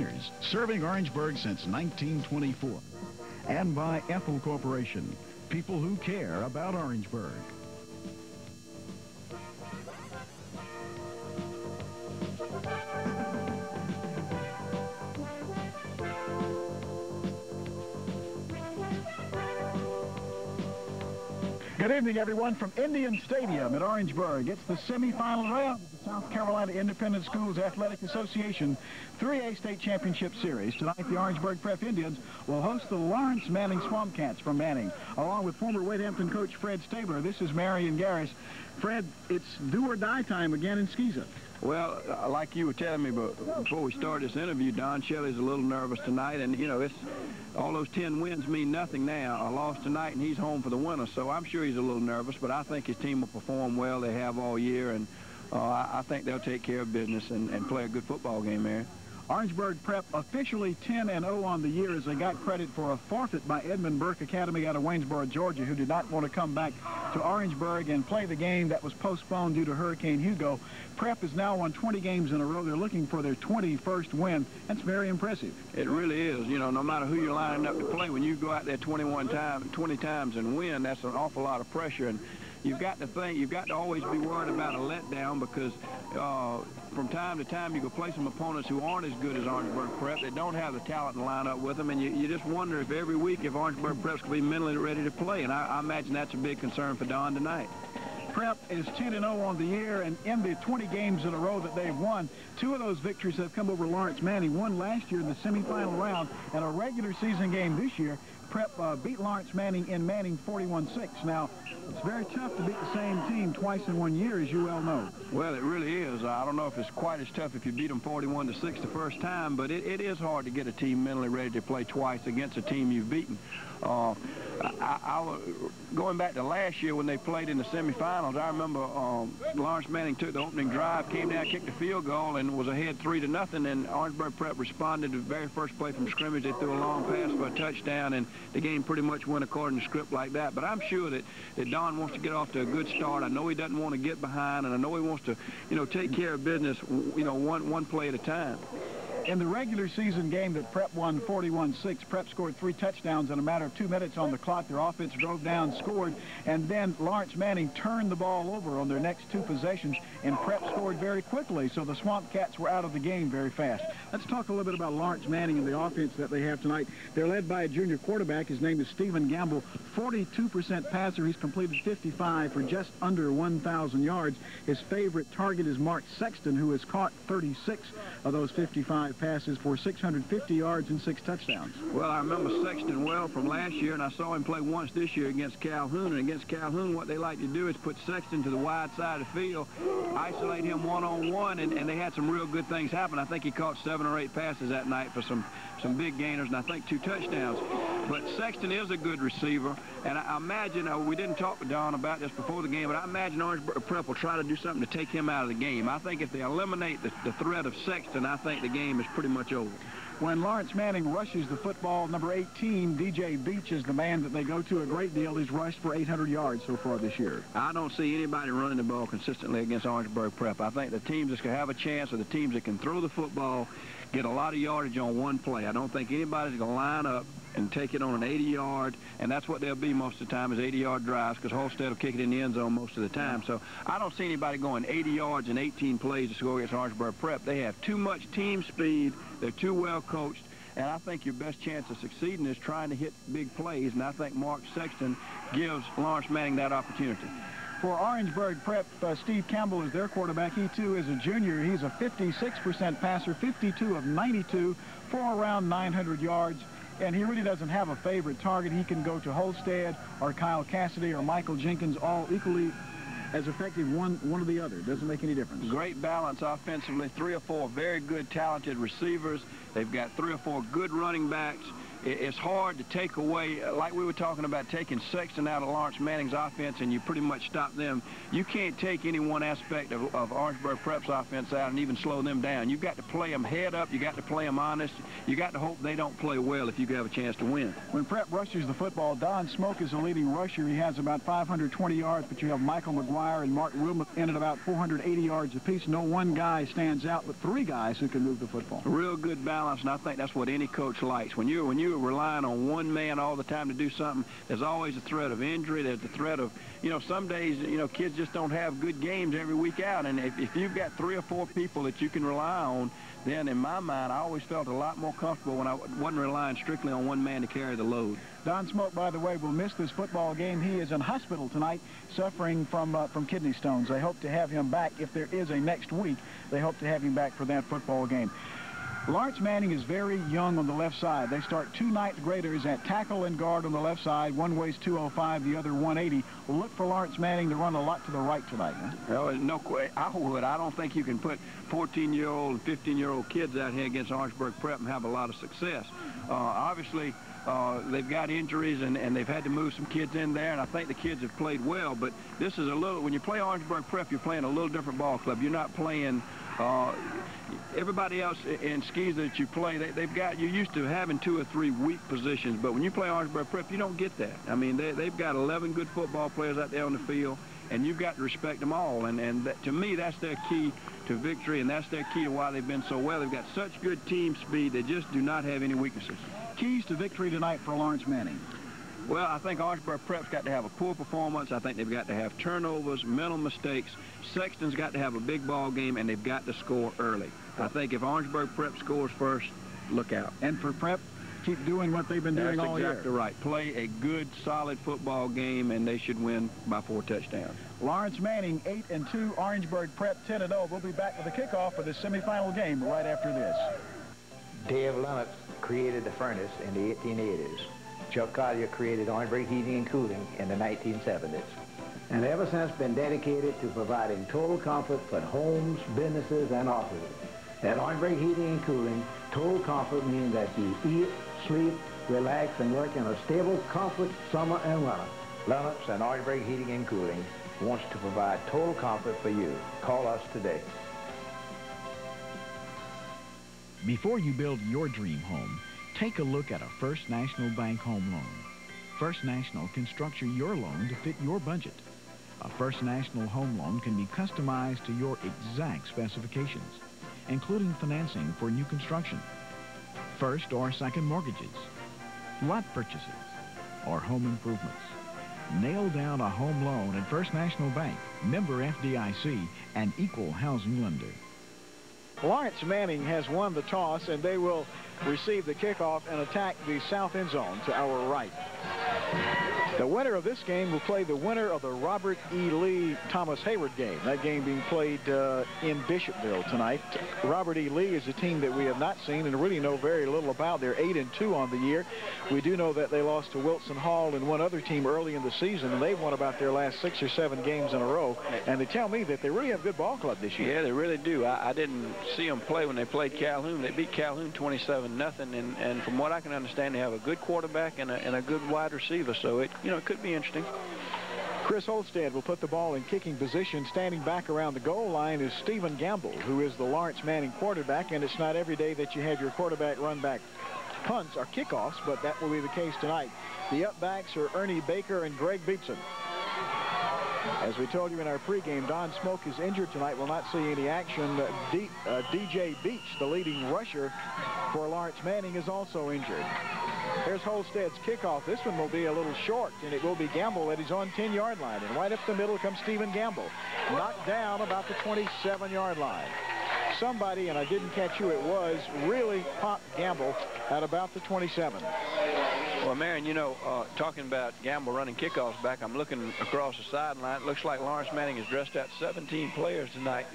Cleaners, serving Orangeburg since 1924. And by Ethel Corporation, people who care about Orangeburg. Good evening, everyone, from Indian Stadium at Orangeburg. It's the semifinal round of the South Carolina Independent Schools Athletic Association 3A State Championship Series. Tonight, the Orangeburg Prep Indians will host the Lawrence Manning Swamp Cats from Manning, along with former Wade Hampton coach Fred Stabler. This is Marion Garris. Fred, it's do or die time again in Skeeza. Well, like you were telling me before we started this interview, Don Shelley's a little nervous tonight, and, you know, it's all those 10 wins mean nothing now. A loss tonight, and he's home for the winter, so I'm sure he's a little nervous, but I think his team will perform well. They have all year, and I think they'll take care of business and play a good football game, Aaron. Orangeburg Prep officially 10-0 on the year as they got credit for a forfeit by Edmund Burke Academy out of Waynesboro, Georgia, who did not want to come back to Orangeburg and play the game that was postponed due to Hurricane Hugo. Prep is now won 20 games in a row. They're looking for their 21st win. That's very impressive. It really is. You know, no matter who you're lining up to play, when you go out there 20 times and win, that's an awful lot of pressure. And you've got to always be worried about a letdown, because from time to time you can play some opponents who aren't as good as Orangeburg Prep. They don't have the talent to line up with them, and you just wonder if every week if Orangeburg Prep's going to be mentally ready to play. And I imagine that's a big concern for Don tonight. Prep is 10-0 on the year, and in the 20 games in a row that they've won, 2 of those victories have come over Lawrence Manning. One last year in the semifinal round, and a regular season game this year. Prep beat Lawrence Manning in Manning 41-6. Now, it's very tough to beat the same team twice in 1 year, as you well know. Well, it really is. I don't know if it's quite as tough if you beat them 41-6 the first time, but it is hard to get a team mentally ready to play twice against a team you've beaten. Going back to last year when they played in the semifinals, I remember Lawrence Manning took the opening drive, came down, kicked a field goal, and was ahead 3-0. And Orangeburg Prep responded to the very first play from scrimmage. They threw a long pass for a touchdown, and the game pretty much went according to script like that. But I'm sure that Don wants to get off to a good start. I know he doesn't want to get behind, and I know he wants to, you know, take care of business, you know, one play at a time. In the regular season game that Prep won 41-6, Prep scored 3 touchdowns in a matter of 2 minutes on the clock. Their offense drove down, scored, and then Lawrence Manning turned the ball over on their next 2 possessions, and Prep scored very quickly, so the Swamp Cats were out of the game very fast. Let's talk a little bit about Lawrence Manning and the offense that they have tonight. They're led by a junior quarterback. His name is Stephen Gamble, 42% passer. He's completed 55 for just under 1,000 yards. His favorite target is Mark Sexton, who has caught 36 of those 55 passes for 650 yards and 6 touchdowns. Well, I remember Sexton well from last year, and I saw him play once this year against Calhoun. And against Calhoun, what they like to do is put Sexton to the wide side of the field, isolate him one-on-one, and they had some real good things happen. I think he caught 7 or 8 passes that night for some big gainers, and I think 2 touchdowns. But Sexton is a good receiver, and I imagine, we didn't talk with Don about this before the game, but I imagine Orangeburg Prep will try to do something to take him out of the game. I think if they eliminate the threat of Sexton, I think the game is pretty much over. When Lawrence Manning rushes the football, number 18, DJ Beach, is the man that they go to a great deal. He's rushed for 800 yards so far this year. I don't see anybody running the ball consistently against Orangeburg Prep. I think the teams that can have a chance are the teams that can throw the football, get a lot of yardage on one play. I don't think anybody's going to line up and take it on an 80-yard, and that's what they'll be most of the time, is 80-yard drives, because Holstead will kick it in the end zone most of the time. So I don't see anybody going 80 yards and 18 plays to score against Orangeburg Prep. They have too much team speed. They're too well coached, and I think your best chance of succeeding is trying to hit big plays, and I think Mark Sexton gives Lawrence Manning that opportunity. For Orangeburg Prep, Steve Campbell is their quarterback. He, too, is a junior. He's a 56% passer, 52 of 92 for around 900 yards. And he really doesn't have a favorite target. He can go to Holstead or Kyle Cassidy or Michael Jenkins, all equally as effective, one or the other. Doesn't make any difference. Great balance offensively. 3 or 4 very good, talented receivers. They've got 3 or 4 good running backs. it's hard to take away, like we were talking about taking Sexton out of Lawrence Manning's offense, and you pretty much stop them. You can't take any one aspect of Orangeburg Prep's offense out and even slow them down. You've got to play them head up. You got to play them honest. You got to hope they don't play well if you have a chance to win. When Prep rushes the football, Don Smoke is the leading rusher. He has about 520 yards, but you have Michael McGuire and Mark Wilmot in at about 480 yards apiece. No one guy stands out, but three guys who can move the football. A real good balance, and I think that's what any coach likes. When you're relying on one man all the time to do something, there's always a threat of injury. There's the threat of, some days, kids just don't have good games every week out. And if you've got 3 or 4 people that you can rely on, then in my mind, I always felt a lot more comfortable when I wasn't relying strictly on one man to carry the load. Don Smoke, by the way, will miss this football game. He is in hospital tonight suffering from kidney stones. They hope to have him back. If there is a next week, they hope to have him back for that football game. Lawrence Manning is very young on the left side. They start 2 ninth graders at tackle and guard on the left side. One weighs 205, the other 180. Look for Lawrence Manning to run a lot to the right tonight. Huh? Well, no, I would. I don't think you can put 14-year-old and 15-year-old kids out here against Orangeburg Prep and have a lot of success. Obviously, they've got injuries, and they've had to move some kids in there, and I think the kids have played well. But this is when you play Orangeburg Prep, you're playing a little different ball club. You're not playing everybody else in skis that you play. You're used to having 2 or 3 weak positions, but when you play Orangeburg Prep, you don't get that. I mean, they've got 11 good football players out there on the field, and you've got to respect them all. And to me, that's their key to victory, and that's their key to why they've been so well. They've got such good team speed. They just do not have any weaknesses. Keys to victory tonight for Lawrence Manning. Well, I think Orangeburg Prep's got to have a poor performance. I think they've got to have turnovers, mental mistakes. Sexton's got to have a big ball game, and they've got to score early. I think if Orangeburg Prep scores first, look out. And for Prep, keep doing what they've been doing all year. That's exactly right. Play a good, solid football game, and they should win by 4 touchdowns. Lawrence Manning, 8-2. Orangeburg Prep, 10-0. We'll be back with the kickoff for the semifinal game right after this. Dave Lennox created the furnace in the 1880s. Chuck Collier created Orangeburg Heating and Cooling in the 1970s. And ever since been dedicated to providing total comfort for homes, businesses, and offices. At Orangeburg Heating and Cooling, total comfort means that you eat, sleep, relax, and work in a stable, comfort summer and winter. Lennox and Orangeburg Heating and Cooling wants to provide total comfort for you. Call us today. Before you build your dream home, take a look at a First National Bank home loan. First National can structure your loan to fit your budget. A First National home loan can be customized to your exact specifications, including financing for new construction, first or second mortgages, lot purchases, or home improvements. Nail down a home loan at First National Bank, member FDIC, and equal housing lender. Lawrence Manning has won the toss, and they will receive the kickoff and attack the south end zone to our right. The winner of this game will play the winner of the Robert E. Lee Thomas Hayward game. That game being played in Bishopville tonight. Robert E. Lee is a team that we have not seen and really know very little about. They're 8-2 on the year. We do know that they lost to Wilson Hall and one other team early in the season, and they've won about their last 6 or 7 games in a row. And they tell me that they really have a good ball club this year. Yeah, they really do. I didn't see them play when they played Calhoun. They beat Calhoun 27-0, and from what I can understand, they have a good quarterback and a good wide receiver. So it could be interesting. Chris Holstead will put the ball in kicking position. Standing back around the goal line is Stephen Gamble, who is the Lawrence Manning quarterback, and it's not every day that you have your quarterback run back punts or kickoffs, but that will be the case tonight. The upbacks are Ernie Baker and Greg Beetson. As we told you in our pregame, Don Smoke is injured tonight, will not see any action. DJ Beach, the leading rusher for Lawrence Manning, is also injured. Here's Holstead's kickoff. This one will be a little short, and it will be Gamble at his own 10-yard line. And right up the middle comes Stephen Gamble, knocked down about the 27-yard line. Somebody, and I didn't catch who it was, really popped Gamble at about the 27. Well, Marion, talking about Gamble running kickoffs back, I'm looking across the sideline. It looks like Lawrence Manning has dressed out 17 players tonight.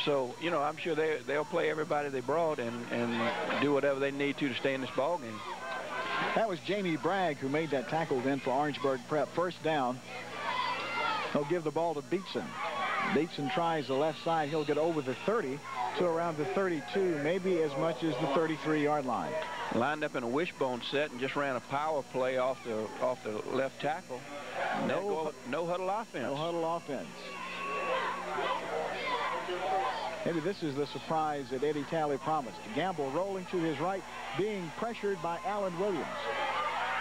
So, I'm sure they'll play everybody they brought and do whatever they need to stay in this ball game. That was Jamie Bragg who made that tackle then for Orangeburg Prep. First down. He'll give the ball to Beetson. Beetson tries the left side. He'll get over the 30 to around the 32, maybe as much as the 33-yard line. Lined up in a wishbone set and just ran a power play off the left tackle. No huddle offense. No huddle offense. Maybe this is the surprise that Eddie Talley promised. Gamble rolling to his right, being pressured by Alan Williams.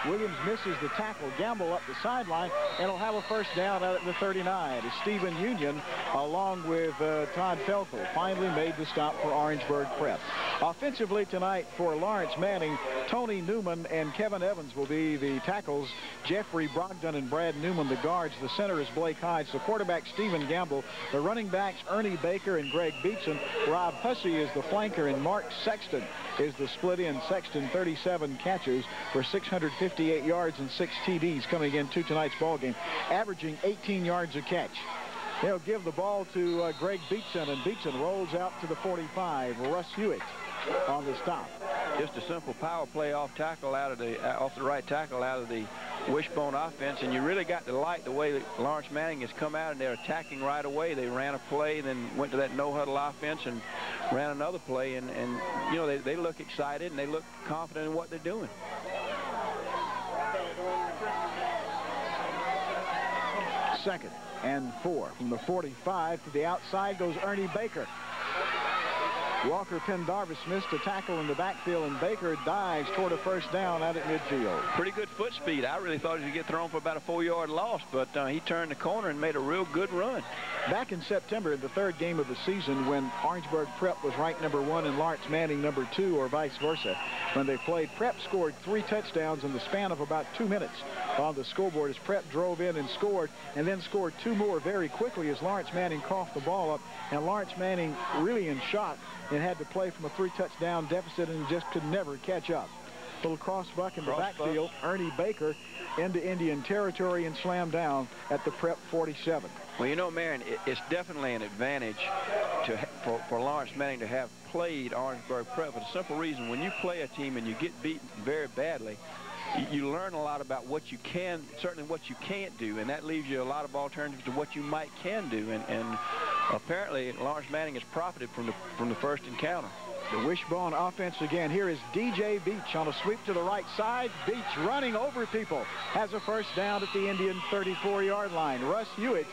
Williams misses the tackle. Gamble up the sideline, and he'll have a first down out at the 39. As Stephen Union, along with Todd Felkel, finally made the stop for Orangeburg Prep. Offensively tonight for Lawrence Manning, Tony Newman and Kevin Evans will be the tackles. Jeffrey Brogdon and Brad Newman the guards. The center is Blake Hyde. The quarterback Stephen Gamble. The running backs Ernie Baker and Greg Beatson. Rob Hussey is the flanker, and Mark Sexton is the split end. Sexton 37 catches for 658 yards and 6 TDs coming into tonight's ball game, averaging 18 yards a catch. They'll give the ball to Greg Beatson, and Beatson rolls out to the 45. Russ Hewitt on the stop. Just a simple power play off tackle out of off the right tackle out of the wishbone offense, and you really got to like the way that Lawrence Manning has come out, and they're attacking right away. They ran a play, then went to that no huddle offense and ran another play, and you know, they look excited and they look confident in what they're doing. Second and 4 from the 45. To the outside goes Ernie Baker. Walker Pendarvis missed a tackle in the backfield, and Baker dives toward a first down out at midfield. Pretty good foot speed. I really thought he would get thrown for about a 4-yard loss, but he turned the corner and made a real good run. Back in September, in the third game of the season, when Orangeburg Prep was ranked #1 and Lawrence Manning #2, or vice versa, when they played, Prep scored 3 touchdowns in the span of about 2 minutes on the scoreboard as Prep drove in and scored, and then scored 2 more very quickly as Lawrence Manning coughed the ball up, and Lawrence Manning really in shock and had to play from a 3-touchdown deficit and just could never catch up. Little cross buck in the backfield. Ernie Baker into Indian territory and slammed down at the Prep 47. Well, you know, Marion, it's definitely an advantage for Lawrence Manning to have played Orangeburg Prep for the simple reason, when you play a team and you get beaten very badly, you learn a lot about what you can, certainly what you can't do, and that leaves you a lot of alternatives to what you can do, and apparently Lawrence Manning has profited from the first encounter. The wishbone offense again. Here is DJ Beach on a sweep to the right side. Beach running over people. Has a first down at the Indian 34-yard line. Russ Hewitt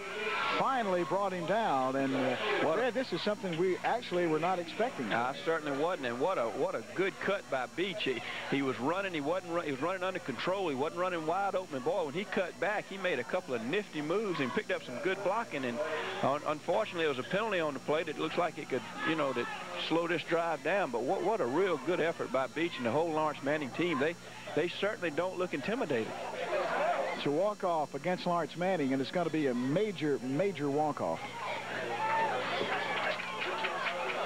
finally brought him down, and Fred, this is something we actually were not expecting. I certainly wasn't, and what a good cut by Beach. He was running. He was running under control. He wasn't running wide open. And boy, when he cut back, he made a couple of nifty moves and picked up some good blocking. And unfortunately, there was a penalty on the play that looks like it could, you know, that slow this drive down. But what a real good effort by Beach and the whole Lawrence Manning team. They certainly don't look intimidated. It's a walk-off against Lawrence Manning, and it's going to be a major, major walk-off.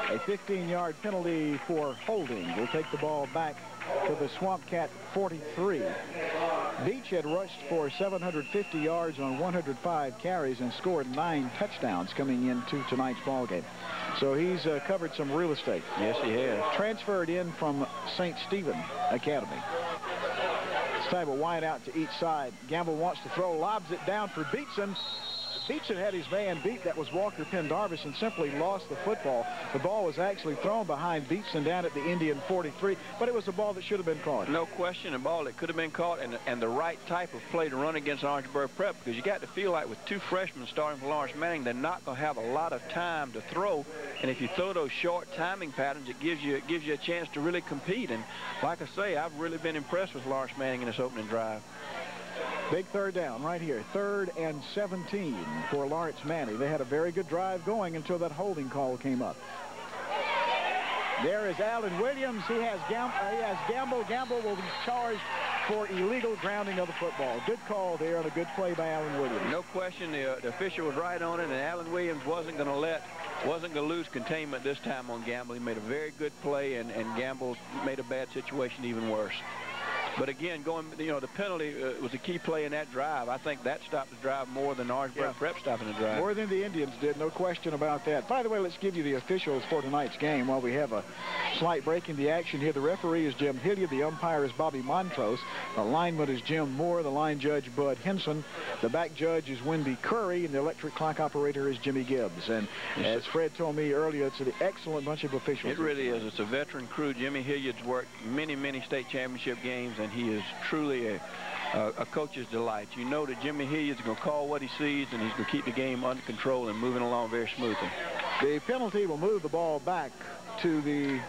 A 15-yard penalty for holding. We'll take the ball back to the Swamp Cat 43. Beach had rushed for 750 yards on 105 carries and scored 9 touchdowns coming into tonight's ball game. So he's covered some real estate. Yes, he has. Transferred in from St. Stephen Academy. It's time to wide out to each side. Gamble wants to throw, lobs it down for Beatson. Beatson had his man beat. That was Walker Pendarvis, and simply lost the football. The ball was actually thrown behind Beatson down at the Indian 43, but it was a ball that should have been caught. No question, a ball that could have been caught, and the right type of play to run against Orangeburg Prep, because you got to feel like with 2 freshmen starting for Lawrence Manning, they're not going to have a lot of time to throw, and if you throw those short timing patterns, it gives you a chance to really compete. And like I say, I've really been impressed with Lawrence Manning in this opening drive. Big third down right here. 3rd and 17 for Lawrence Manning. They had a very good drive going until that holding call came up. There is Alan Williams. He has Gamble. Gamble will be charged for illegal grounding of the football. Good call there and a good play by Alan Williams. No question, the official was right on it, and Alan Williams wasn't going to lose containment this time on Gamble. He made a very good play, and Gamble made a bad situation even worse. But again, the penalty was a key play in that drive. I think that stopped the drive more than Orangeburg Prep stopping the drive. More than the Indians did, no question about that. By the way, let's give you the officials for tonight's game while we have a slight break in the action here. The referee is Jim Hilliard. The umpire is Bobby Montrose. The lineman is Jim Moore. The line judge, Bud Henson. The back judge is Wendy Curry. And the electric clock operator is Jimmy Gibbs. And as Fred told me earlier, it's an excellent bunch of officials. It really is. It's a veteran crew. Jimmy Hilliard's worked many, many state championship games, and he is truly a coach's delight. You know that Jimmy Hilliard's going to call what he sees, and he's going to keep the game under control and moving along very smoothly. The penalty will move the ball back to the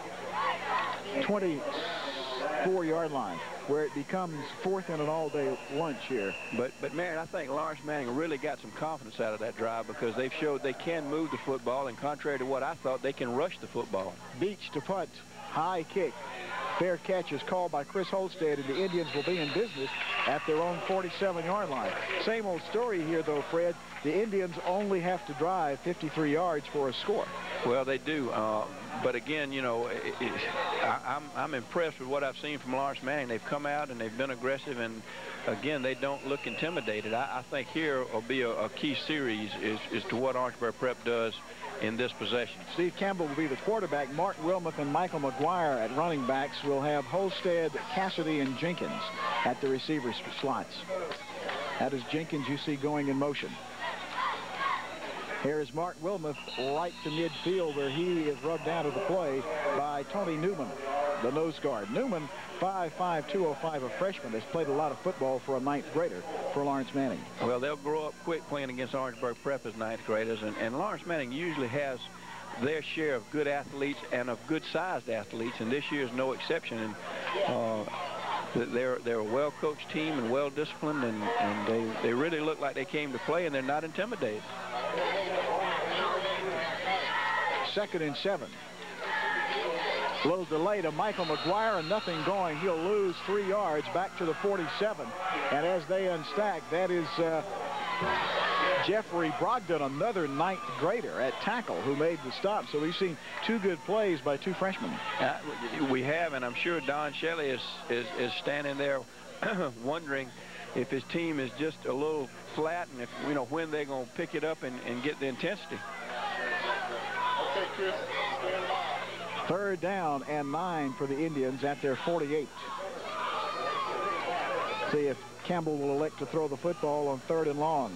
24-yard line, where it becomes 4th and an all-day lunch here. But Marion, I think Lawrence Manning really got some confidence out of that drive because they've showed they can move the football, and contrary to what I thought, they can rush the football. Beach to punt, high kick. Fair catch is called by Chris Holstead, and the Indians will be in business at their own 47-yard line. Same old story here, though, Fred. The Indians only have to drive 53 yards for a score. Well, they do. But again, you know, I'm impressed with what I've seen from Lawrence Manning. They've come out and they've been aggressive, and again, they don't look intimidated. I think here will be a key series is to what Orangeburg Prep does in this possession. Steve Campbell will be the quarterback. Mark Wilmoth and Michael McGuire at running backs. Will have Holstead, Cassidy, and Jenkins at the receiver slots. That is Jenkins you see going in motion. Here is Mark Wilmoth right to midfield, where he is rubbed out of the play by Tony Newman, the nose guard. Newman, 5'5", 205, a freshman, has played a lot of football for a 9th grader for Lawrence Manning. Well, they'll grow up quick playing against Orangeburg Prep as 9th graders, and Lawrence Manning usually has their share of good athletes and of good-sized athletes, and this year is no exception. And they're a well-coached team and well-disciplined, and they really look like they came to play, and they're not intimidated. 2nd and 7. Little delay to Michael McGuire, and nothing going. He'll lose 3 yards back to the 47. And as they unstack, that is Jeffrey Brogdon, another 9th grader at tackle, who made the stop. So we've seen 2 good plays by 2 freshmen. We have, and I'm sure Don Shelley is standing there wondering if his team is just a little flat, and if, you know, when they're going to pick it up and get the intensity. Okay, Chris, stand by. 3rd down and 9 for the Indians at their 48. See if Campbell will elect to throw the football on 3rd and long.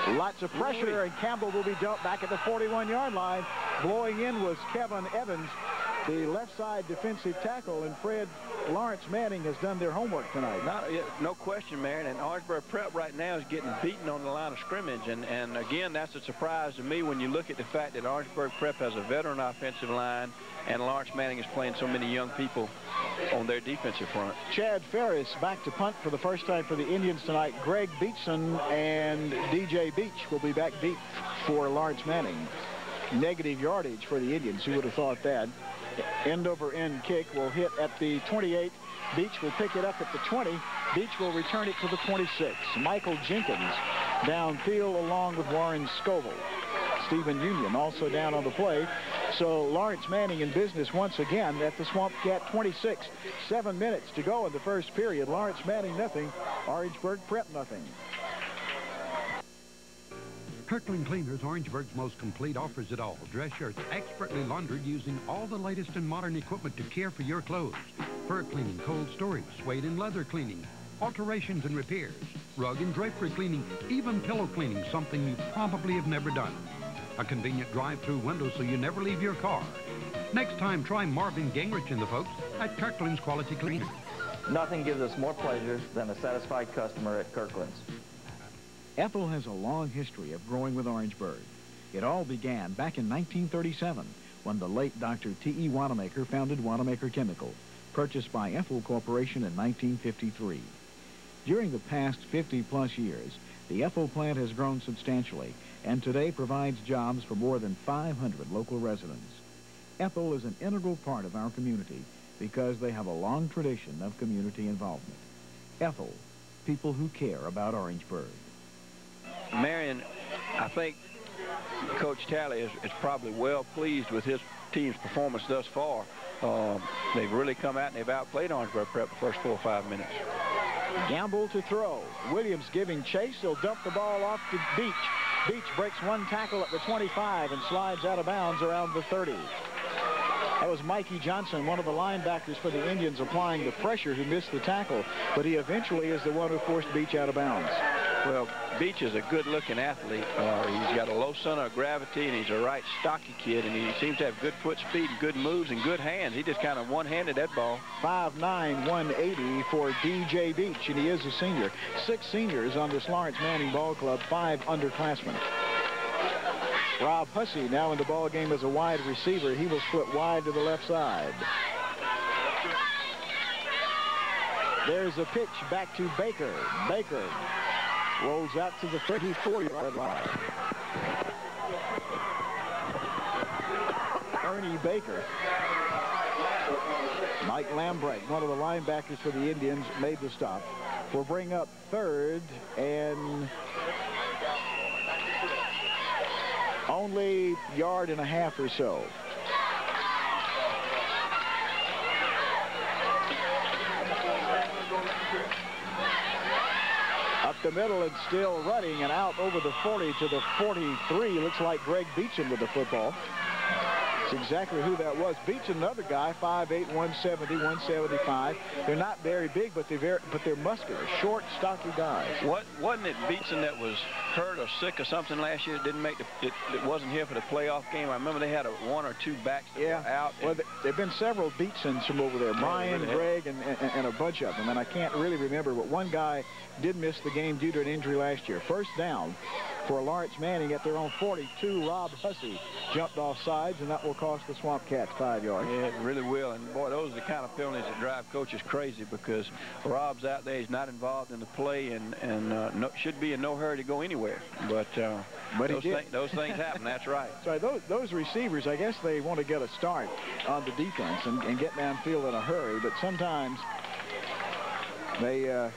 Lots of pressure, and Campbell will be dealt back at the 41-yard line. Blowing in was Kevin Evans, the left side defensive tackle, and Fred, Lawrence Manning has done their homework tonight. No question, Marion, and Orangeburg Prep right now is getting beaten on the line of scrimmage, and again, that's a surprise to me when you look at the fact that Orangeburg Prep has a veteran offensive line, and Lawrence Manning is playing so many young people on their defensive front. Chad Ferris back to punt for the first time for the Indians tonight. Greg Beatson and DJ Beach will be back deep for Lawrence Manning. Negative yardage for the Indians. Who would have thought that? End-over-end kick will hit at the 28. Beach will pick it up at the 20. Beach will return it to the 26. Michael Jenkins downfield along with Warren Scoville. Stephen Union also down on the play. So Lawrence Manning in business once again at the Swamp Cat 26. 7 minutes to go in the first period. Lawrence Manning nothing. Orangeburg Prep nothing. Kirkland Cleaners, Orangeburg's most complete, offers it all. Dress shirts expertly laundered using all the latest and modern equipment to care for your clothes. Fur cleaning, cold storage, suede and leather cleaning, alterations and repairs, rug and drapery cleaning, even pillow cleaning, something you probably have never done. A convenient drive-through window so you never leave your car. Next time, try Marvin Gingrich and the folks at Kirkland's Quality Cleaning. Nothing gives us more pleasure than a satisfied customer at Kirkland's. Ethel has a long history of growing with Orangeburg. It all began back in 1937 when the late Dr. T.E. Wanamaker founded Wanamaker Chemical, purchased by Ethel Corporation in 1953. During the past 50-plus years, the Ethel plant has grown substantially and today provides jobs for more than 500 local residents. Ethel is an integral part of our community because they have a long tradition of community involvement. Ethel, people who care about Orangeburg. Marion, I think Coach Talley is probably well pleased with his team's performance thus far. they've really come out and they've outplayed Orangeburg Prep the first 4 or 5 minutes. Gamble to throw. Williams giving chase. He'll dump the ball off to Beach. Beach breaks one tackle at the 25 and slides out of bounds around the 30. That was Mikey Johnson, one of the linebackers for the Indians, applying the pressure, who missed the tackle, but he eventually is the one who forced Beach out of bounds. Well, Beach is a good-looking athlete. He's got a low center of gravity, and he's a right stocky kid, and he seems to have good foot speed and good moves and good hands. He just kind of one-handed that ball. 5'9", 180 for D.J. Beach, and he is a senior. 6 seniors on this Lawrence Manning Ball Club, 5 underclassmen. Rob Hussey now in the ball game as a wide receiver. He will split wide to the left side. There's a pitch back to Baker. Baker rolls out to the 34-yard line. Ernie Baker. Mike Lambrecht, one of the linebackers for the Indians, made the stop. We'll bring up 3rd and only 1.5 yards or so. Up the middle and still running and out over the 40 to the 43. Looks like Greg Beecham with the football. That's exactly who that was. Beecham, another guy, 5'8", 170, 175. They're not very big, but they're muscular, short, stocky guys. Wasn't it Beecham that was hurt or sick or something last year? Didn't make it wasn't here for the playoff game. I remember they had 1 or 2 backs that were out. Well, there've been several Beechams from over there. Brian, really Greg, and a bunch of them. And I can't really remember, but one guy did miss the game due to an injury last year. First down for Lawrence Manning at their own 42. Rob Hussey jumped off sides, and that will cost the Swamp Cats 5 yards. Yeah, it really will. And, boy, those are the kind of penalties that drive coaches crazy, because Rob's out there. He's not involved in the play and should be in no hurry to go anywhere. But those things happen. That's right. So those receivers, I guess they want to get a start on the defense and get downfield in a hurry, but sometimes they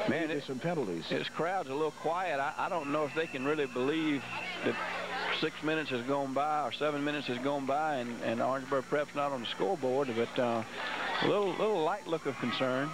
there's some penalties. This crowd's a little quiet. I don't know if they can really believe that 6 minutes has gone by or 7 minutes has gone by and Orangeburg Prep's not on the scoreboard, but a little light look of concern.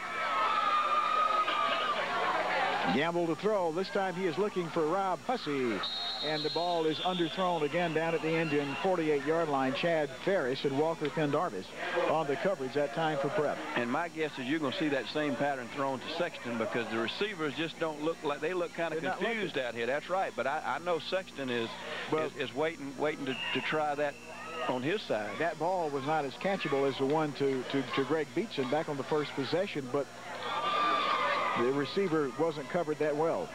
Gamble to throw. This time he is looking for Rob Hussey. And the ball is underthrown again down at the Indian 48-yard line. Chad Ferris and Walker Pendarvis on the coverage that time for Prep. And my guess is you're going to see that same pattern thrown to Sexton, because the receivers just don't look like they look kind of confused out here. That's right. But I know Sexton is waiting to try that on his side. That ball was not as catchable as the one to Greg Beecham back on the first possession, but the receiver wasn't covered that well.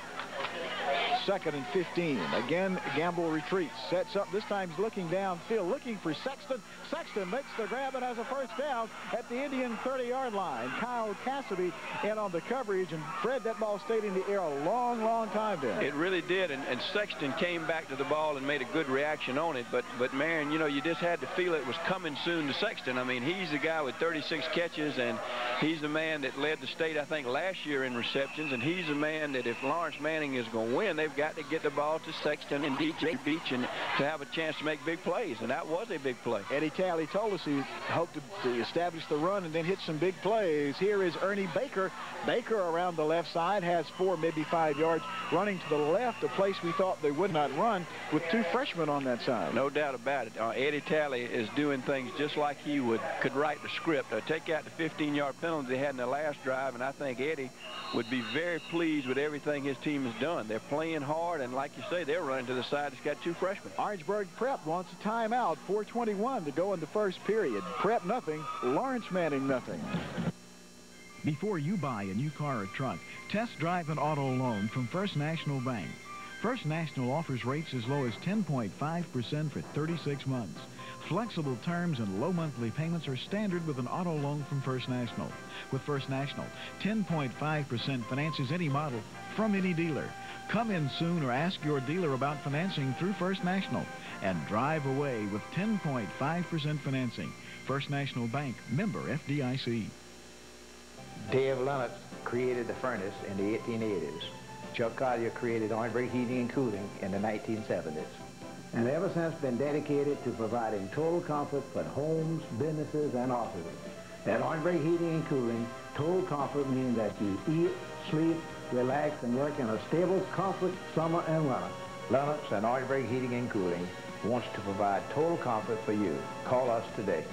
2nd and 15. Again, Gamble retreats. Sets up. This time he's looking downfield, looking for Sexton. Sexton makes the grab and has a first down at the Indian 30-yard line. Kyle Cassidy in on the coverage. And, Fred, that ball stayed in the air a long, long time there. It really did. And Sexton came back to the ball and made a good reaction on it. But Marion, you just had to feel it was coming soon to Sexton. I mean, he's the guy with 36 catches, and he's the man that led the state, I think, last year in receptions. And he's the man that if Lawrence Manning is going to win, they've got to get the ball to Sexton and DJ Beach and to have a chance to make big plays, and that was a big play. Eddie Talley told us he hoped to establish the run and then hit some big plays. Here is Ernie Baker. Baker around the left side has 4, maybe 5 yards. Running to the left, a place we thought they would not run, with 2 freshmen on that side. No doubt about it. Eddie Talley is doing things just like he could write the script. Take out the 15-yard penalty they had in the last drive, and I think Eddie would be very pleased with everything his team has done. They're playing hard, and like you say, they're running to the side. It's got 2 freshmen. Orangeburg Prep wants a timeout. 4:21 to go in the first period. Prep nothing, Lawrence Manning nothing. Before you buy a new car or truck, test drive an auto loan from First National Bank. First National offers rates as low as 10.5% for 36 months. Flexible terms and low monthly payments are standard with an auto loan from First National. With First National, 10.5% finances any model from any dealer. Come in soon or ask your dealer about financing through First National and drive away with 10.5% financing. First National Bank, member FDIC. Dave Lennox created the furnace in the 1880s. Chuck Collier created Orangeburg Heating and Cooling in the 1970s. and ever since been dedicated to providing total comfort for homes, businesses, and offices. At Orangeburg Heating and Cooling, total comfort means that you eat, sleep, relax, and work in a stable comfort summer and winter. Lennox and Orangeburg Heating and Cooling wants to provide total comfort for you. Call us today.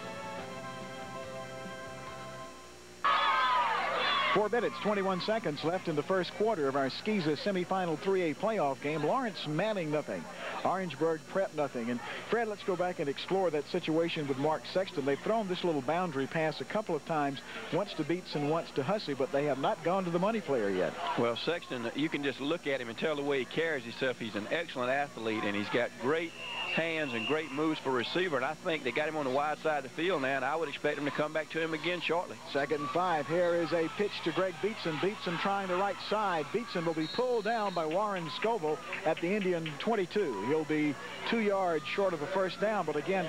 4 minutes, 21 seconds left in the first quarter of our Skeeza semifinal 3A playoff game. Lawrence Manning, nothing. Orangeburg Prep, nothing. And Fred, let's go back and explore that situation with Mark Sexton. They've thrown this little boundary pass a couple of times, once to Beats and once to Hussey, but they have not gone to the money player yet. Well, Sexton, you can just look at him and tell the way he carries himself. He's an excellent athlete, and he's got great hands and great moves for a receiver, and I think they got him on the wide side of the field now, and I would expect him to come back to him again shortly. 2nd and 5. Here is a pitch to Greg Beatson. Beatson trying the right side. Beatson will be pulled down by Warren Scoville at the Indian 22. He'll be 2 yards short of a first down, but again,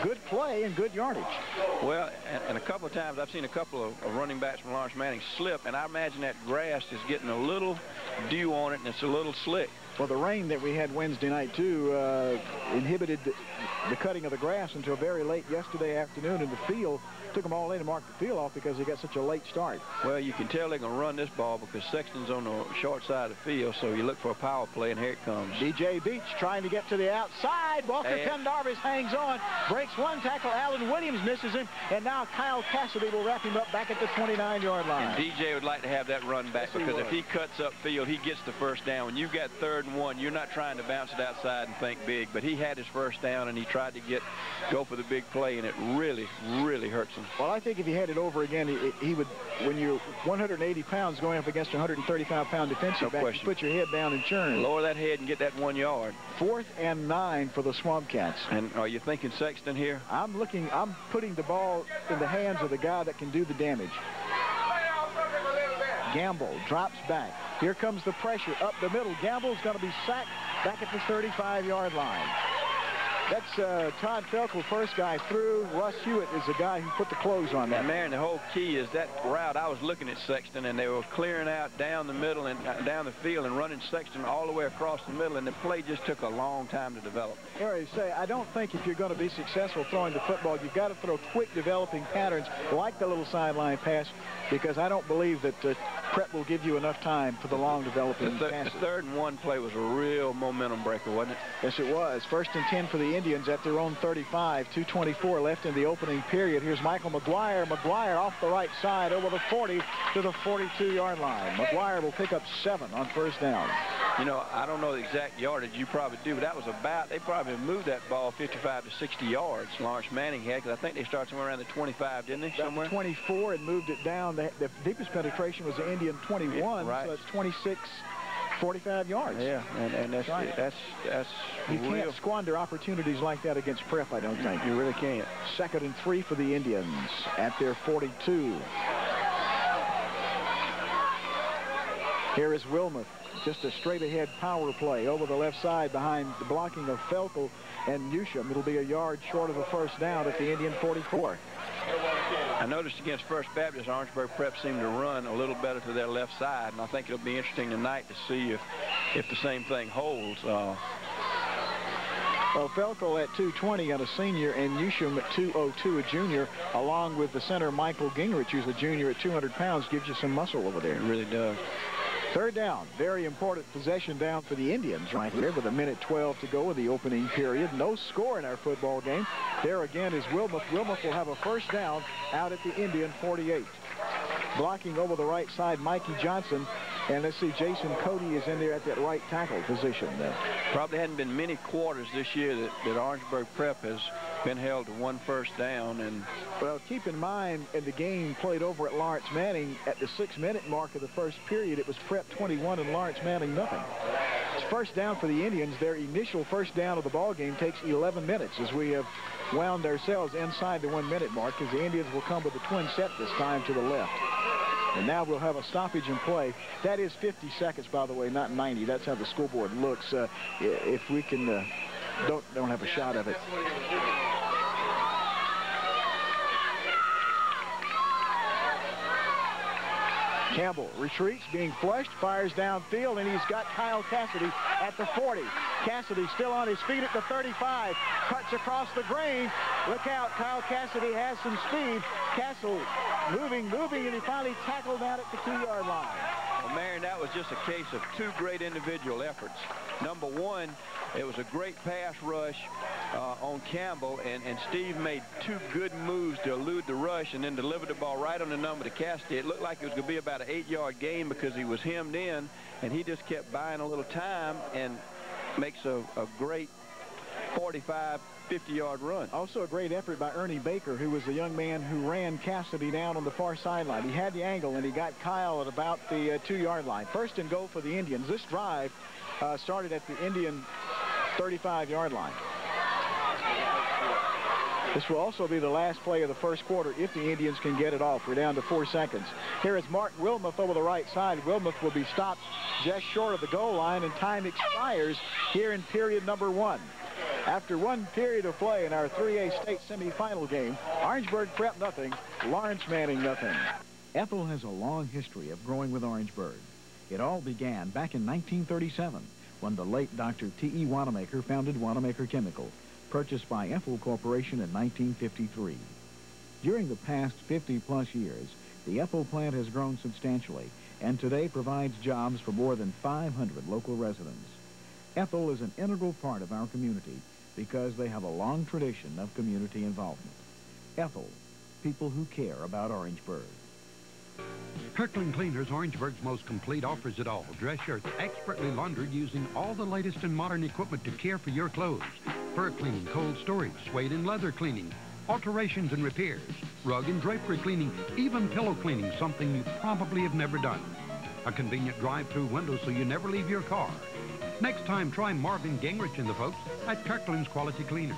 good play and good yardage. Well, and a couple of times I've seen a couple of running backs from Lawrence Manning slip, and I imagine that grass is getting a little dew on it, and it's a little slick. Well, the rain that we had Wednesday night, too, inhibited the cutting of the grass until very late yesterday afternoon in the field. Took them all in to mark the field off because they got such a late start. Well, you can tell they're going to run this ball because Sexton's on the short side of the field, so you look for a power play, and here it comes. DJ Beach trying to get to the outside. Walker Pendarvis hangs on, breaks one tackle. Alan Williams misses him, and now Kyle Cassidy will wrap him up back at the 29-yard line. And DJ would like to have that run back because if he cuts up field, he gets the first down. When you've got 3rd and 1, you're not trying to bounce it outside and think big, but he had his first down, and he tried to go for the big play, and it really, really hurts him. Well, I think if he had it over again, he would, when you're 180 pounds going up against a 135-pound defensive back, you put your head down and churn. Lower that head and get that 1 yard. 4th and 9 for the Swamp Cats. And are you thinking Sexton here? I'm putting the ball in the hands of the guy that can do the damage. Gamble drops back. Here comes the pressure up the middle. Gamble's going to be sacked back at the 35-yard line. That's Todd Felkel, first guy through. Russ Hewitt is the guy who put the close on that. Man, the whole key is that route. I was looking at Sexton, and they were clearing out down the middle and down the field and running Sexton all the way across the middle, and the play just took a long time to develop. Harry, I don't think if you're going to be successful throwing the football, you've got to throw quick developing patterns like the little sideline pass, because I don't believe that Prep will give you enough time for the long developing passes. The 3rd and 1 play was a real momentum breaker, wasn't it? Yes, it was. 1st and 10 for the Indians at their own 35. 2:24 left in the opening period. Here's Michael McGuire. McGuire off the right side over the 40 to the 42-yard line. McGuire will pick up 7 on first down. You know, I don't know the exact yardage. You probably do, but that was they probably moved that ball 55 to 60 yards. Lawrence Manning had, because I think they started somewhere around the 25, didn't they? Somewhere 24 and moved it down. The deepest penetration was the Indian 21, yeah, right. So it's 26. 45 yards. Yeah, and that's right. That's you can't squander opportunities like that against Prep, I don't think. You really can't. 2nd and 3 for the Indians at their 42. Here is Wilmoth. Just a straight-ahead power play over the left side behind the blocking of Felkel and Newsham. It'll be a yard short of a first down at the Indian 44. I noticed against First Baptist, Orangeburg Prep seemed to run a little better to their left side, and I think it'll be interesting tonight to see if the same thing holds. Well, Felkel at 220 and a senior, and Newsham at 202, a junior, along with the center Michael Gingrich, who's a junior at 200 pounds, gives you some muscle over there. It really does. 3rd down, very important possession down for the Indians right here with 1:12 to go in the opening period. No score in our football game. There again is Wilmoth. Wilmoth will have a first down out at the Indian 48. Blocking over the right side, Mikey Johnson. And let's see, Jason Cody is in there at that right tackle position. Probably hadn't been many quarters this year that Orangeburg Prep has been held to 1 first down. And well, keep in mind, in the game played over at Lawrence Manning, at the 6-minute mark of the first period, it was Prep 21 and Lawrence Manning nothing. It's first down for the Indians. Their initial first down of the ball game takes 11 minutes as we have wound ourselves inside the 1-minute mark, as the Indians will come with a twin set this time to the left. And now we'll have a stoppage in play. That is 50 seconds, by the way, not 90. That's how the scoreboard looks. If we can, don't have a shot of it. Campbell retreats, being flushed, fires downfield, and he's got Kyle Cassidy at the 40. Cassidy still on his feet at the 35. Cuts across the green. Look out, Kyle Cassidy has some speed. Castle moving, and he finally tackled down at the 2-yard line. Well, Marion, that was just a case of two great individual efforts. Number one, it was a great pass rush on Campbell, and Steve made two good moves to elude the rush and then delivered the ball right on the number to Cassidy. It looked like it was going to be about an 8-yard gain because he was hemmed in, and he just kept buying a little time and makes a great 45, 50-yard run. Also a great effort by Ernie Baker, who was the young man who ran Cassidy down on the far sideline. He had the angle, and he got Kyle at about the 2-yard line. First and goal for the Indians. This drive started at the Indian 35-yard line. This will also be the last play of the first quarter if the Indians can get it off. We're down to 4 seconds. Here is Mark Wilmoth over the right side. Wilmoth will be stopped just short of the goal line, and time expires here in period number 1. After one period of play in our 3A state semifinal game, Orangeburg Prep nothing, Lawrence Manning nothing. Ethel has a long history of growing with Orangeburg. It all began back in 1937 when the late Dr. T.E. Wanamaker founded Wanamaker Chemical, purchased by Ethel Corporation in 1953. During the past 50-plus years, the Ethel plant has grown substantially and today provides jobs for more than 500 local residents. Ethel is an integral part of our community because they have a long tradition of community involvement. Ethel, people who care about Orangeburg. Kirkland Cleaners, Orangeburg's most complete, offers it all. Dress shirts expertly laundered using all the latest in modern equipment to care for your clothes. Fur cleaning, cold storage, suede and leather cleaning, alterations and repairs, rug and drapery cleaning, even pillow cleaning, something you probably have never done. A convenient drive-through window so you never leave your car. Next time, try Marvin Gingrich and the folks at Kirkland's Quality Cleaners.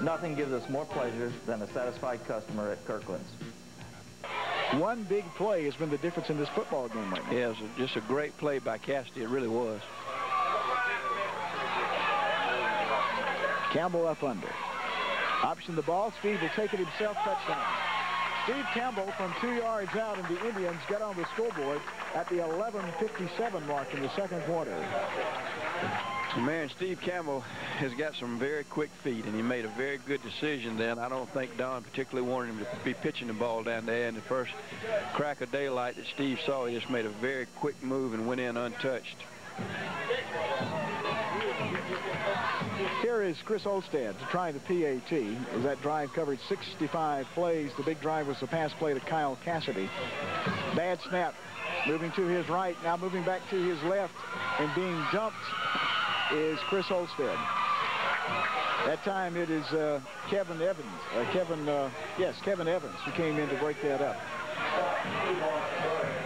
Nothing gives us more pleasure than a satisfied customer at Kirkland's. One big play has been the difference in this football game right now. Yeah, it was just a great play by Cassidy. It really was. Campbell up under. Option the ball. Steve will take it himself. Touchdown. Steve Campbell from 2 yards out, and the Indians get on the scoreboard at the 11:57 mark in the second quarter. Man, Steve Campbell has got some very quick feet, and he made a very good decision then. I don't think Don particularly wanted him to be pitching the ball down there. In the first crack of daylight that Steve saw, he just made a very quick move and went in untouched. Here is Chris Olstad to try the PAT, as that drive covered 65 plays. The big drive was the pass play to Kyle Cassidy. Bad snap. Moving to his right, now moving back to his left, and being jumped is Chris Olstad. That time it is Kevin Evans. Kevin Evans who came in to break that up.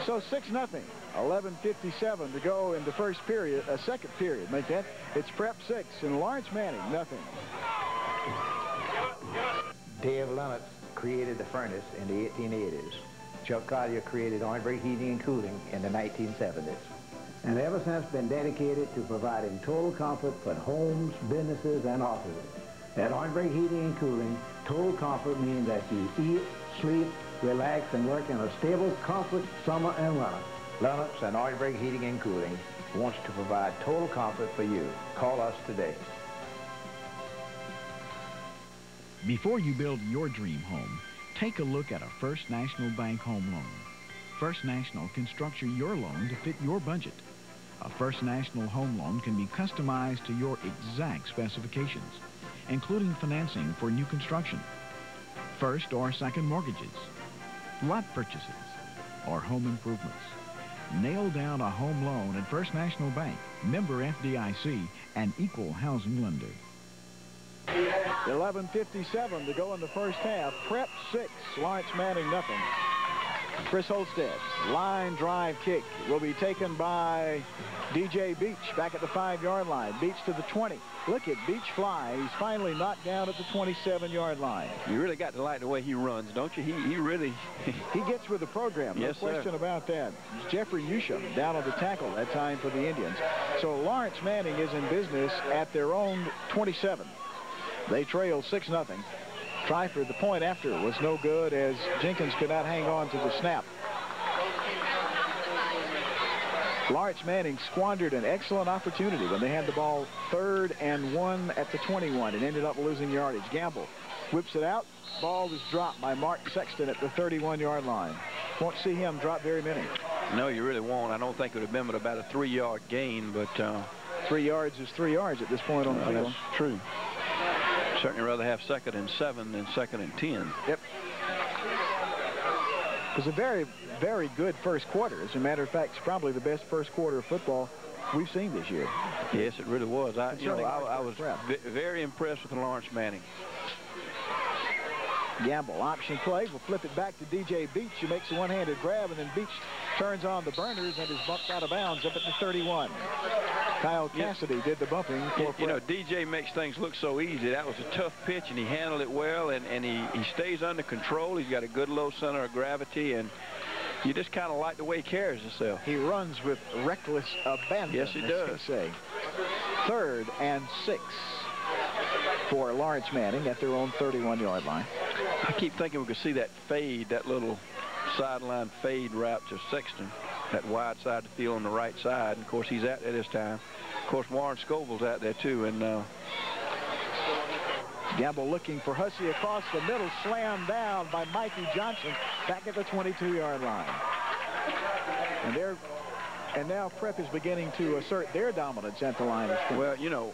So 6-0. 11:57 to go in the first period, second period. Make that. It's Prep 6 and Lawrence Manning nothing. Dave Lennox created the furnace in the 1880s. Chuck Collier created Orangeburg Heating and Cooling in the 1970s. And ever since been dedicated to providing total comfort for homes, businesses, and offices. At Orangeburg Heating and Cooling, total comfort means that you eat, sleep, relax, and work in a stable, comfort summer and winter. Lennox and Orangeburg Heating and Cooling wants to provide total comfort for you. Call us today. Before you build your dream home, take a look at a First National Bank home loan. First National can structure your loan to fit your budget. A First National home loan can be customized to your exact specifications, including financing for new construction, first or second mortgages, lot purchases, or home improvements. Nail down a home loan at First National Bank, member FDIC, and equal housing lender. 11:57 to go in the first half. Prep 6, Lawrence Manning nothing. Chris Holstead, line drive kick will be taken by DJ Beach back at the 5-yard line. Beach to the 20. Look at Beach fly. He's finally knocked down at the 27-yard line. You really got to like the way he runs, don't you? He really... He gets with the program. No question about that. Jeffrey Usham down on the tackle that time for the Indians. So Lawrence Manning is in business at their own 27. They trail 6-0. Try for the point after was no good as Jenkins could not hang on to the snap. Lawrence Manning squandered an excellent opportunity when they had the ball 3rd and 1 at the 21 and ended up losing yardage. Gamble whips it out. Ball was dropped by Mark Sexton at the 31-yard line. Won't see him drop very many. No, you really won't. I don't think it would have been but about a 3-yard gain, but 3 yards is 3 yards at this point on the field. That's true. Certainly rather have 2nd and 7 than 2nd and 10. Yep. It was a very, very good first quarter. As a matter of fact, it's probably the best first quarter of football we've seen this year. Yes, it really was. I was very impressed with Lawrence Manning. Gamble, option play, will flip it back to DJ Beach, who makes a one-handed grab, and then Beach turns on the burners and is bumped out of bounds up at the 31. Kyle Cassidy did the bumping for you know, DJ makes things look so easy. That was a tough pitch, and he handled it well, and he stays under control. He's got a good low center of gravity, and you just kind of like the way he carries himself. He runs with reckless abandon. Yes, he does. Say. 3rd and 6 for Lawrence Manning at their own 31-yard line. I keep thinking we could see that fade, that little sideline fade route to Sexton, that wide side of the field on the right side. And of course, he's out there this time. Of course, Warren Scoville's out there too. And Gamble looking for Hussey across the middle, slammed down by Mikey Johnson back at the 22-yard line. And now Prep is beginning to assert their dominance at the line of scrimmage. Well, you know,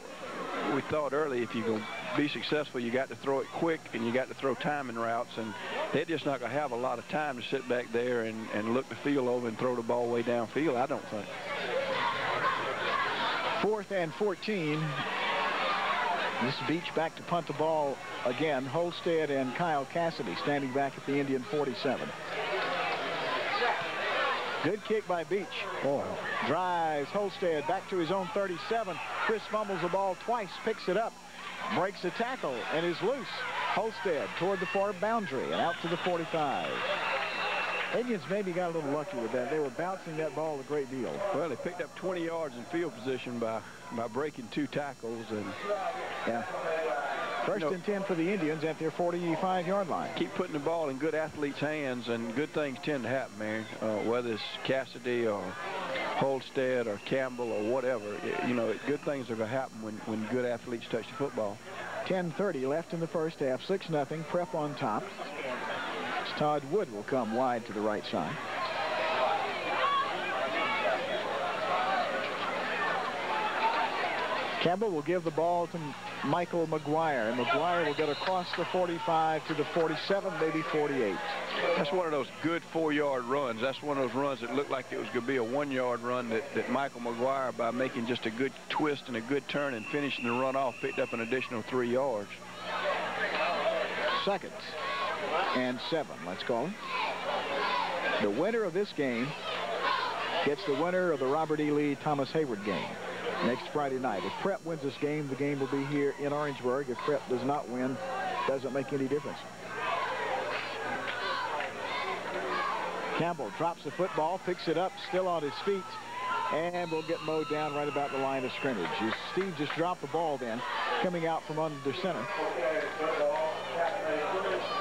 we thought early if you're going to be successful, you got to throw it quick and you got to throw timing routes, and they're just not going to have a lot of time to sit back there and look the field over and throw the ball way downfield, I don't think. 4th and 14. This is Beach back to punt the ball again. Holstead and Kyle Cassidy standing back at the Indian 47. Good kick by Beach. Drives Holstead back to his own 37. Chris fumbles the ball twice, picks it up, breaks a tackle, and is loose. Holstead toward the far boundary and out to the 45. Indians maybe got a little lucky with that. They were bouncing that ball a great deal. Well, they picked up 20 yards in field position by breaking 2 tackles. And yeah. 1st and 10 for the Indians at their 45-yard line. Keep putting the ball in good athletes' hands, and good things tend to happen, man. Whether it's Cassidy or Holstead or Campbell or whatever, you know, good things are going to happen when good athletes touch the football. 10:30 left in the first half. 6-0. Prep on top. Todd Wood will come wide to the right side. Campbell will give the ball to Michael McGuire, and McGuire will get across the 45 to the 47, maybe 48. That's one of those good 4-yard runs. That's one of those runs that looked like it was going to be a 1-yard run that Michael McGuire, by making just a good twist and a good turn and finishing the run off, picked up an additional 3 yards. 2nd and 7, let's call it. The winner of this game gets the winner of the Robert E. Lee Thomas Hayward game next Friday night. If Prep wins this game, the game will be here in Orangeburg. If Prep does not win, doesn't make any difference. Campbell drops the football, picks it up, still on his feet, and will get mowed down right about the line of scrimmage. Steve just dropped the ball then, coming out from under center.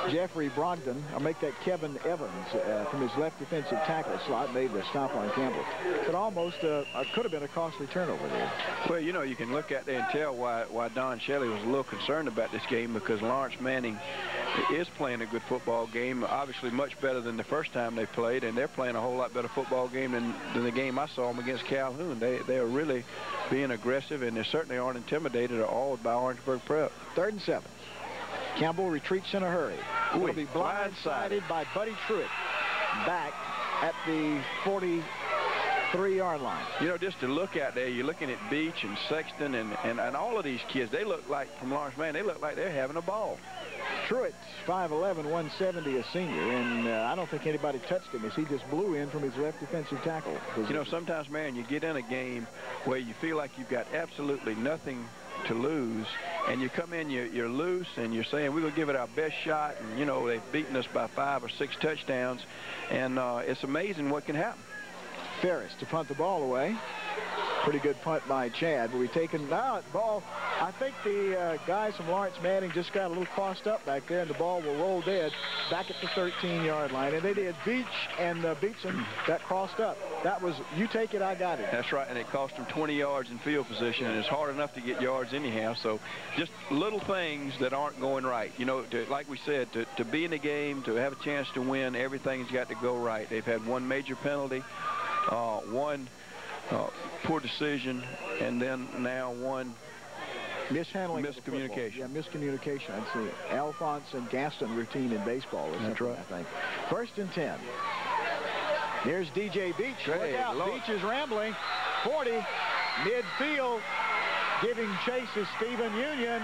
Jeffrey Brogdon, I'll make that Kevin Evans from his left defensive tackle slot, made the stop on Campbell. But almost could have been a costly turnover there. Well, you know, you can look at there and tell why Don Shelley was a little concerned about this game, because Lawrence Manning is playing a good football game, obviously much better than the first time they played, and they're playing a whole lot better football game than the game I saw them against Calhoun. They are really being aggressive, and they certainly aren't intimidated or awed by Orangeburg Prep. 3rd and 7. Campbell retreats in a hurry. Will be blindsided by Buddy Truitt back at the 43-yard line. You know, just to look at there, you're looking at Beach and Sexton and all of these kids. They look like, from Lawrence Manning, they look like they're having a ball. Truitt, 5'11", 170, a senior, and I don't think anybody touched him as he just blew in from his left defensive tackle position. You know, sometimes, man, you get in a game where you feel like you've got absolutely nothing to lose, and you come in, you're loose, and you're saying we're going to give it our best shot, and, you know, they've beaten us by 5 or 6 touchdowns, and it's amazing what can happen. Ferris to punt the ball away. Pretty good punt by Chad. But we taken now ball. I think the guys from Lawrence Manning just got a little crossed up back there, and the ball will roll dead back at the 13-yard line. And they did. Beach and Beecham got crossed up. That was, you take it, I got it. That's right, and it cost them 20 yards in field position, and it's hard enough to get yards anyhow. So just little things that aren't going right. You know, like we said, to be in the game, to have a chance to win, everything's got to go right. They've had one major penalty, one poor decision, and then now one mishandling, miscommunication. Yeah, miscommunication. I'd say Alphonse and Gaston routine in baseball. That's right. I think. 1st and 10. Here's DJ Beach. Hey, look out, Lord. Beach is rambling. 40, midfield. Giving chase is Stephen Union.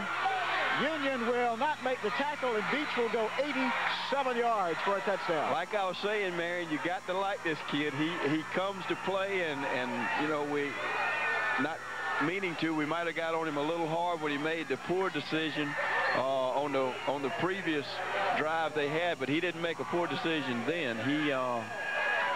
Union will not make the tackle, and Beach will go 87 yards for a touchdown. Like I was saying, Marion, you got to like this kid. He comes to play, and you know, we not meaning to, we might have got on him a little hard when he made the poor decision on the previous drive they had, but he didn't make a poor decision then.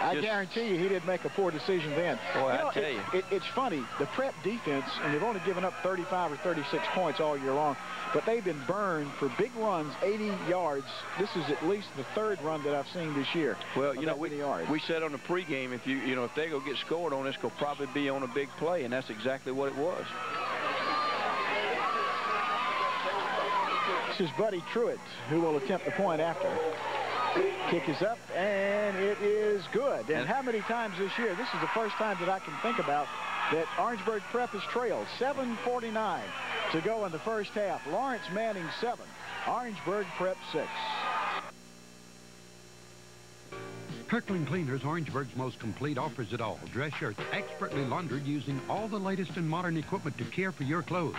I guarantee you he didn't make a poor decision then. Boy, I tell you. It's funny. The Prep defense, and they've only given up 35 or 36 points all year long, but they've been burned for big runs, 80 yards. This is at least the 3rd run that I've seen this year. Well, you know, we said on the pregame, if if they go get scored on, this will probably be on a big play, and that's exactly what it was. This is Buddy Truitt, who will attempt the point after. Kick is up, and it is good. And how many times this year? This is the first time that I can think about that Orangeburg Prep has trailed. 7:49 to go in the first half. Lawrence Manning 7, Orangeburg Prep 6. Kirkland Cleaners, Orangeburg's most complete, offers it all. Dress shirts expertly laundered using all the latest in modern equipment to care for your clothes.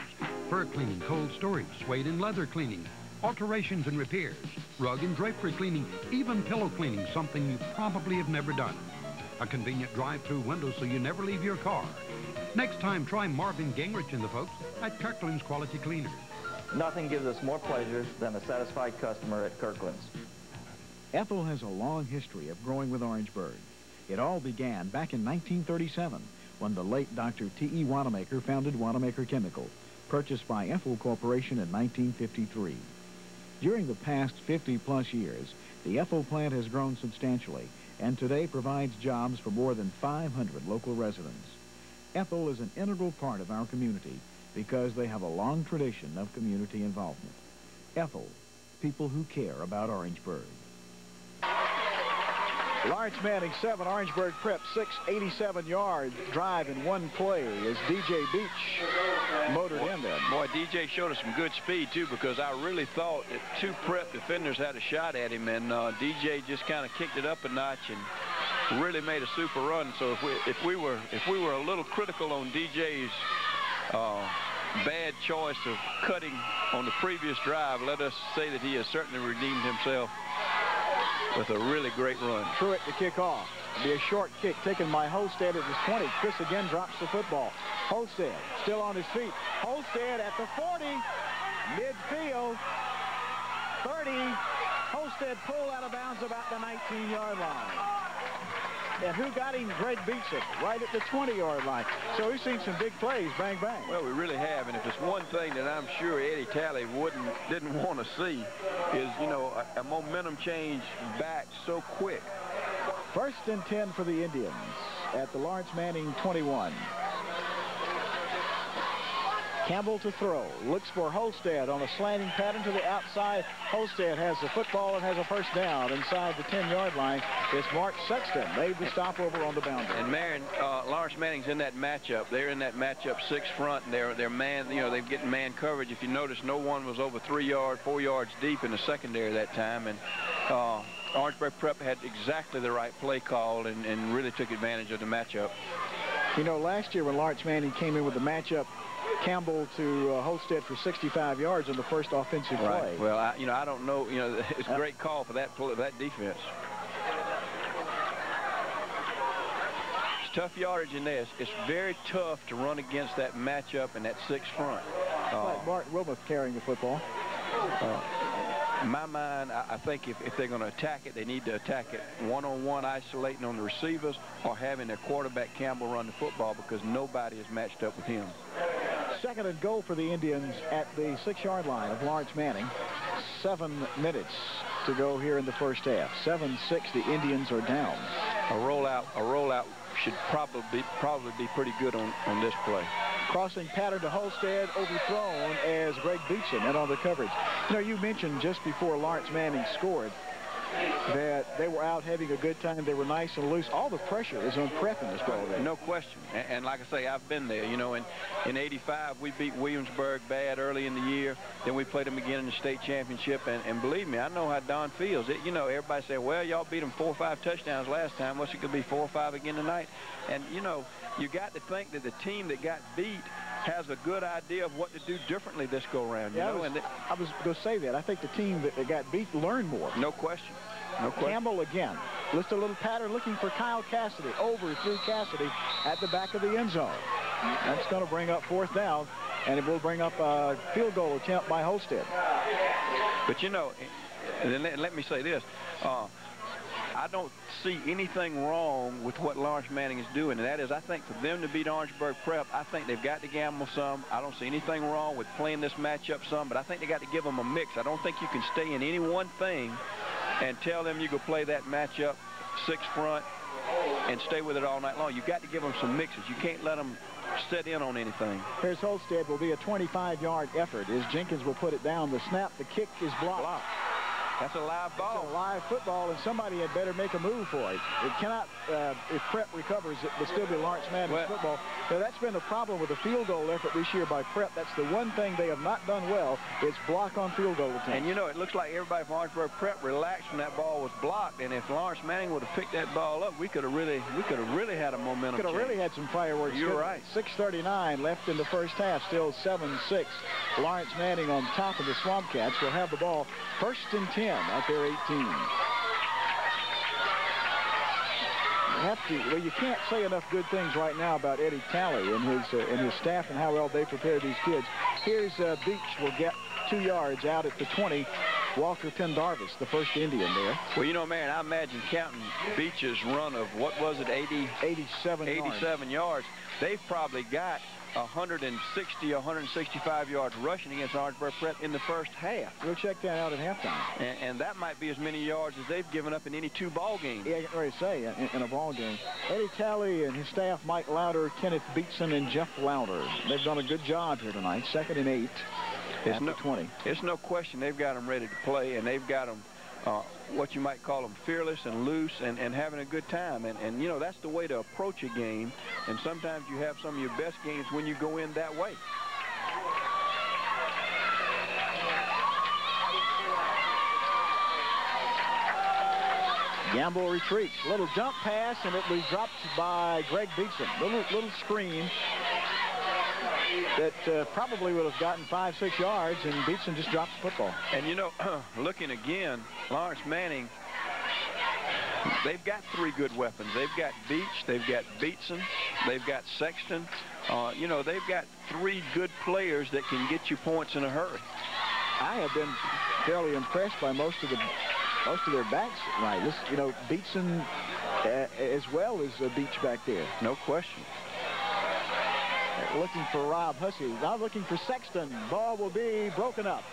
Fur cleaning, cold storage, suede and leather cleaning, alterations and repairs, rug and drapery cleaning, even pillow cleaning, something you probably have never done. A convenient drive-through window so you never leave your car. Next time, try Marvin Gingrich and the folks at Kirkland's Quality Cleaners. Nothing gives us more pleasure than a satisfied customer at Kirkland's. Ethel has a long history of growing with Orangeburg. It all began back in 1937 when the late Dr. T.E. Wanamaker founded Wanamaker Chemical, purchased by Ethel Corporation in 1953. During the past 50-plus years, the Ethel plant has grown substantially and today provides jobs for more than 500 local residents. Ethel is an integral part of our community because they have a long tradition of community involvement. Ethel, people who care about Orangeburg. Lawrence Manning 7, Orangeburg Prep 6, 87-yard drive in one play as DJ Beach motored in there. Boy, DJ showed us some good speed, too, because I really thought that 2 Prep defenders had a shot at him, and DJ just kind of kicked it up a notch and really made a super run. So if we were a little critical on DJ's bad choice of cutting on the previous drive, let us say that he has certainly redeemed himself with a really great run. Truitt to kick off. It'll be a short kick taken by Holstead at his 20. Chris again drops the football. Holstead still on his feet. Holstead at the 40. Midfield. 30. Holstead pulled out of bounds about the 19-yard line. And who got him? Greg Beeson, right at the 20-yard line. So we've seen some big plays, bang, bang. Well, we really have, and if there's one thing that I'm sure Eddie Talley didn't want to see is, a momentum change back so quick. 1st and 10 for the Indians at the Lawrence Manning 21. Campbell to throw. Looks for Holstead on a slanting pattern to the outside. Holstead has the football and has a first down inside the 10-yard line. It's Mark Sexton made the stop over on the boundary. And Marion, Lawrence Manning's in that matchup. They're in that matchup 6 front, and they're man. They're getting man coverage. If you notice, no one was over 3 yards, 4 yards deep in the secondary that time, and Orangeburg Prep had exactly the right play call and really took advantage of the matchup. Last year when Lawrence Manning came in with the matchup, Campbell to Holstead for 65 yards on the first offensive play. Right. Well, I don't know. It's a great call for that defense. It's tough yardage in this. It's very tough to run against that matchup and that 6 front. Like Martin Wilmoth carrying the football. In my mind, I think if they're going to attack it, they need to attack it one-on-one, isolating on the receivers, or having their quarterback Campbell run the football because nobody is matched up with him. 2nd and goal for the Indians at the 6-yard line of Lawrence Manning. 7 minutes to go here in the first half. 7-6, the Indians are down. a rollout should probably be pretty good on this play. Crossing pattern to Holstead, overthrown as Greg Beecham in on the coverage. You know, you mentioned just before Lawrence Manning scored that they were out having a good time. They were nice and loose. All the pressure is on Prep in this ball game. No question. And like I say, I've been there. You know, in '85, we beat Williamsburg bad early in the year. Then we played them again in the state championship. And believe me, I know how Don feels. You know, everybody say, well, y'all beat them 4 or 5 touchdowns last time. What's it going to be, 4 or 5 again tonight? And, you know, you got to think that the team that got beat has a good idea of what to do differently this go-around. Yeah, I was going to say that. I think the team that got beat learned more. No question. No question. Campbell again. Just a little pattern looking for Kyle Cassidy. Over through Cassidy at the back of the end zone. That's going to bring up 4th down, and it will bring up a field goal attempt by Holstead. But, you know, let me say this. I don't see anything wrong with what Lawrence Manning is doing, and that is, I think for them to beat Orangeburg Prep, I think they've got to gamble some. I don't see anything wrong with playing this matchup some, but I think they got to give them a mix. I don't think you can stay in any one thing and tell them you go play that matchup 6 front and stay with it all night long. You've got to give them some mixes. You can't let them set in on anything. Here's Holstead. Will be a 25-yard effort as Jenkins will put it down. The snap, the kick is blocked. That's a live ball. It's a live football, and somebody had better make a move for it. It cannot, if Prep recovers, it will still be Lawrence Manning's football. Now, that's been the problem with the field goal effort this year by Prep. That's the one thing they have not done well, is block on field goal attempts. And, you know, it looks like everybody from Orangeburg Prep relaxed when that ball was blocked, and if Lawrence Manning would have picked that ball up, we could have really had a momentum Could have really had some fireworks. You're right. 6:39 left in the first half, still 7-6. Lawrence Manning on top of the Swamp Cats will have the ball 1st and 10 at their 18. Well, you can't say enough good things right now about Eddie Talley and his staff and how well they prepared these kids. Here's Beach will get 2 yards out at the 20. Walker Pendarvis, the first Indian there. Well, you know, man, I imagine counting Beach's run of, what was it, 87 yards. They've probably got 160, 165 yards rushing against Orangeburg Prep in the first half. We'll check that out at halftime. And that might be as many yards as they've given up in any 2 ball games. Yeah, I can already say in a ball game. Eddie Talley and his staff, Mike Lauder, Kenneth Beatson, and Jeff Lauder. They've done a good job here tonight. 2nd and 8 at the 20. It's no question they've got them ready to play, and they've got them what you might call them fearless and loose and having a good time. And, you know, that's the way to approach a game. And sometimes you have some of your best games when you go in that way. Gamble retreats. Little jump pass, and it was dropped by Greg Beecham. Little screen that probably would have gotten 5-6 yards, and Beecham just drops the football. And, you know, looking again, Lawrence Manning, they've got 3 good weapons. They've got Beach, they've got Beetson, they've got Sexton. You know, they've got 3 good players that can get you points in a hurry. I have been fairly impressed by most of their backs tonight. This, you know, Beetson as well as Beach back there. No question. Looking for Rob Hussey. Now looking for Sexton. Ball will be broken up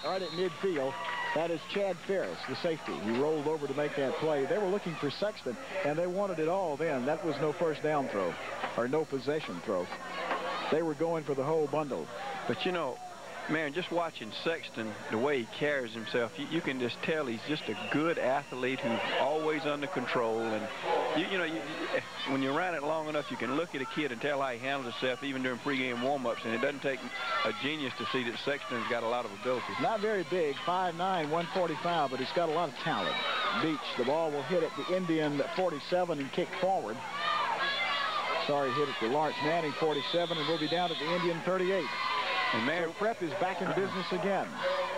right at midfield. That is Chad Ferris, the safety. He rolled over to make that play. They were looking for Sexton, and they wanted it all then. That was no first down throw, or no possession throw. They were going for the whole bundle. But, you know, man, just watching Sexton, the way he carries himself, you can just tell he's just a good athlete who's always under control. And, you know, when you're around it long enough, you can look at a kid and tell how he handles himself even during pregame warm-ups. And it doesn't take a genius to see that Sexton's got a lot of ability. Not very big, 5'9", 145, but he's got a lot of talent. Beach, the ball will hit at the Indian 47 and kick forward. Sorry, hit at the Lawrence Manning 47, and we'll be down at the Indian 38. And man, Prep is back in business again.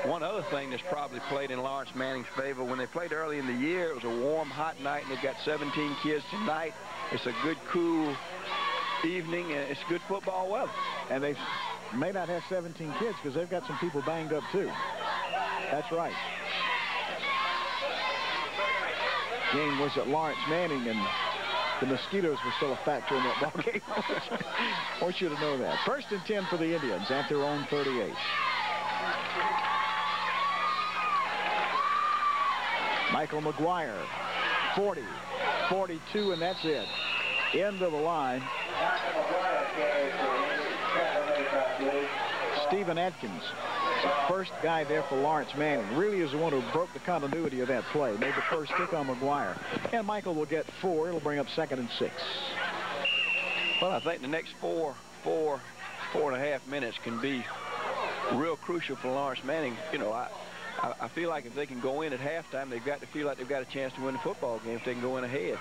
One other thing that's probably played in Lawrence Manning's favor, when they played early in the year, it was a warm, hot night, and they've got 17 kids tonight. It's a good, cool evening, and it's good football weather. And they may not have 17 kids because they've got some people banged up, too. That's right. Game was at Lawrence Manning, and the mosquitoes were still a factor in that ball game. I want you to know that. 1st and 10 for the Indians at their own 38. Michael McGuire, 40. 42, and that's it. End of the line. Stephen Atkins, first guy there for Lawrence Manning, really is the one who broke the continuity of that play. Made the first stick on McGuire. And Michael will get 4. It'll bring up 2nd and 6. Well, I think the next 4.5 minutes can be real crucial for Lawrence Manning. You know, I feel like if they can go in at halftime, they've got to feel like they've got a chance to win the football game if they can go in ahead.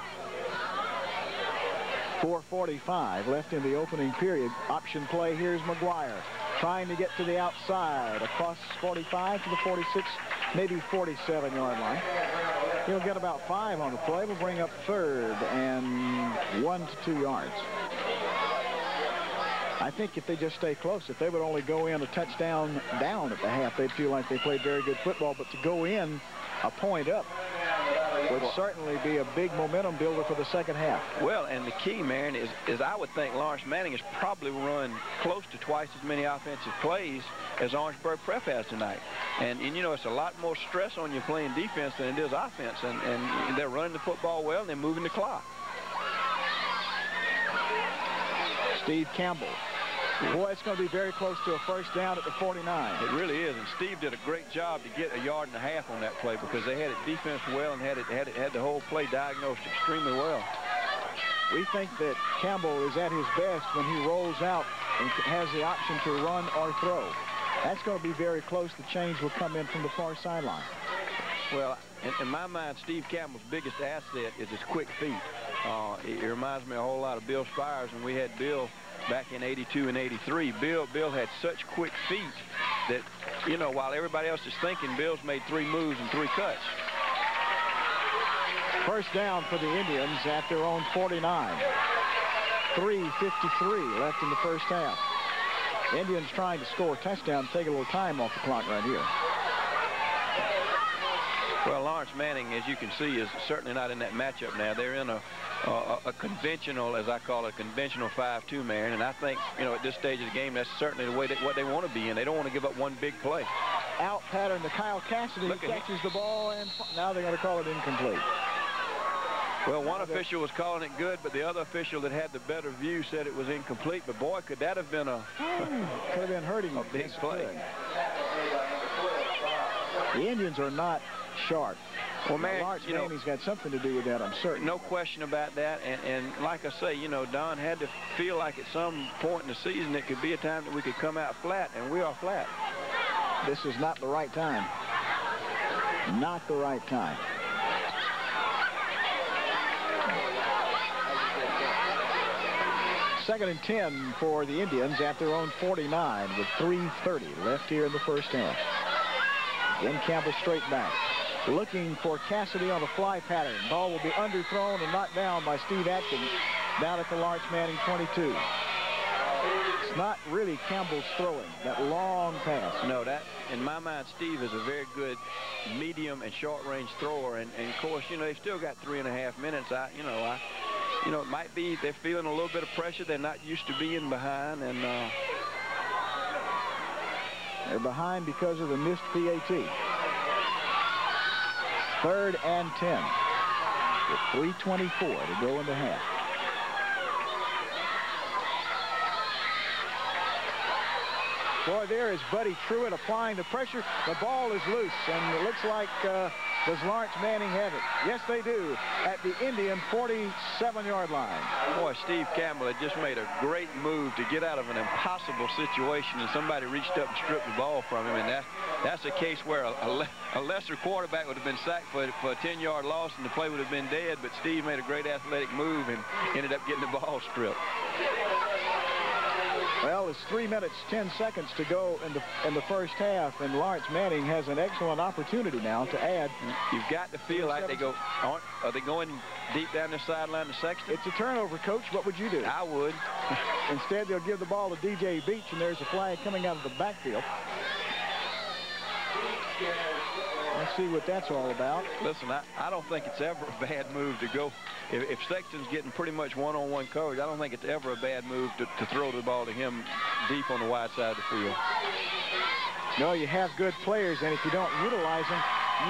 4:45 left in the opening period. Option play. Here's McGuire trying to get to the outside across 45 to the 46, maybe 47-yard line. He'll get about 5 on the play. We'll bring up 3rd and 1 to 2 yards. I think if they just stay close, if they would only go in a touchdown down at the half, they'd feel like they played very good football. But to go in a point up would certainly be a big momentum builder for the second half. Well, and the key, Marion, is I would think Lawrence Manning has probably run close to twice as many offensive plays as Orangeburg Prep has tonight. And you know, it's a lot more stress on you playing defense than it is offense. And they're running the football well, and they're moving the clock. Steve Campbell. Boy, it's going to be very close to a first down at the 49. It really is, and Steve did a great job to get 1.5 yards on that play because they had it defense well and had the whole play diagnosed extremely well. We think that Campbell is at his best when he rolls out and has the option to run or throw. That's going to be very close. The change will come in from the far sideline. Well, in my mind, Steve Campbell's biggest asset is his quick feet. It reminds me a whole lot of Bill Spires when we had Bill back in 82 and 83. Bill had such quick feet that, you know, while everybody else is thinking, Bill's made 3 moves and 3 cuts. First down for the Indians at their own 49. 3:53 left in the first half. Indians trying to score a touchdown, take a little time off the clock right here. Well, Lawrence Manning, as you can see, is certainly not in that matchup now. They're in a conventional, as I call it, a conventional 5-2 man, and I think, you know, at this stage of the game, that's certainly the way what they want to be in. They don't want to give up one big play. Out pattern to Kyle Cassidy. He catches the ball, and now they're going to call it incomplete. Well, one official was calling it good, but the other official that had the better view said it was incomplete. But boy, could that have been could have been hurting a big play. The Indians are not sharp. Well, man, Lawrence Manning's got something to do with that, I'm certain. No question about that. And like I say, you know, Don had to feel like at some point in the season it could be a time that we could come out flat, and we are flat. This is not the right time. Not the right time. Second and 10 for the Indians at their own 49 with 3:30 left here in the first half. Again, Campbell straight back. Looking for Cassidy on a fly pattern. Ball will be underthrown and knocked down by Steve Atkins down at the Lawrence Manning 22. It's not really Campbell's throwing, that long pass. No, that, in my mind, Steve is a very good medium and short-range thrower. And of course, you know, they've still got 3.5 minutes. You know, it might be they're feeling a little bit of pressure. They're not used to being behind, and they're behind because of the missed PAT. 3rd and 10 with 3:24 to go in the half. Boy, there is Buddy Truitt applying the pressure. The ball is loose, and it looks like does Lawrence Manning have it? Yes, they do, at the Indian 47-yard line. Boy, Steve Campbell had just made a great move to get out of an impossible situation, and somebody reached up and stripped the ball from him, and that's a case where a lesser quarterback would have been sacked for a 10-yard loss, and the play would have been dead, but Steve made a great athletic move and ended up getting the ball stripped. Well, it's 3 minutes, 10 seconds to go in the first half, and Lawrence Manning has an excellent opportunity now to add. You've got to feel like are they going deep down the sideline to Sexton? It's a turnover, Coach. What would you do? I would. Instead, they'll give the ball to DJ Beach, and there's a flag coming out of the backfield. Let's see what that's all about. Listen, I don't think it's ever a bad move to go. If Sexton's getting pretty much one-on-one coverage, I don't think it's ever a bad move to throw the ball to him deep on the wide side of the field. No, you have good players, and if you don't utilize them,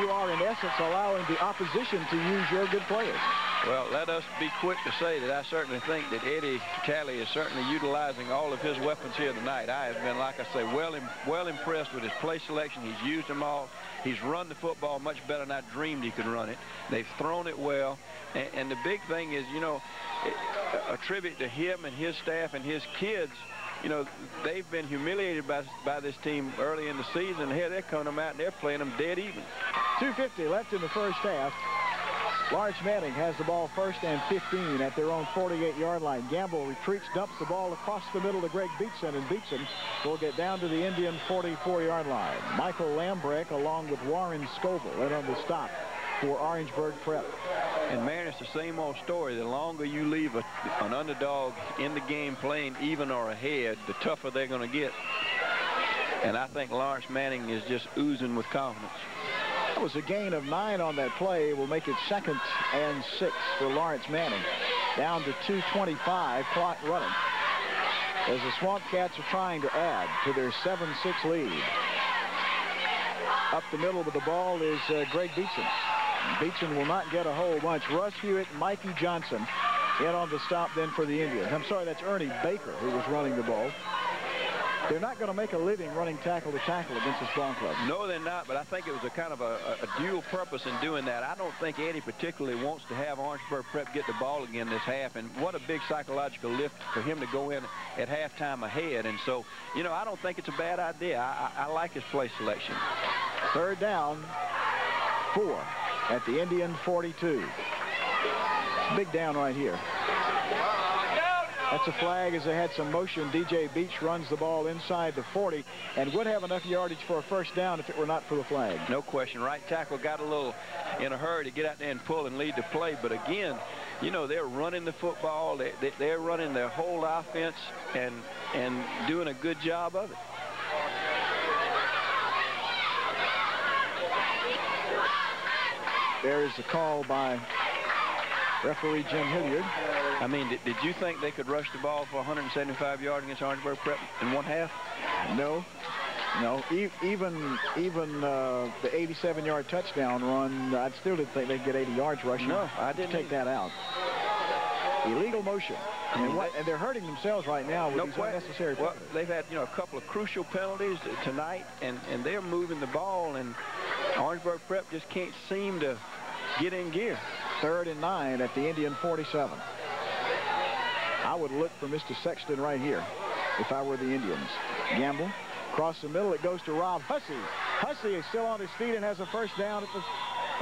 you are, in essence, allowing the opposition to use your good players. Well, let us be quick to say that I certainly think that Eddie Talley is certainly utilizing all of his weapons here tonight. I have been, like I say, well impressed with his play selection. He's used them all. He's run the football much better than I dreamed he could run it. They've thrown it well. And the big thing is, you know, a tribute to him and his staff and his kids. You know, they've been humiliated by this team early in the season. Here they're coming out and they're playing them dead even. 2:50 left in the first half. Lawrence Manning has the ball first and 15 at their own 48-yard line. Gamble retreats, dumps the ball across the middle to Greg Beatson, and Beatson will get down to the Indian 44-yard line. Michael Lambrecht along with Warren Scoville in on the stop for Orangeburg Prep. And, man, it's the same old story. The longer you leave an underdog in the game playing even or ahead, the tougher they're going to get. And I think Lawrence Manning is just oozing with confidence. That was a gain of 9 on that play. Will make it 2nd and 6 for Lawrence Manning. Down to 2:25, clock running, as the Swamp Cats are trying to add to their 7-6 lead. Up the middle with the ball is Greg Beatson. Beatson will not get a whole bunch. Russ Hewitt, Mikey Johnson in on the stop then for the Indians. I'm sorry, that's Ernie Baker who was running the ball. They're not going to make a living running tackle to tackle against this ball club. No, they're not, but I think it was a kind of a dual purpose in doing that. I don't think Eddie particularly wants to have Orangeburg Prep get the ball again this half, and what a big psychological lift for him to go in at halftime ahead. And so, you know, I don't think it's a bad idea. I like his play selection. 3rd down, 4 at the Indian 42. Big down right here. That's a flag as they had some motion. DJ Beach runs the ball inside the 40 and would have enough yardage for a first down if it were not for the flag. No question. Right tackle got a little in a hurry to get out there and pull and lead the play. But again, you know, they're running the football. They're running their whole offense and doing a good job of it. There is the call by referee Jim Hilliard. I mean, did you think they could rush the ball for 175 yards against Orangeburg Prep in one half? No. No. Even the 87-yard touchdown run, I still didn't think they'd get 80 yards rushing. No, I didn't take that out. Illegal motion. And they're hurting themselves right now with these unnecessary penalties. Well, they've had, you know, a couple of crucial penalties tonight, and they're moving the ball, and Orangeburg Prep just can't seem to get in gear. 3rd and 9 at the Indian 47. I would look for Mr. Sexton right here if I were the Indians. Gamble. Across the middle, it goes to Rob Hussey. Hussey is still on his feet and has a first down at the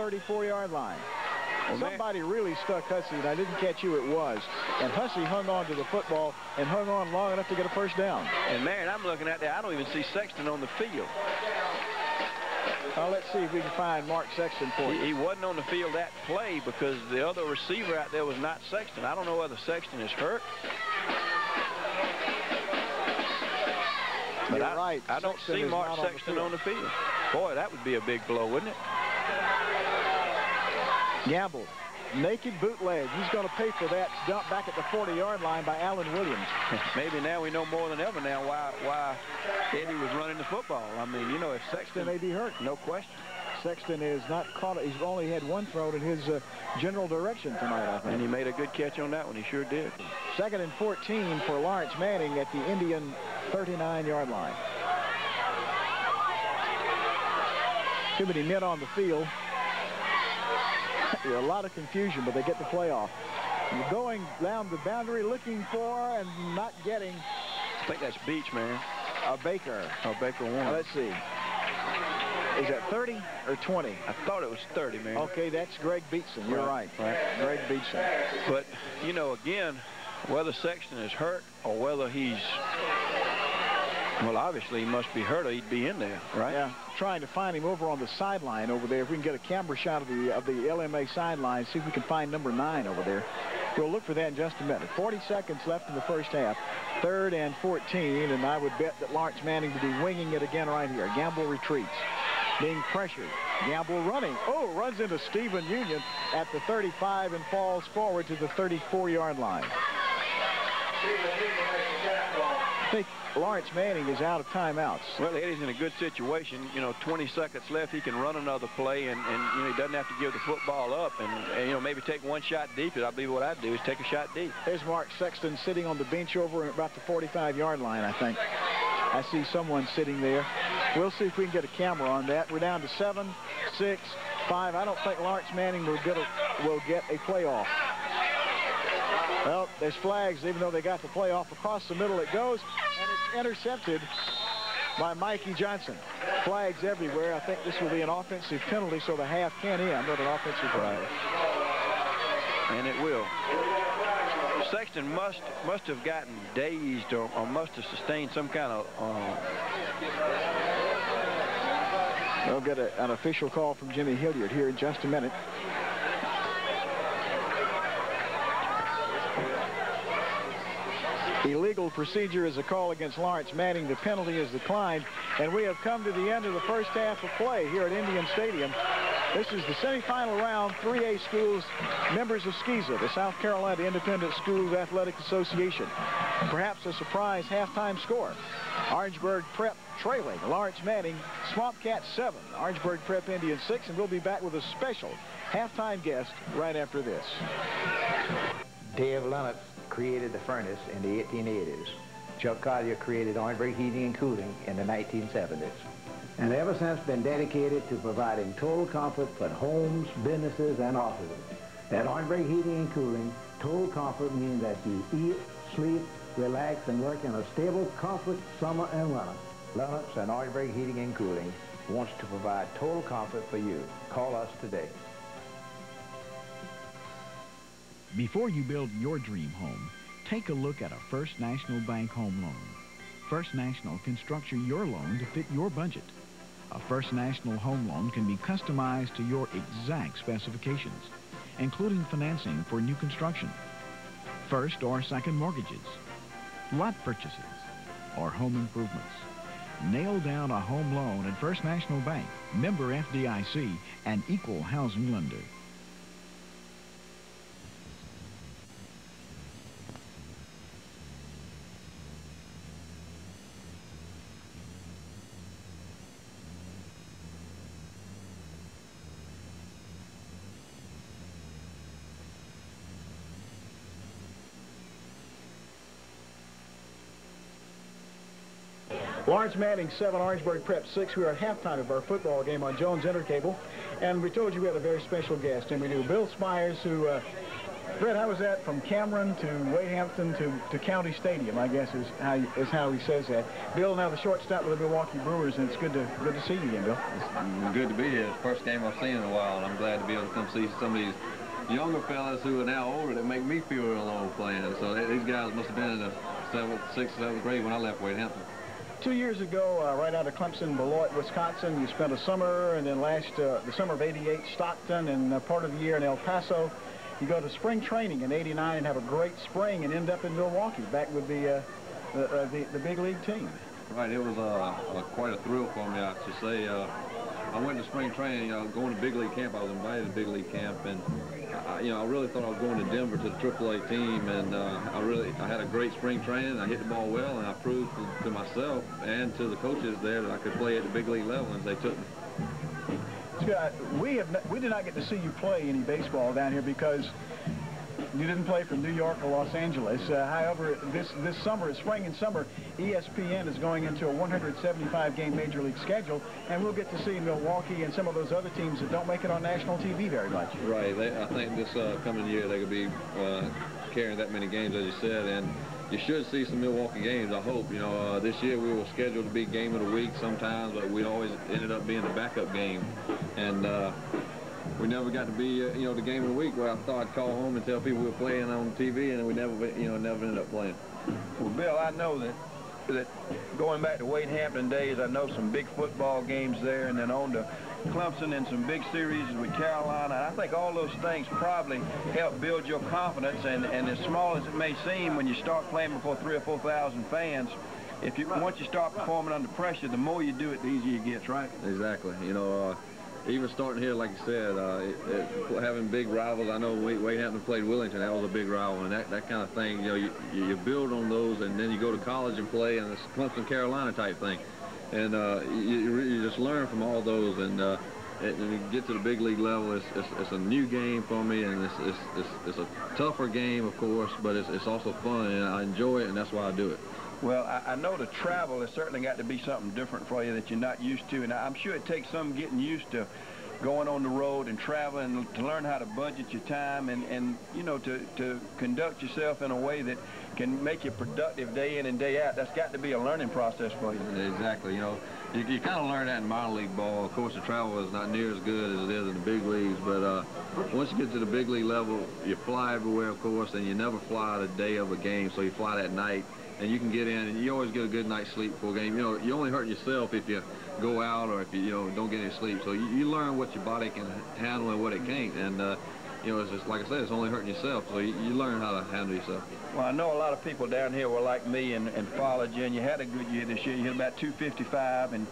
34-yard line. Well, somebody really stuck Hussey, and I didn't catch who it was. And Hussey hung on to the football and hung on long enough to get a first down. And, man, I'm looking at that. I don't even see Sexton on the field. Let's see if we can find Mark Sexton for you. He wasn't on the field that play because the other receiver out there was not Sexton. I don't know whether Sexton is hurt. But You're right. I don't see Mark Sexton on the field. Boy, that would be a big blow, wouldn't it? Gamble. Naked bootleg. He's going to pay for that dump back at the 40-yard line by Alan Williams. Maybe now we know more than ever now why Eddie was running the football. I mean, you know, if Sexton may be hurt. No question. Sexton is not caught. He's only had one thrown in his general direction tonight, I think. And he made a good catch on that one. He sure did. 2nd and 14 for Lawrence Manning at the Indian 39-yard line. Too many men on the field. A lot of confusion, but they get the play off. Going down the boundary, looking for and not getting. I think that's Beach, man. Baker. Oh, Baker won. Let's see. Is that 30 or 20? I thought it was 30, man. Okay, that's Greg Beatson. You're right. Greg Beatson. But, you know, again, whether Sexton is hurt or whether he's, well, obviously he must be hurt or he'd be in there, right? Yeah, trying to find him over on the sideline over there. If we can get a camera shot of the LMA sideline, see if we can find number 9 over there. We'll look for that in just a minute. 40 seconds left in the first half. 3rd and 14, and I would bet that Lawrence Manning will be winging it again right here. Gamble retreats. Being pressured. Gamble running. Oh, runs into Stephen Union at the 35 and falls forward to the 34-yard line. think Lawrence Manning is out of timeouts. Well, Eddie's in a good situation. 20 seconds left. He can run another play, and he doesn't have to give the football up, and maybe take one shot deep. I believe what I'd do is take a shot deep. There's Mark Sexton sitting on the bench over about the 45-yard line, I think. I see someone sitting there. We'll see if we can get a camera on that. We're down to 7, 6, 5. I don't think Lawrence Manning will get a playoff. Well, there's flags, even though they got the playoff. Across the middle it goes, and it's intercepted by Mikey Johnson. Flags everywhere. I think this will be an offensive penalty, so the half can end with an offensive flag. And it will. Sexton must have gotten dazed or must have sustained some kind of... We'll get an official call from Jimmy Hilliard here in just a minute. Illegal procedure is a call against Lawrence Manning. The penalty is declined, and we have come to the end of the first half of play here at Indian Stadium. This is the semifinal round, 3A schools, members of SCISA, the South Carolina Independent Schools Athletic Association. Perhaps a surprise halftime score. Orangeburg Prep trailing Lawrence Manning, Swamp Cat 7, Orangeburg Prep Indian 6, and we'll be back with a special halftime guest right after this. Dave Lennox created the furnace in the 1880s. Chuck Collier created Orangeburg Heating and Cooling in the 1970s. And ever since been dedicated to providing total comfort for homes, businesses, and offices. At Orangeburg Heating and Cooling, total comfort means that you eat, sleep, relax, and work in a stable comfort summer and winter. Lennox and Orangeburg Heating and Cooling wants to provide total comfort for you. Call us today. Before you build your dream home, take a look at a First National Bank home loan. First National can structure your loan to fit your budget. A First National home loan can be customized to your exact specifications, including financing for new construction, first or second mortgages, lot purchases, or home improvements. Nail down a home loan at First National Bank, member FDIC, and equal housing lender. Lawrence Manning 7, Orangeburg Prep 6. We are at halftime of our football game on Jones Intercable. And we told you we had a very special guest, and we do. Bill Spires, who, Fred, how was that? From Cameron to Wadehampton to County Stadium, I guess is how he says that. Bill, now the short stop with the Milwaukee Brewers, and it's good to see you again, Bill. It's good to be here. It's the first game I've seen in a while, and I'm glad to be able to come see some of these younger fellas who are now older that make me feel real old playing. So these guys must have been in the 6th or 7th grade when I left Wadehampton. 2 years ago, right out of Clemson, Beloit, Wisconsin, you spent a summer, and then the summer of '88, Stockton, and part of the year in El Paso. You go to spring training in '89 and have a great spring and end up in Milwaukee, back with the big league team. Right, it was quite a thrill for me, I should say. I went to spring training, going to big league camp. I was invited to big league camp, and I really thought I was going to Denver to the AAA team, and I had a great spring training. I hit the ball well, and I proved to myself and to the coaches there that I could play at the big league level, and they took me. We did not get to see you play any baseball down here because you didn't play from New York or Los Angeles. However, this summer, spring and summer, ESPN is going into a 175-game Major League schedule, and we'll get to see Milwaukee and some of those other teams that don't make it on national TV very much. Right. I think this coming year they could be carrying that many games, as you said, and you should see some Milwaukee games, I hope. This year we were scheduled to be game of the week sometimes, but we always ended up being the backup game. And we never got to be, the game of the week where I thought I'd call home and tell people we were playing on TV, and we never ended up playing. Well, Bill, I know that going back to Wadehampton days, I know some big football games there, and then on to Clemson and some big series with Carolina. I think all those things probably help build your confidence, and as small as it may seem, when you start playing before 3,000 or 4,000 fans, once you start performing under pressure, the more you do it, the easier it gets, right? Exactly. even starting here, like you said, having big rivals. I know Wade Hampton played Willington. That was a big rival, and that kind of thing. You know, you build on those, and then you go to college and play, and it's Clemson, Carolina type thing, and you just learn from all those. And when you get to the big league level, it's a new game for me, and it's a tougher game, of course, but it's also fun, and I enjoy it, and that's why I do it. Well, I know the travel has certainly got to be something different for you that you're not used to, and I'm sure it takes some getting used to going on the road and traveling to learn how to budget your time and you know, to conduct yourself in a way that can make you productive day in and day out. That's got to be a learning process for you. Exactly. You know, you kind of learn that in minor league ball. Of course, the travel is not near as good as it is in the big leagues, but once you get to the big league level, you fly everywhere, of course, and you never fly the day of a game, so you fly that night. And you can get in, and you always get a good night's sleep before a game. You know, you only hurt yourself if you go out or if you don't get any sleep. So you learn what your body can handle and what it can't. And you know, it's just like I said, it's only hurting yourself. So you learn how to handle yourself. Well, I know a lot of people down here were like me and followed you, and you had a good year this year. You hit about 255 and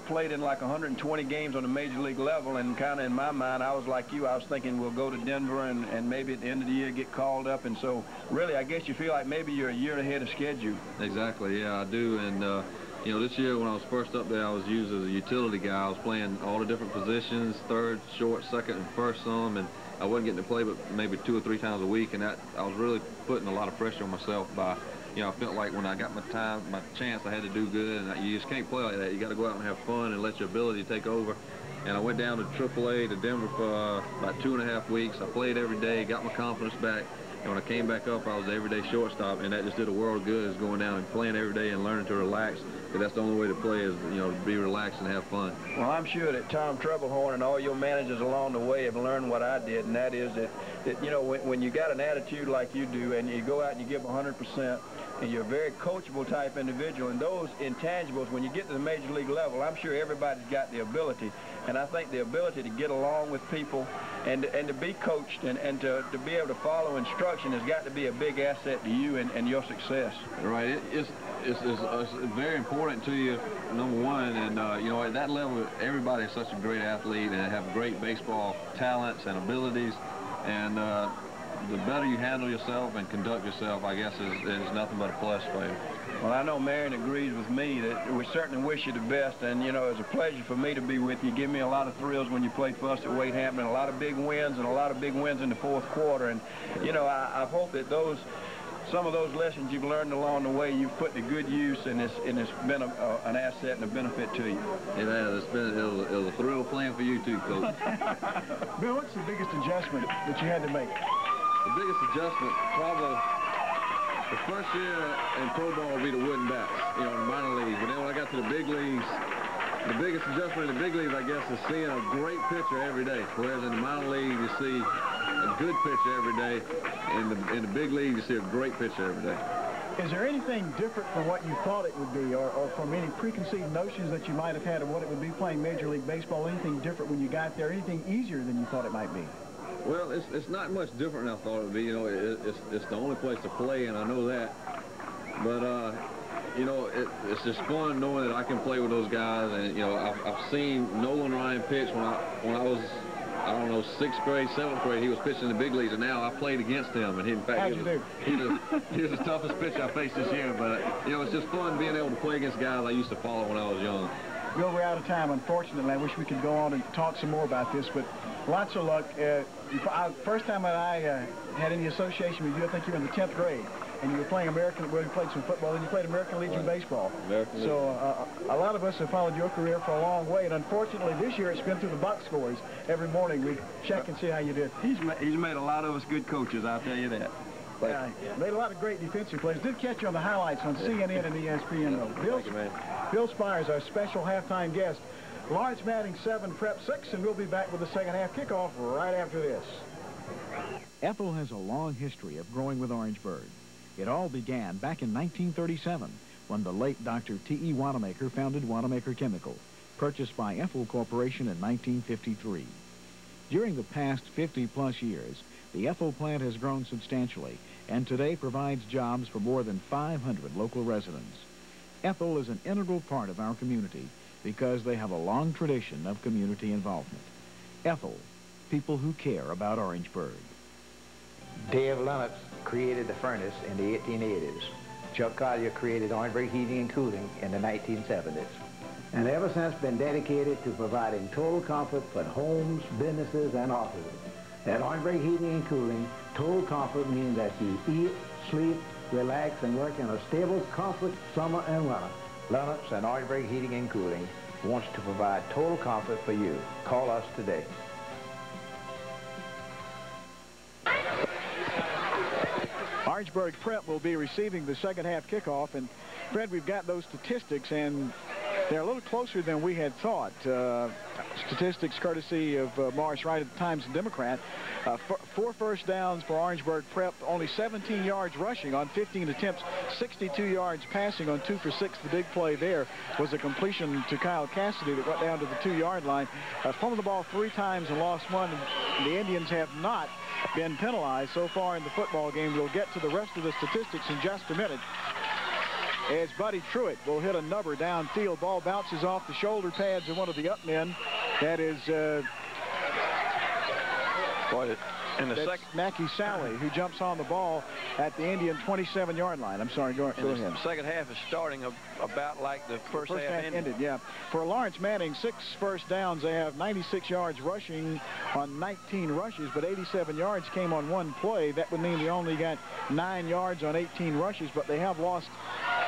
played in like 120 games on the major league level, and kind of in my mind, I was like you. I was thinking we'll go to Denver and maybe at the end of the year get called up. And so really, I guess you feel like maybe you're a year ahead of schedule. Exactly, yeah, I do. And you know, this year when I was first up there, I was used as a utility guy. I was playing all the different positions, third, short, second, and first some, and I wasn't getting to play but maybe 2 or 3 times a week, and that I was really putting a lot of pressure on myself by, you know, I felt like when I got my chance, I had to do good, and you just can't play like that. You got to go out and have fun and let your ability take over. And I went down to AAA to Denver for about 2.5 weeks. I played every day, got my confidence back, and when I came back up, I was the everyday shortstop, and that just did a world of good, is going down and playing every day and learning to relax, because that's the only way to play is, you know, to be relaxed and have fun. Well, I'm sure that Tom Trebelhorn and all your managers along the way have learned what I did, and that is that you know, when you got an attitude like you do, and you go out and you give 100%, and you're a very coachable type individual, and those intangibles, when you get to the major league level, I'm sure everybody's got the ability, and I think the ability to get along with people and to be coached and to be able to follow instruction has got to be a big asset to you and your success. Right. It's very important to you, number one, and you know, at that level, everybody is such a great athlete and have great baseball talents and abilities, and the better you handle yourself and conduct yourself, I guess, is nothing but a plus for you. Well, I know Marion agrees with me that we certainly wish you the best, and, you know, it's a pleasure for me to be with you. You give me a lot of thrills when you played for us at Wade Hampton, a lot of big wins and a lot of big wins in the 4th quarter, and, you know, I hope that some of those lessons you've learned along the way, you've put to good use, and it's been an asset and a benefit to you. It has. It was a thrill playing for you too, Coach. Bill, what's the biggest adjustment that you had to make? The biggest adjustment, probably the first year in pro ball would be the wooden bats, you know, in the minor leagues. But then when I got to the big leagues, the biggest adjustment in the big leagues, I guess, is seeing a great pitcher every day. Whereas in the minor league, you see a good pitcher every day. In the big league, you see a great pitcher every day. Is there anything different from what you thought it would be, or from any preconceived notions that you might have had of what it would be playing Major League Baseball? Anything different when you got there? Anything easier than you thought it might be? Well, it's not much different than I thought it would be. You know, it's the only place to play, and I know that. But, you know, it's just fun knowing that I can play with those guys. And, you know, I've seen Nolan Ryan pitch when I was, I don't know, 6th grade, 7th grade. He was pitching in the big leagues, and now I played against him. And in fact, he was the toughest pitcher I faced this year. But, you know, it's just fun being able to play against guys I used to follow when I was young. Bill, we're out of time, unfortunately. I wish we could go on and talk some more about this, but lots of luck. First time that I had any association with you, I think you were in the 10th grade, and you were playing well, you played some football, and you played American Legion baseball. So a lot of us have followed your career for a long way, and unfortunately this year it's been through the box scores. Every morning we check and see how you did. He's made a lot of us good coaches, I'll tell you that. Yeah, made a lot of great defensive plays. Did catch you on the highlights on CNN and ESPN, though. Bill Spires, our special halftime guest. Lawrence Manning 7, Prep 6, and we'll be back with the second half kickoff right after this. Ethel has a long history of growing with Orangeburg. It all began back in 1937 when the late Dr. T.E. Wanamaker founded Wanamaker Chemical, purchased by Ethel Corporation in 1953. During the past 50-plus years, the Ethel plant has grown substantially and today provides jobs for more than 500 local residents. Ethel is an integral part of our community because they have a long tradition of community involvement. Ethel, people who care about Orangeburg. Dave Lennox created the furnace in the 1880s. Chuck Collier created Orangeburg Heating and Cooling in the 1970s. And ever since been dedicated to providing total comfort for homes, businesses, and offices. At Orangeburg Heating and Cooling, total comfort means that you eat, sleep, relax, and work in a stable comfort summer and winter. Lennox and Orangeburg Heating and Cooling wants to provide total comfort for you. Call us today. Orangeburg Prep will be receiving the second half kickoff, and Fred, we've got those statistics, and they're a little closer than we had thought. Statistics courtesy of Morris Wright at the Times and Democrat. 4 first downs for Orangeburg Prep, only 17 yards rushing on 15 attempts, 62 yards passing on 2 for 6. The big play there was a completion to Kyle Cassidy that went down to the 2-yard line. Fumbled the ball 3 times and lost 1. The Indians have not been penalized so far in the football game. We'll get to the rest of the statistics in just a minute, as Buddy Truitt will hit a number downfield. Ball bounces off the shoulder pads of one of the up men. That is Mackey Sally, who jumps on the ball at the Indian 27-yard line. I'm sorry, go ahead. The second half is starting about like the first half ended. Yeah. For Lawrence Manning, 6 first downs. They have 96 yards rushing on 19 rushes, but 87 yards came on 1 play. That would mean they only got 9 yards on 18 rushes, but they have lost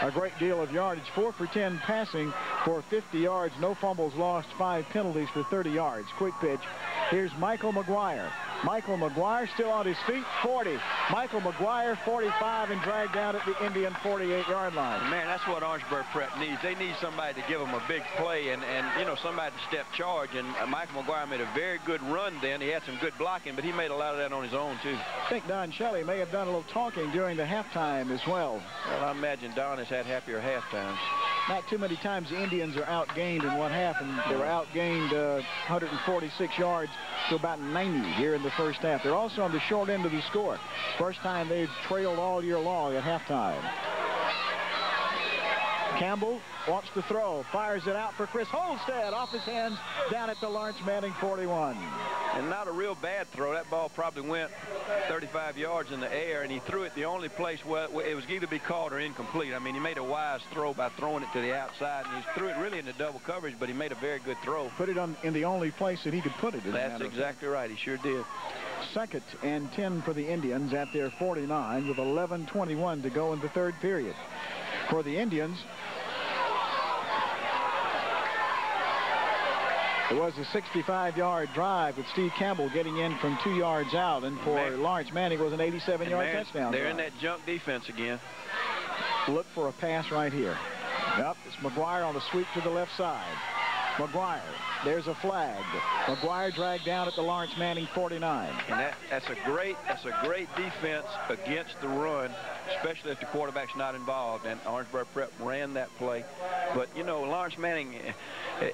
a great deal of yardage. 4 for 10 passing for 50 yards. No fumbles lost, 5 penalties for 30 yards. Quick pitch. Here's Michael McGuire. Michael McGuire still on his feet, 40. Michael McGuire, 45, and dragged down at the Indian 48-yard line. Man, that's what Orangeburg Prep needs. They need somebody to give them a big play and you know, somebody to step charge. And Michael McGuire made a very good run then. He had some good blocking, but he made a lot of that on his own, too. I think Don Shelley may have done a little talking during the halftime as well. Well, I imagine Don has had happier halftimes. Not too many times the Indians are outgained in one half, and they were outgained 146 yards to about 90 here in the first half. They're also on the short end of the score. First time they've trailed all year long at halftime. Campbell wants to throw, fires it out for Chris Holstead, off his hands down at the Lawrence Manning 41. And not a real bad throw. That ball probably went 35 yards in the air, and he threw it the only place where it was either be caught or incomplete. I mean, he made a wise throw by throwing it to the outside, and he threw it really into double coverage, but he made a very good throw. Put it in the only place that he could put it. That's exactly right. He sure did. 2nd and 10 for the Indians at their 49 with 11:21 to go in the 3rd period. For the Indians, it was a 65-yard drive with Steve Campbell getting in from 2 yards out, and for Lawrence Manning it was an 87-yard touchdown. They're in that junk defense again. Look for a pass right here. Yep, it's McGuire on the sweep to the left side. McGuire, there's a flag. McGuire dragged down at the Lawrence Manning 49. And that's a great defense against the run, especially if the quarterback's not involved. And Orangeburg Prep ran that play. But, you know, Lawrence Manning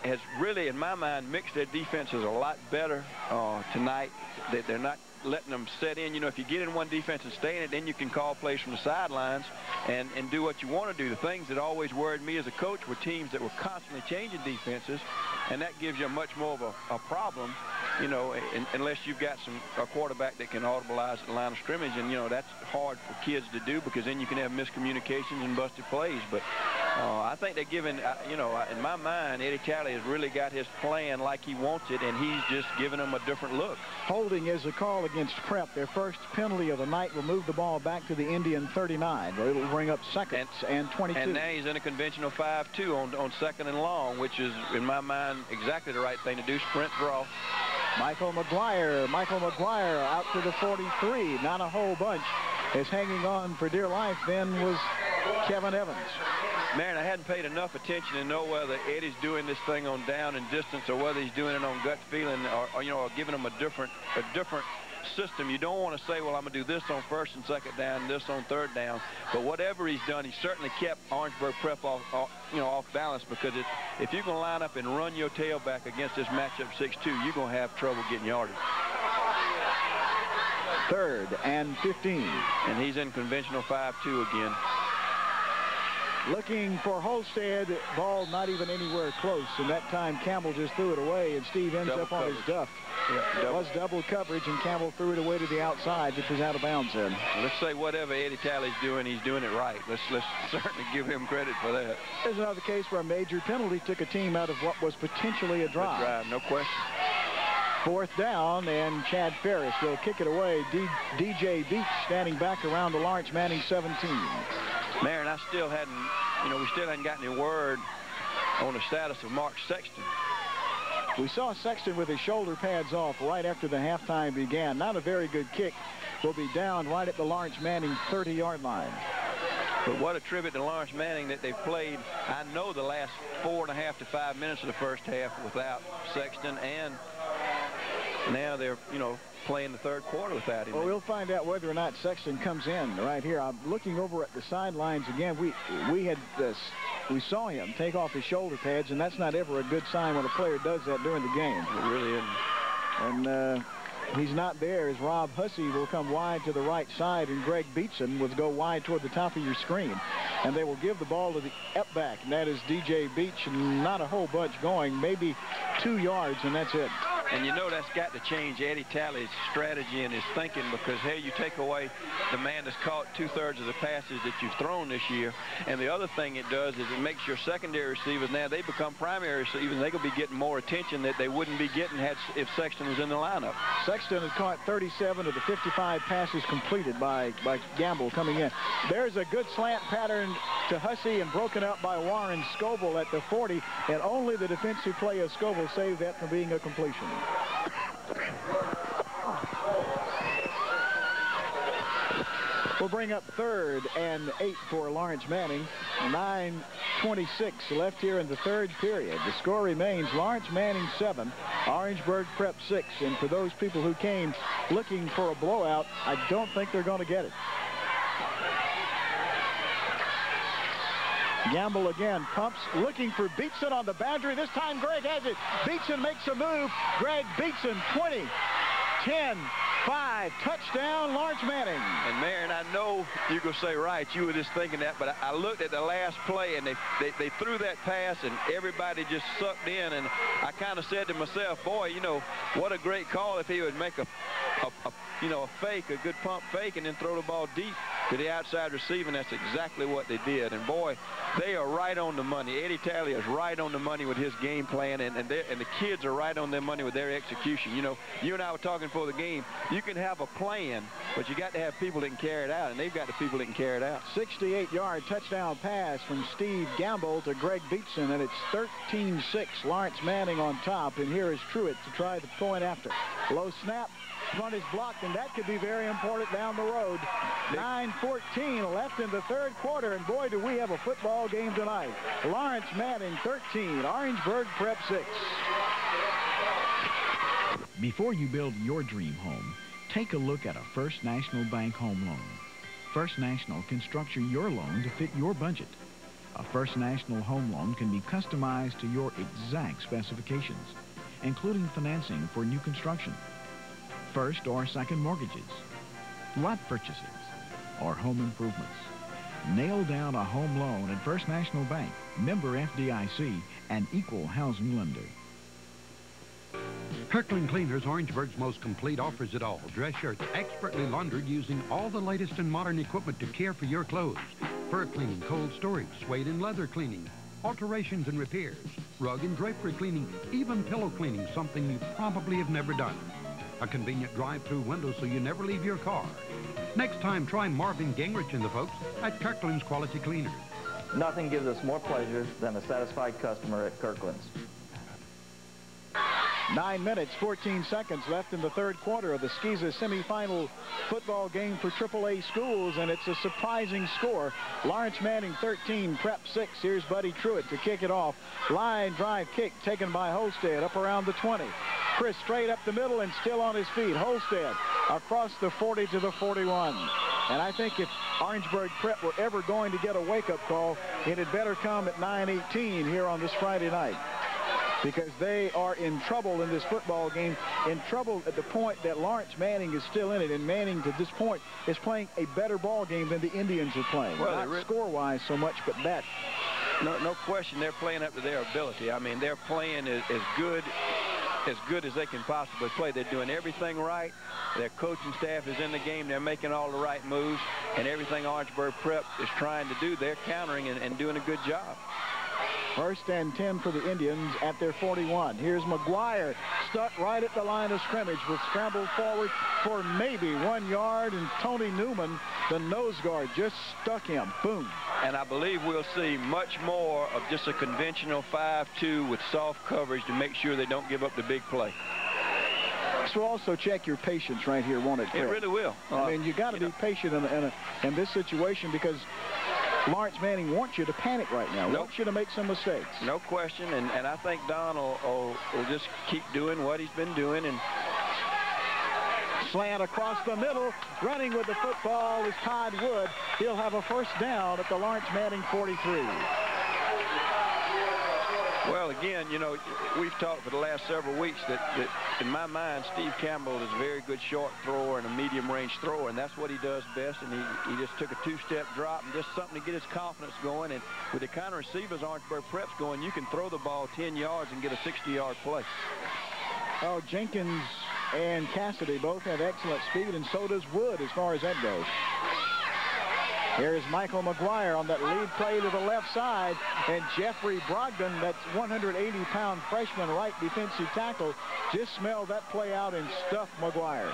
has really, in my mind, mixed their defenses a lot better tonight. They're not letting them set in. You know, if you get in one defense and stay in it, then you can call plays from the sidelines and do what you want to do. The things that always worried me as a coach were teams that were constantly changing defenses, and that gives you much more of a problem, you know, unless you've got a quarterback that can audibilize the line of scrimmage. And, you know, that's hard for kids to do because then you can have miscommunications and busted plays. But I think they're giving, you know, in my mind, Eddie Talley has really got his plan like he wants it, and he's just giving them a different look. Holding is a call against Prep. Their first penalty of the night will move the ball back to the Indian 39, where it'll bring up 2nd and 22. And now he's in a conventional 5-2 on 2nd and long, which is, in my mind, exactly the right thing to do. Sprint draw. Michael McGuire out to the 43. Not a whole bunch is hanging on for dear life. Then was Kevin Evans. Man, I hadn't paid enough attention to know whether Eddie's doing this thing on down and distance or whether he's doing it on gut feeling or you know, or giving them a different system. You don't want to say, well, I'm going to do this on 1st and 2nd down and this on 3rd down. But whatever he's done, he certainly kept Orangeburg Prep off balance, because if you're going to line up and run your tailback against this matchup 6-2, you're going to have trouble getting yardage. 3rd and 15. And he's in conventional 5-2 again. Looking for Holstead, ball not even anywhere close, and that time Campbell just threw it away, and Steve ends up on his duff. Yeah, it was double coverage, and Campbell threw it away to the outside, which was out of bounds then. Let's say whatever Eddie Talley's doing, he's doing it right. Let's certainly give him credit for that. There's another case where a major penalty took a team out of what was potentially a drive. No question. 4th down, and Chad Ferris will kick it away. DJ Beach standing back around the Lawrence Manning 17. Marion, we still hadn't gotten any word on the status of Mark Sexton. We saw Sexton with his shoulder pads off right after the halftime began. Not a very good kick. Will be down right at the Lawrence Manning 30-yard line. But what a tribute to Lawrence Manning that they've played, I know, the last 4.5 to 5 minutes of the first half without Sexton, and now they're, playing the third quarter without him. Well, we'll find out whether or not Sexton comes in right here. I'm looking over at the sidelines again. We saw him take off his shoulder pads, and that's not ever a good sign when a player does that during the game. It really isn't. And he's not there as Rob Hussey will come wide to the right side, and Greg Beatson will go wide toward the top of your screen. And they will give the ball to the up-back, and that is DJ Beach, and not a whole bunch going, maybe 2 yards, and that's it. And that's got to change Eddie Talley's strategy and his thinking, because, hey, you take away the man that's caught 2/3 of the passes that you've thrown this year. And the other thing it does is it makes your secondary receivers, now they become primary receivers, and they're going to be getting more attention that they wouldn't be getting if Sexton was in the lineup. Sexton has caught 37 of the 55 passes completed by Gamble coming in. There's a good slant pattern to Hussey and broken up by Warren Scoble at the 40, and only the defensive play of Scoble saved that from being a completion. We'll bring up 3rd and 8 for Lawrence Manning. 9:26 left here in the 3rd period. The score remains Lawrence Manning 7, Orangeburg Prep 6. And for those people who came looking for a blowout, I don't think they're going to get it. Gamble again pumps, looking for Beatson on the boundary. This time Greg has it. Beatson makes a move. Greg Beatson, 20, 10, 5, touchdown, Lawrence Manning. And Marion, I know you're going to say, right, you were just thinking that, but I looked at the last play, and they threw that pass, and everybody just sucked in, and I kind of said to myself, boy, what a great call if he would make a fake, a good pump fake, and then throw the ball deep to the outside receiver, and that's exactly what they did. And boy, they are right on the money. Eddie Talley is right on the money with his game plan, and the kids are right on their money with their execution. You and I were talking before the game. You can have a plan, but you got to have people that can carry it out, and they've got the people that can carry it out. 68-yard touchdown pass from Steve Gamble to Greg Beatson, and it's 13-6. Lawrence Manning on top, and here is Truitt to try the point after. Low snap. Front is blocked, and that could be very important down the road. 9:14 left in the 3rd quarter, and boy, do we have a football game tonight. Lawrence Manning 13, Orangeburg Prep 6. Before you build your dream home, take a look at a First National Bank home loan. First National can structure your loan to fit your budget. A First National home loan can be customized to your exact specifications, including financing for new construction, first or second mortgages, lot purchases, or home improvements. Nail down a home loan at First National Bank, member FDIC, and equal housing lender. Kirkland Cleaners, Orangeburg's most complete, offers it all. Dress shirts expertly laundered using all the latest in modern equipment to care for your clothes. Fur cleaning, cold storage, suede and leather cleaning, alterations and repairs, rug and drapery cleaning, even pillow cleaning, something you probably have never done. A convenient drive-through window so you never leave your car. Next time, try Marvin Gingrich and the folks at Kirkland's Quality Cleaners. Nothing gives us more pleasure than a satisfied customer at Kirkland's. 9 minutes, 14 seconds left in the 3rd quarter of the Skeeza semifinal football game for AAA schools, and it's a surprising score. Lawrence Manning 13, Prep 6. Here's Buddy Truitt to kick it off. Line drive kick taken by Holstead up around the 20. Chris straight up the middle and still on his feet. Holstead across the 40 to the 41. And I think if Orangeburg Prep were ever going to get a wake-up call, it had better come at 9:18 here on this Friday night. because they are in trouble in this football game, in trouble at the point that Lawrence Manning is still in it, and Manning to this point is playing a better ball game than the Indians are playing. Well, not score-wise so much, but that. No question, they're playing up to their ability. I mean, they're playing as good as they can possibly play. They're doing everything right. Their coaching staff is in the game. They're making all the right moves, and everything Orangeburg Prep is trying to do, they're countering and doing a good job. 1st and 10 for the Indians at their 41. Here's McGuire, stuck right at the line of scrimmage, will scramble forward for maybe 1 yard, and Tony Newman, the nose guard, just stuck him. Boom. And I believe we'll see much more of just a conventional 5-2 with soft coverage to make sure they don't give up the big play. This will also check your patience right here, won't it, Fred? It really will. I mean, you got to be patient in this situation, because Lawrence Manning wants you to panic right now. Nope. Wants you to make some mistakes. No question, and I think Don will just keep doing what he's been doing. And slant across the middle, running with the football is Todd Wood. He'll have a first down at the Lawrence Manning 43. Well, again, you know, we've talked for the last several weeks that in my mind, Steve Campbell is a very good short thrower and a medium-range thrower, and that's what he does best. And he just took a two-step drop and just something to get his confidence going. And with the kind of receivers Orangeburg Prep's going, you can throw the ball 10 yards and get a 60-yard play. Oh, Jenkins and Cassidy both have excellent speed, and so does Wood as far as that goes. Here's Michael McGuire on that lead play to the left side, and Jeffrey Brogdon, that's 180-pound freshman right defensive tackle, just smelled that play out and stuffed McGuire.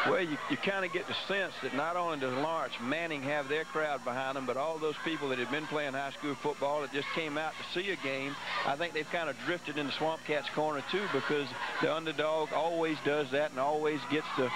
Well, you kind of get the sense that not only does Lawrence Manning have their crowd behind them, but all those people that have been playing high school football that just came out to see a game, I think they've kind of drifted in the Swamp Cats corner too, because the underdog always does that and always gets the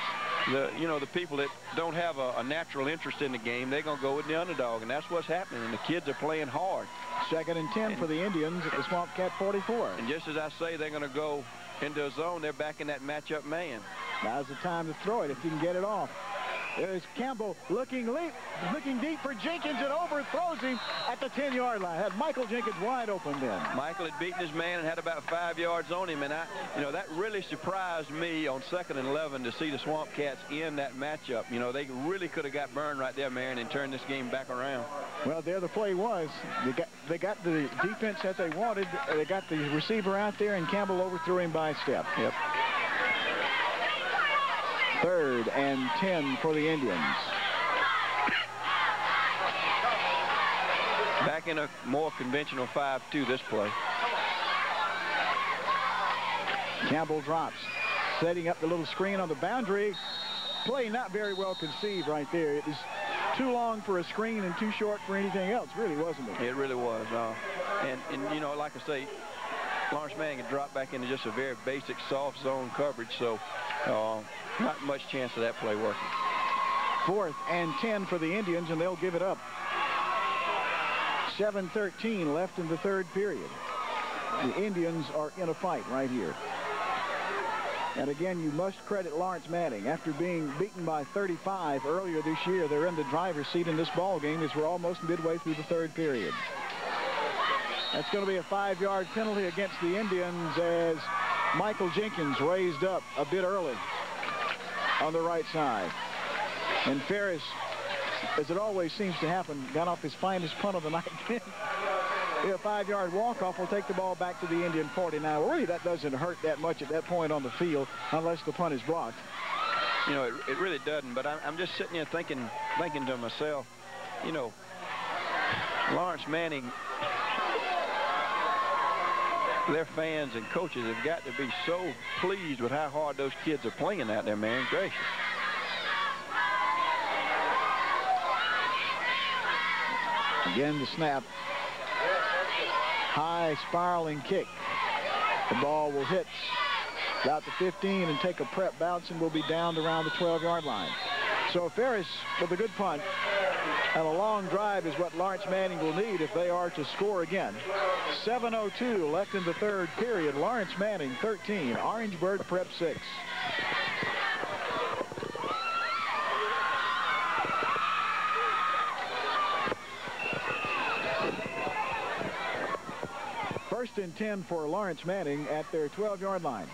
people that don't have a natural interest in the game, they're going to go with the underdog, and that's what's happening, and the kids are playing hard. 2nd and 10 for the Indians at the Swamp Cat 44. And just as I say, they're going to go into a zone, they're back in that matchup man. Now's the time to throw it if you can get it off. There's Campbell looking deep for Jenkins, and overthrows him at the 10-yard line. Had Michael Jenkins wide open then. Michael had beaten his man and had about 5 yards on him, and that really surprised me on 2nd and 11 to see the Swamp Cats in that matchup. You know, they really could have got burned right there, Marion, and turned this game back around. Well, there the play was. They got the defense that they wanted. They got the receiver out there, and Campbell overthrew him by a step. Yep. 3rd and 10 for the Indians. Back in a more conventional 5-2 this play. Campbell drops, setting up the little screen on the boundary. Play not very well conceived right there. It was too long for a screen and too short for anything else, really, wasn't it? It really was. And you know, like I say, Lawrence Manning had dropped back into just a very basic soft zone coverage, so not much chance of that play working. 4th and 10 for the Indians, and they'll give it up. 7:13 left in the 3rd period. The Indians are in a fight right here. And again, you must credit Lawrence Manning. After being beaten by 35 earlier this year, they're in the driver's seat in this ball game as we're almost midway through the 3rd period. That's going to be a 5-yard penalty against the Indians as Michael Jenkins raised up a bit early on the right side. And Ferris, as it always seems to happen, got off his finest punt of the night. A 5-yard walk-off will take the ball back to the Indian 49. Well, really, that doesn't hurt that much at that point on the field unless the punt is blocked. You know, it really doesn't, but I'm just sitting here thinking to myself, you know, Lawrence Manning, their fans and coaches have got to be so pleased with how hard those kids are playing out there, man. Gracious. Again, the snap. High spiraling kick. The ball will hit about the 15 and take a prep bounce and will be down to around the 12-yard line. So Ferris with a good punt and a long drive is what Lawrence Manning will need if they are to score again. 7:02 left in the 3rd period. Lawrence Manning 13, Orangeburg Prep 6. First and 10 for Lawrence Manning at their 12-yard line.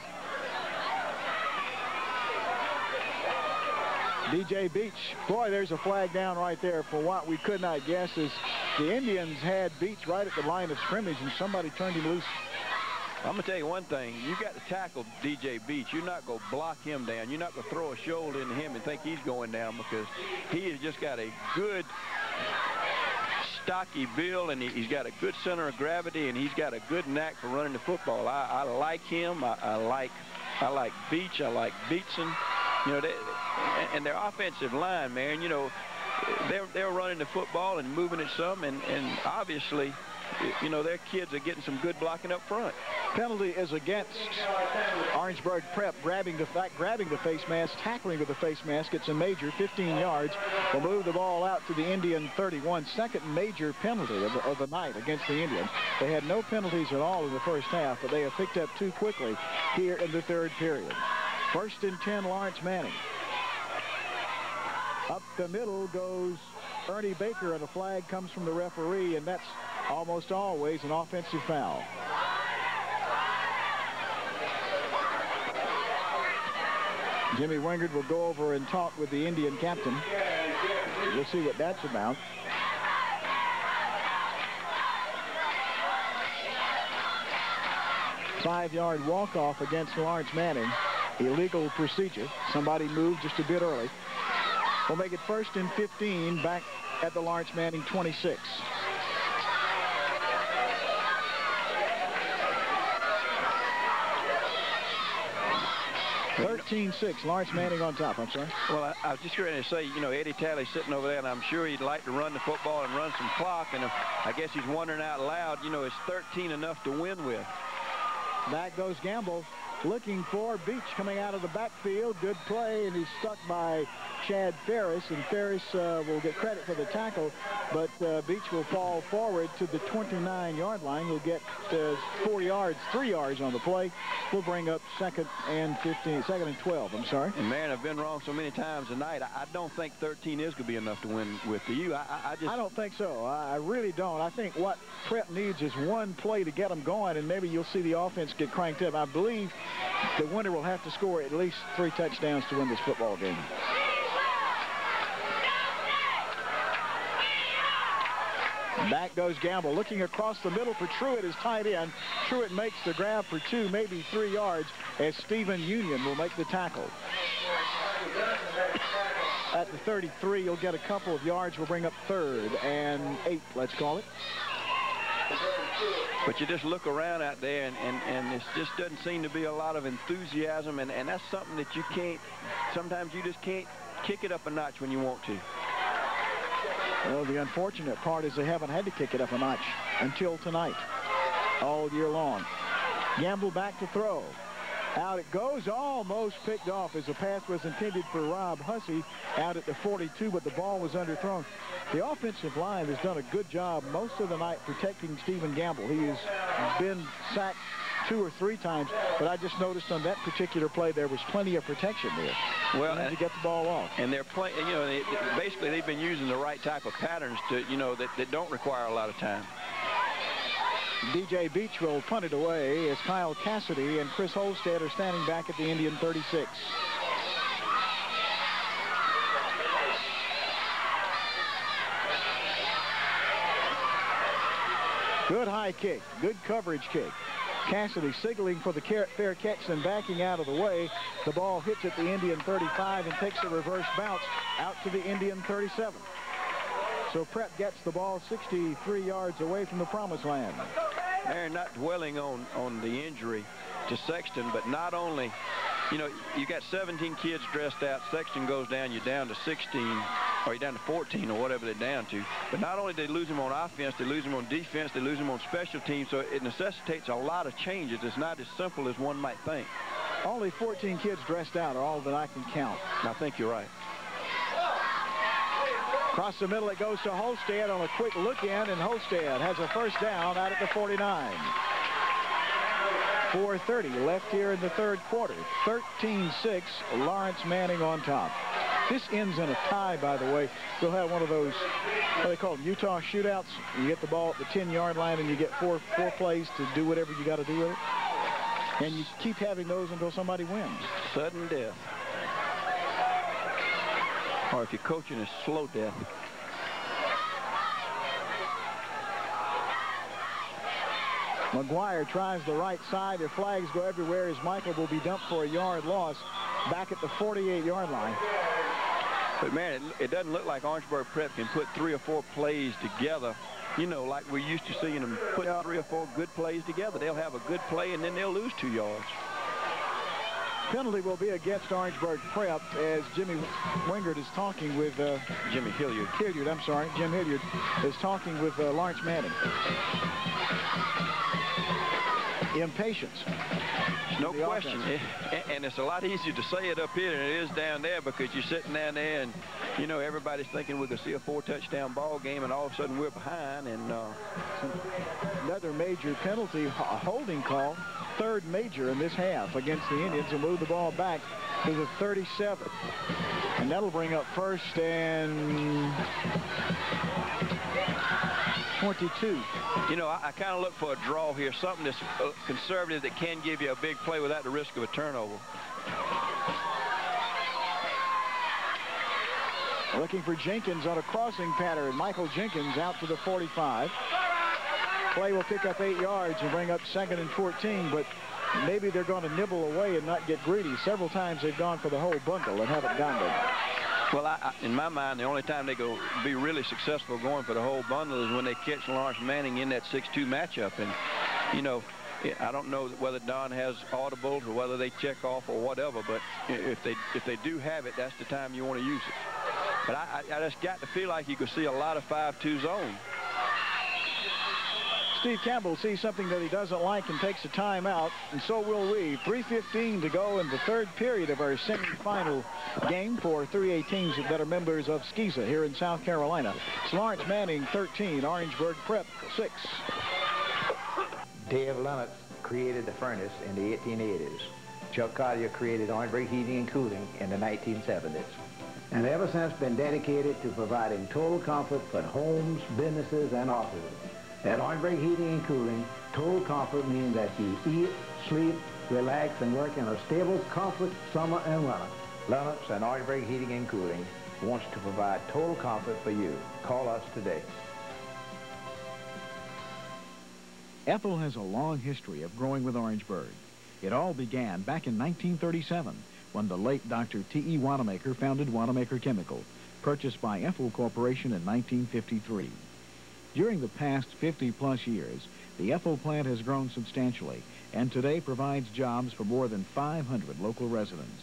DJ Beach, boy, there's a flag down right there for what we could not guess is the Indians had Beach right at the line of scrimmage, and somebody turned him loose. I'm going to tell you one thing. You got to tackle DJ Beach. You're not going to block him down. You're not going to throw a shoulder into him and think he's going down, because he has just got a good stocky build, and he's got a good center of gravity, and he's got a good knack for running the football. I like him. I like Beach. I like Beatson. You know, and their offensive line, man, you know, they're running the football and moving it some, and obviously, you know, their kids are getting some good blocking up front. Penalty is against Orangeburg Prep, grabbing the face mask, tackling with the face mask. It's a major, 15 yards. Will move the ball out to the Indian 31. Second major penalty of the night against the Indians. They had no penalties at all in the first half, but they have picked up 2 quickly here in the third period. 1st and 10, Lawrence Manning. Up the middle goes Ernie Baker, and a flag comes from the referee, and that's almost always an offensive foul. Jimmy Wingard will go over and talk with the Indian captain. We'll see what that's about. Five-yard walk-off against Lawrence Manning. Illegal procedure. Somebody moved just a bit early. We'll make it 1st and 15 back at the Lawrence Manning 26. (13-6), Lawrence Manning on top. I'm sorry. Well, I was just going to say, you know, Eddie Talley's sitting over there, and I'm sure he'd like to run the football and run some clock. And I guess he's wondering out loud, you know, is 13 enough to win with? Back goes Gamble, looking for Beach coming out of the backfield. Good play, and he's stuck by Chad Ferris, and Ferris will get credit for the tackle, but Beach will fall forward to the 29-yard line. He'll get 3 yards on the play. We'll bring up 2nd and 12, I'm sorry. And man, I've been wrong so many times tonight. I don't think 13 is going to be enough to win with. Do you? I don't think so. I really don't. I think what Prep needs is one play to get them going, and maybe you'll see the offense get cranked up. I believe the winner will have to score at least 3 touchdowns to win this football game. Back goes Gamble, looking across the middle for Truitt, is tight end. Truitt makes the grab for 2, maybe 3 yards, as Stephen Union will make the tackle. At the 33, he'll get a couple of yards. We'll bring up 3rd and 8, let's call it. But you just look around out there, and it just doesn't seem to be a lot of enthusiasm, and that's something that you can't, sometimes you just can't kick it up a notch when you want to. Well, the unfortunate part is they haven't had to kick it up a notch until tonight, all year long. Gamble back to throw. Out it goes, almost picked off as the pass was intended for Rob Hussey out at the 42, but the ball was underthrown. The offensive line has done a good job most of the night protecting Stephen Gamble. He has been sacked 2 or 3 times, but I just noticed on that particular play there was plenty of protection there. Well, to get the ball off. And they're playing, you know, basically they've been using the right type of patterns to, you know, that don't require a lot of time. DJ Beach will punt it away as Kyle Cassidy and Chris Holstead are standing back at the Indian 36. Good high kick, good coverage kick. Cassidy signaling for the fair catch, then backing out of the way. The ball hits at the Indian 35 and takes a reverse bounce out to the Indian 37. So Prep gets the ball 63 yards away from the promised land. They're not dwelling on the injury to Sexton, but not only, you know, you got 17 kids dressed out. Sexton goes down, you're down to 16, or you're down to 14, or whatever they're down to. But not only do they lose him on offense, they lose him on defense, they lose him on special teams, so it necessitates a lot of changes. It's not as simple as one might think. Only 14 kids dressed out are all that I can count. I think you're right. Across the middle it goes to Holstead on a quick look in, and Holstead has a first down out at the 49. 4:30 left here in the third quarter. 13-6, Lawrence Manning on top. this ends in a tie, by the way, we'll have one of those, what do they call them, Utah shootouts. You get the ball at the 10-yard line, and you get four plays to do whatever you got to do with it. And you keep having those until somebody wins. Sudden death. Or if you're coaching, it's slow death. McGuire tries the right side. Their flags go everywhere as Michael will be dumped for a yard loss back at the 48-yard line. But, man, it doesn't look like Orangeburg Prep can put 3 or 4 plays together. You know, like we're used to seeing them put 3 or 4 good plays together. They'll have a good play, and then they'll lose 2 yards. Penalty will be against Orangeburg Prep as Jimmy Wingard is talking with Jimmy Hilliard. I'm sorry. Jim Hilliard is talking with Lawrence Manning. Impatience. No question. And it's a lot easier to say it up here than it is down there because you're sitting down there and, you know, everybody's thinking we're going to see a 4-touchdown ball game, and all of a sudden we're behind. And another major penalty, a holding call, third major in this half against the Indians, and move the ball back to the 37. And that'll bring up first and 22. You know, I kind of look for a draw here, something that's conservative that can give you a big play without the risk of a turnover. Looking for Jenkins on a crossing pattern. Michael Jenkins out to the 45. Play will pick up 8 yards and bring up 2nd and 14, but maybe they're going to nibble away and not get greedy. Several times they've gone for the whole bundle and haven't gotten it. Well, in my mind, the only time they go be really successful going for the whole bundle is when they catch Lawrence Manning in that 6-2 matchup. And, you know, I don't know whether Don has audibles or whether they check off or whatever, but if they do have it, that's the time you want to use it. But I just got to feel like you could see a lot of 5-2 zone. Steve Campbell sees something that he doesn't like and takes a timeout, and so will we. 3:15 to go in the third period of our semifinal game for 3A teams that are members of SCISA here in South Carolina. It's Lawrence Manning 13, Orangeburg Prep 6. Dave Lennox created the furnace in the 1880s. Chuck Collier created Orangeburg Heating and Cooling in the 1970s. And ever since been dedicated to providing total comfort for homes, businesses, and offices. At Orangeburg Heating and Cooling, total comfort means that you eat, sleep, relax, and work in a stable, comfort summer and winter. Lennox and Orangeburg Heating and Cooling wants to provide total comfort for you. Call us today. Ethel has a long history of growing with Orangeburg. It all began back in 1937 when the late Dr. T.E. Wanamaker founded Wanamaker Chemical, purchased by Ethel Corporation in 1953. During the past 50-plus years, the Ethel plant has grown substantially and today provides jobs for more than 500 local residents.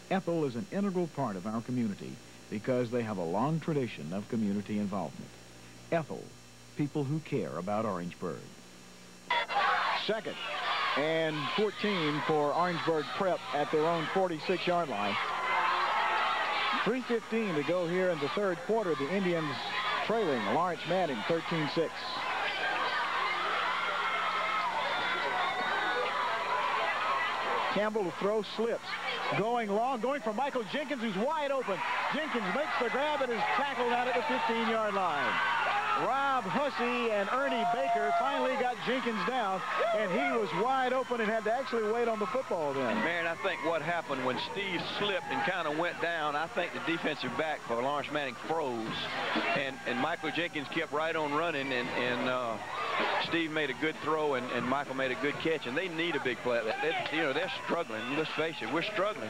Ethel is an integral part of our community because they have a long tradition of community involvement. Ethel, people who care about Orangeburg. 2nd and 14 for Orangeburg Prep at their own 46-yard line. 3:15 to go here in the third quarter. The Indians trailing Lawrence Manning 13-6. Campbell to throw, slips. Going long, going for Michael Jenkins, who's wide open. Jenkins makes the grab and is tackled out at the 15-yard line. Rob Hussey and Ernie Baker finally got Jenkins down, and he was wide open and had to actually wait on the football then. Man, I think what happened when Steve slipped and kind of went down, I think the defensive back for Lawrence Manning froze, and Michael Jenkins kept right on running, and Steve made a good throw, and Michael made a good catch, and they need a big play. They're struggling. Let's face it, we're struggling.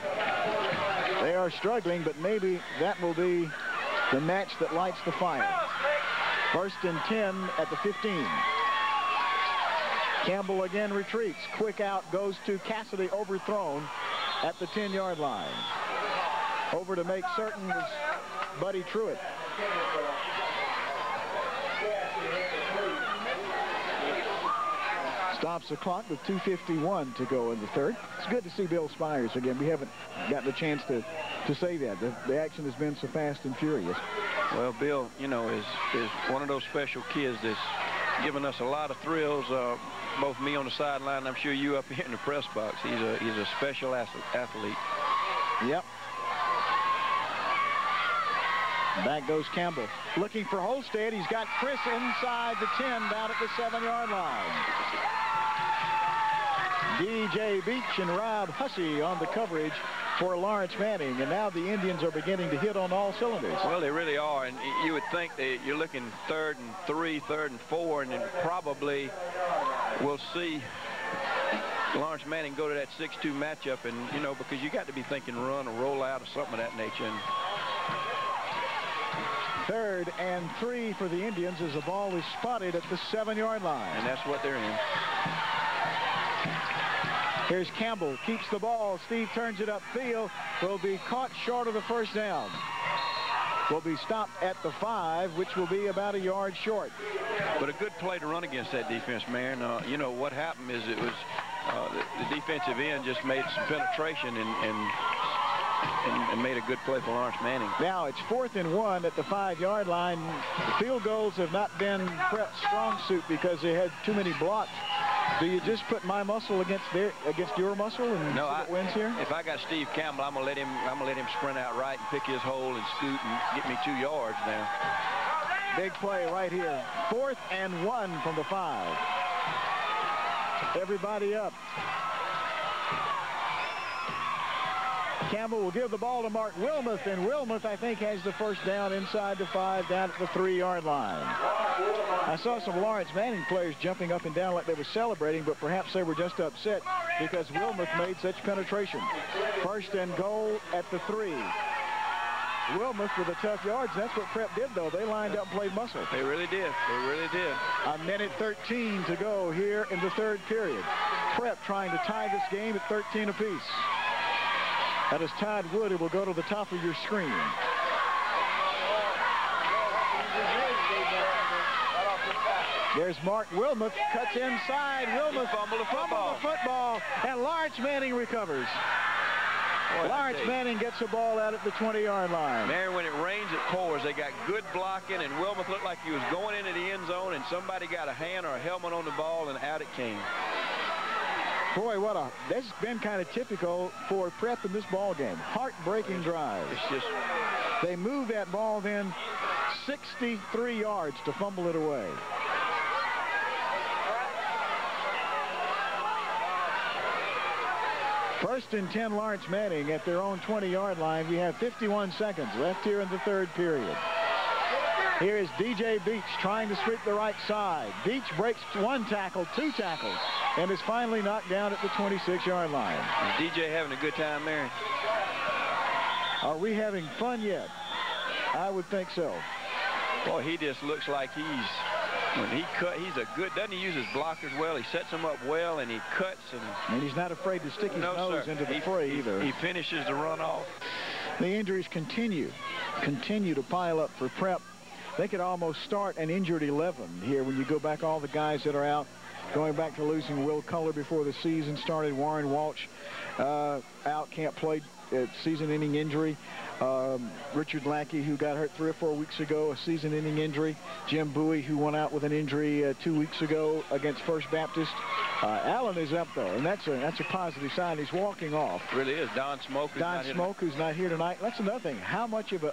They are struggling, but maybe that will be the match that lights the fire. 1st and 10 at the 15. Campbell again retreats. Quick out goes to Cassidy, overthrown at the 10-yard line. Over to make certain was Buddy Truitt. Stops the clock with 2:51 to go in the third. It's good to see Bill Spires again. We haven't gotten a chance to say that. The action has been so fast and furious. Well, Bill, you know, is one of those special kids that's given us a lot of thrills, both me on the sideline and I'm sure you up here in the press box. He's a special athlete. Yep. Back goes Campbell. Looking for Holstead. He's got Chris inside the 10 down at the 7-yard line. DJ Beach and Rob Hussey on the coverage for Lawrence Manning. And now the Indians are beginning to hit on all cylinders. Well, they really are. And you would think that you're looking 3rd and 3, 3rd and 4, and then probably we'll see Lawrence Manning go to that 6-2 matchup, and, you know, because you got to be thinking run or roll out or something of that nature. And 3rd and 3 for the Indians as the ball is spotted at the 7-yard line. And that's what they're in. Here's Campbell, keeps the ball. Steve turns it upfield. Will be caught short of the first down. Will be stopped at the 5, which will be about a yard short. But a good play to run against that defense, man. You know, what happened is it was the defensive end just made some penetration and made a good play for Lawrence Manning. Now it's 4th and 1 at the 5-yard line. The field goals have not been Prep's strong suit because they had too many blocks. Do you just put my muscle against your muscle and see what wins here? If I got Steve Campbell, I'm gonna let him sprint out right and pick his hole and scoot and get me 2 yards now. Big play right here. 4th and 1 from the 5. Everybody up. Campbell will give the ball to Mark Wilmoth, and Wilmoth, I think, has the first down inside the 5 down at the 3-yard line. I saw some Lawrence Manning players jumping up and down like they were celebrating, but perhaps they were just upset because Wilmoth made such penetration. 1st and goal at the 3. Wilmoth with the tough yards. That's what Prep did, though. They lined up and played muscle. They really did. They really did. A minute 13 to go here in the 3rd period. Prep trying to tie this game at 13 apiece. That is Todd Wood, who will go to the top of your screen. There's Mark Wilmoth, cuts inside. Wilmoth fumbled the football, and Lawrence Manning recovers. Boy, Lawrence Manning gets the ball out at the 20-yard line. Man, when it rains, it pours. They got good blocking, and Wilmoth looked like he was going into the end zone, and somebody got a hand or a helmet on the ball, and out it came. Boy, this has been kind of typical for Prep in this ball game. Heartbreaking drive. It's just, they move that ball then 63 yards to fumble it away. First and 10, Lawrence Manning at their own 20-yard line. We have 51 seconds left here in the 3rd period. Here is DJ Beach trying to sweep the right side. Beach breaks 1 tackle, 2 tackles, and is finally knocked down at the 26-yard line. Is DJ having a good time there? Are we having fun yet? I would think so. Boy, he just looks like when he he's a good, doesn't he use his blockers well? He sets them up well, and he cuts. And he's not afraid to stick his nose into the fray either. He finishes the run off. The injuries continue to pile up for Prep. They could almost start an injured 11 here when you go back all the guys that are out. Going back to losing Will Culler before the season started. Warren Walsh out, can't play, season-ending injury. Richard Lackey, who got hurt 3 or 4 weeks ago, a season-ending injury. Jim Bowie, who went out with an injury 2 weeks ago against First Baptist. Allen is up, though, and that's a positive sign. He's walking off. It really is. Don Smoke, who's not here tonight. That's another thing. How much of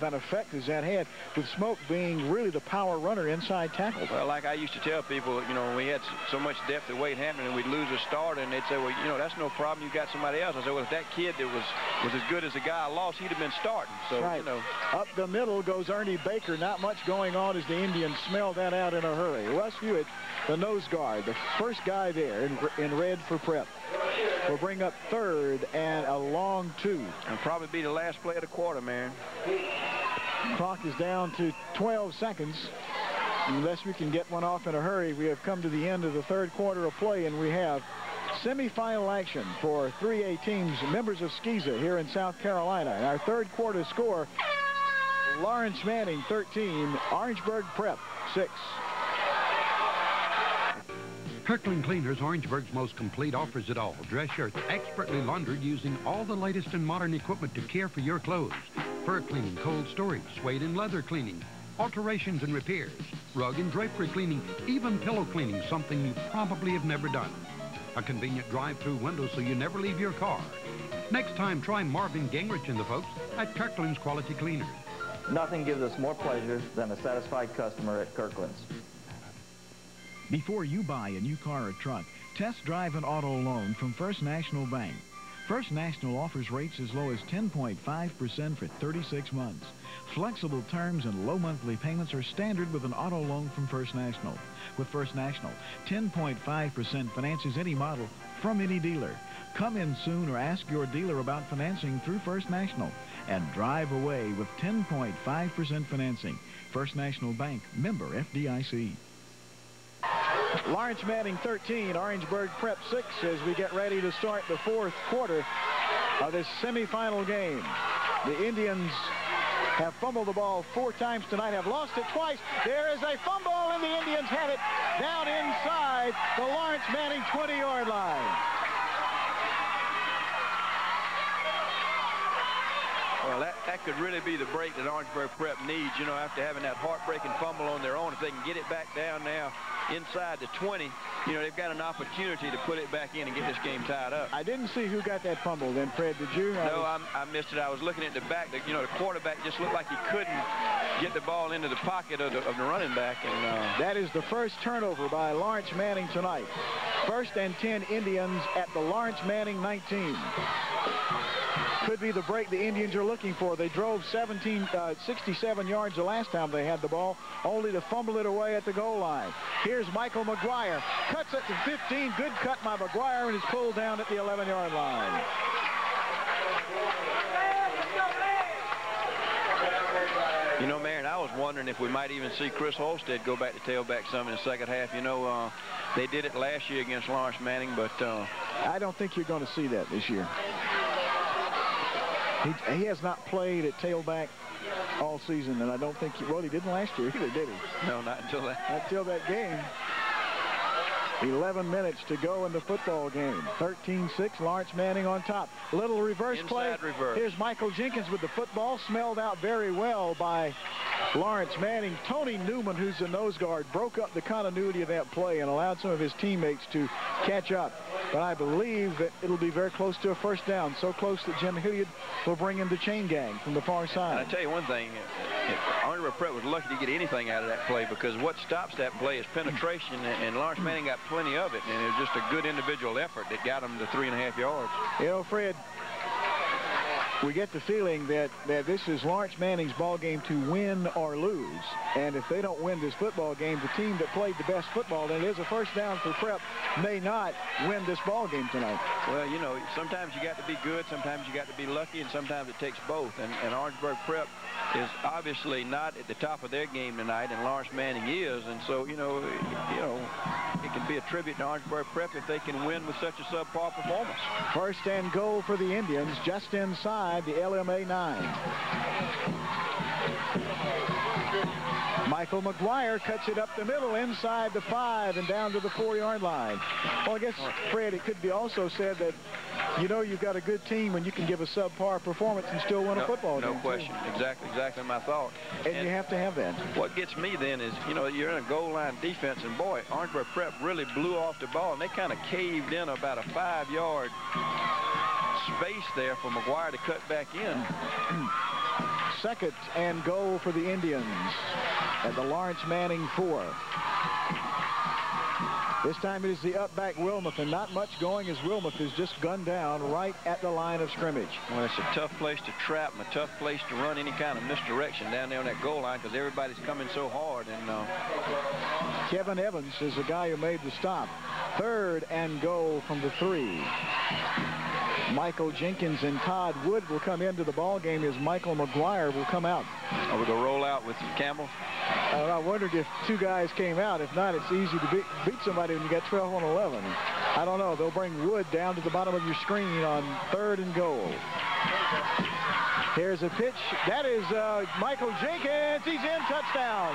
an effect has that had with Smoke being really the power runner inside tackle? Well, like I used to tell people, you know, when we had so much depth at Wade Hampton and we'd lose a starter, and they'd say, well, you know, that's no problem. You got somebody else. I said, well, if that kid that was as good as the guy I lost, he'd have been starting. So, right. You know. Up the middle goes Ernie Baker. Not much going on as the Indians smell that out in a hurry. Wes Hewitt, the nose guard, the first guy there in red for Prep, will bring up 3rd and a long 2. And probably be the last play of the quarter, man. Clock is down to 12 seconds. Unless we can get one off in a hurry, we have come to the end of the 3rd quarter of play, and we have semifinal action for 3A teams, members of SCISA here in South Carolina. And our 3rd quarter score, Lawrence Manning 13, Orangeburg Prep 6. Kirkland Cleaners, Orangeburg's most complete, offers it all. Dress shirts expertly laundered using all the latest in modern equipment to care for your clothes. Fur cleaning, cold storage, suede and leather cleaning, alterations and repairs, rug and drapery cleaning, even pillow cleaning, something you probably have never done. A convenient drive-through window so you never leave your car. Next time, try Marvin Gingrich and the folks at Kirkland's Quality Cleaners. Nothing gives us more pleasure than a satisfied customer at Kirkland's. Before you buy a new car or truck, test drive an auto loan from First National Bank. First National offers rates as low as 10.5% for 36 months. Flexible terms and low monthly payments are standard with an auto loan from First National. With First National, 10.5% finances any model from any dealer. Come in soon or ask your dealer about financing through First National and drive away with 10.5% financing. First National Bank, member FDIC. Lawrence Manning 13, Orangeburg Prep 6 as we get ready to start the fourth quarter of this semifinal game. The Indians have fumbled the ball 4 times tonight, have lost it twice. There is a fumble, and the Indians have it down inside the Lawrence Manning 20-yard line. Well, that could really be the break that Orangeburg Prep needs, you know, after having that heartbreaking fumble on their own. If they can get it back down now inside the 20, you know, they've got an opportunity to put it back in and get this game tied up. I didn't see who got that fumble then, Fred, did you? No, I missed it. I was looking at the back. You know, the quarterback just looked like he couldn't get the ball into the pocket of the running back. And that is the first turnover by Lawrence Manning tonight. 1st and 10 Indians at the Lawrence Manning 19. Could be the break the Indians are looking for. They drove 67 yards the last time they had the ball, only to fumble it away at the goal line. Here's Michael McGuire. Cuts it to 15. Good cut by McGuire, and is pulled down at the 11-yard line. You know, Marion, I was wondering if we might even see Chris Holstead go back to tailback some in the second half. You know, they did it last year against Lawrence Manning, but I don't think you're going to see that this year. He has not played at tailback all season, and I don't think well, he didn't last year either, did he? No, not until that. Until that game. 11 minutes to go in the football game. 13-6, Lawrence Manning on top. Little reverse play. Reverse. Here's Michael Jenkins with the football, smelled out very well by Lawrence Manning. Tony Newman, who's the nose guard, broke up the continuity of that play and allowed some of his teammates to catch up. But I believe that it'll be very close to a first down, so close that Jim Hilliard will bring in the chain gang from the far side. And I tell you one thing, Orangeburg Prep was lucky to get anything out of that play, because what stops that play is penetration, and Lawrence Manning got plenty of it, and it was just a good individual effort that got him to 3.5 yards. You know, Fred, we get the feeling that this is Lawrence Manning's ball game to win or lose. And if they don't win this football game, the team that played the best football, then it is a first down for Prep, may not win this ball game tonight. Well, you know, sometimes you got to be good, sometimes you got to be lucky, and sometimes it takes both. And Orangeburg Prep is obviously not at the top of their game tonight, and Lawrence Manning is. And so, you know, it can be a tribute to Orangeburg Prep if they can win with such a subpar performance. First and goal for the Indians, just inside the LMA 9. Michael McGuire cuts it up the middle inside the 5 and down to the 4-yard line. Well, I guess, Fred, it could be also said that, you know, you've got a good team when you can give a subpar performance and still win a football game. No question. Too. Exactly my thought. And you have to have that. What gets me then is, you know, you're in a goal line defense, and boy, Orangeburg Prep really blew off the ball, and they kind of caved in about a 5-yard space there for McGuire to cut back in. Second and goal for the Indians at the Lawrence Manning 4. This time it is the up back Wilmoth, and not much going as Wilmoth is just gunned down right at the line of scrimmage. Well, it's a tough place to trap and a tough place to run any kind of misdirection down there on that goal line, because everybody's coming so hard. And Kevin Evans is the guy who made the stop. Third and goal from the 3. Michael Jenkins and Todd Wood will come into the ball game as Michael McGuire will come out. Are we going to roll out with Campbell? I wondered if 2 guys came out. If not, it's easy to beat somebody when you got 12 on 11. I don't know. They'll bring Wood down to the bottom of your screen on third and goal. Here's a pitch. That is Michael Jenkins. He's in. Touchdown.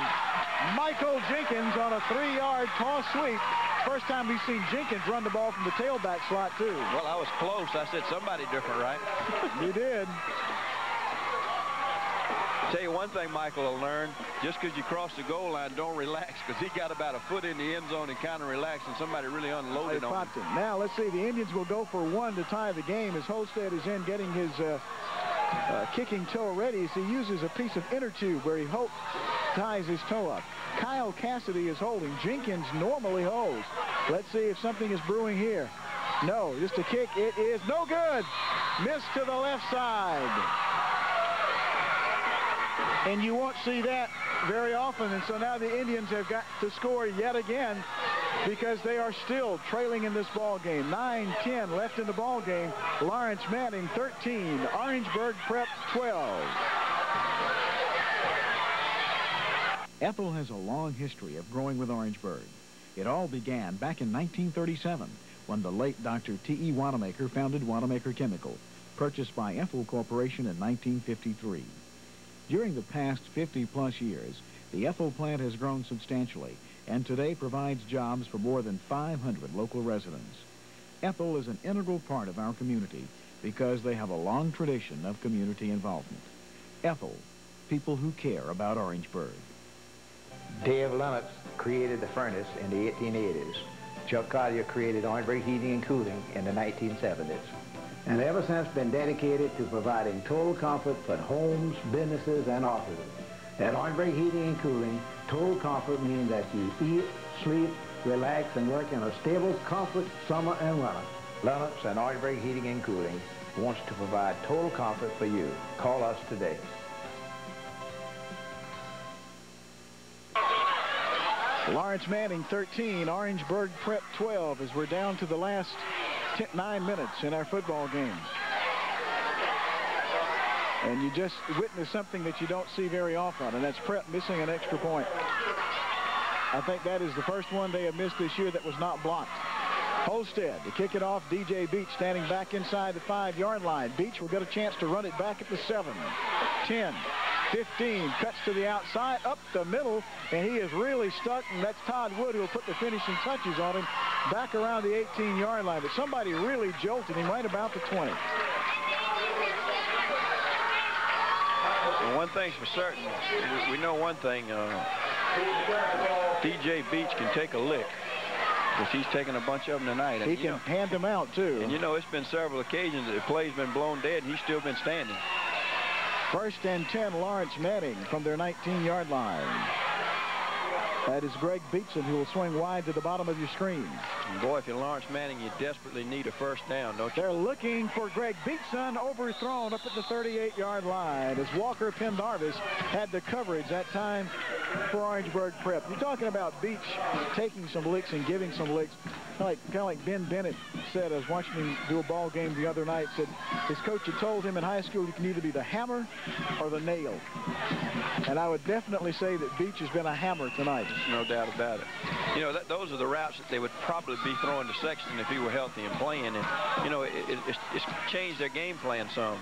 Michael Jenkins on a 3-yard toss sweep. First time we've seen Jenkins run the ball from the tailback slot, too. Well, I was close. I said somebody different, right? You did. Tell you one thing Michael will learn, just because you cross the goal line, don't relax, because he got about a foot in the end zone and kind of relaxed, and somebody really unloaded on him. Now, let's see. The Indians will go for 1 to tie the game as Holstead is in getting his kicking toe ready as he uses a piece of inner tube where he ties his toe up. Kyle Cassidy is holding. Jenkins normally holds. Let's see if something is brewing here. No, just a kick. It is no good. Missed to the left side. And you won't see that very often. And so now the Indians have got to score yet again because they are still trailing in this ball game. 9-10 left in the ball game. Lawrence Manning 13, Orangeburg Prep 12. Ethel has a long history of growing with Orangeburg. It all began back in 1937 when the late Dr. T.E. Wanamaker founded Wanamaker Chemical, purchased by Ethel Corporation in 1953. During the past 50-plus years, the Ethel plant has grown substantially and today provides jobs for more than 500 local residents. Ethel is an integral part of our community because they have a long tradition of community involvement. Ethel, people who care about Orangeburg. Dave Lennox created the furnace in the 1880s. Chuck Collier created Orangeburg Heating and Cooling in the 1970s. And ever since been dedicated to providing total comfort for homes, businesses, and offices. At Orangeburg Heating and Cooling, total comfort means that you eat, sleep, relax, and work in a stable comfort summer and winter. Lennox and Orangeburg Heating and Cooling wants to provide total comfort for you. Call us today. Lawrence Manning 13, Orangeburg Prep 12 as we're down to the last 9 minutes in our football game. And you just witnessed something that you don't see very often, and that's Prep missing an extra point. I think that is the first one they have missed this year that was not blocked. Holstead to kick it off. DJ Beach standing back inside the 5-yard line. Beach will get a chance to run it back at the 7, 10, 15, cuts to the outside, up the middle, and he is really stuck, and that's Todd Wood who will put the finishing touches on him back around the 18-yard line. But somebody really jolted him right about the 20. Well, one thing's for certain, we know one thing, DJ Beach can take a lick, because he's taken a bunch of them tonight. And he can hand them out, too. And, you know, it's been several occasions that the play's been blown dead, and he's still been standing. 1st and 10, Lawrence Manning from their 19-yard line. That is Greg Beatson, who will swing wide to the bottom of your screen. And boy, if you're Lawrence Manning, you desperately need a first down, don't you? They're looking for Greg Beatson, overthrown up at the 38-yard line as Walker Pendarvis had the coverage that time for Orangeburg Prep. You're talking about Beach taking some licks and giving some licks. Kind of like Ben Bennett said, I was watching him do a ball game the other night, said his coach had told him in high school you can either be the hammer or the nail. And I would definitely say that Beach has been a hammer tonight. No doubt about it. You know, those are the routes that they would probably be throwing to Sexton if he were healthy and playing. And, you know, it's changed their game plan some.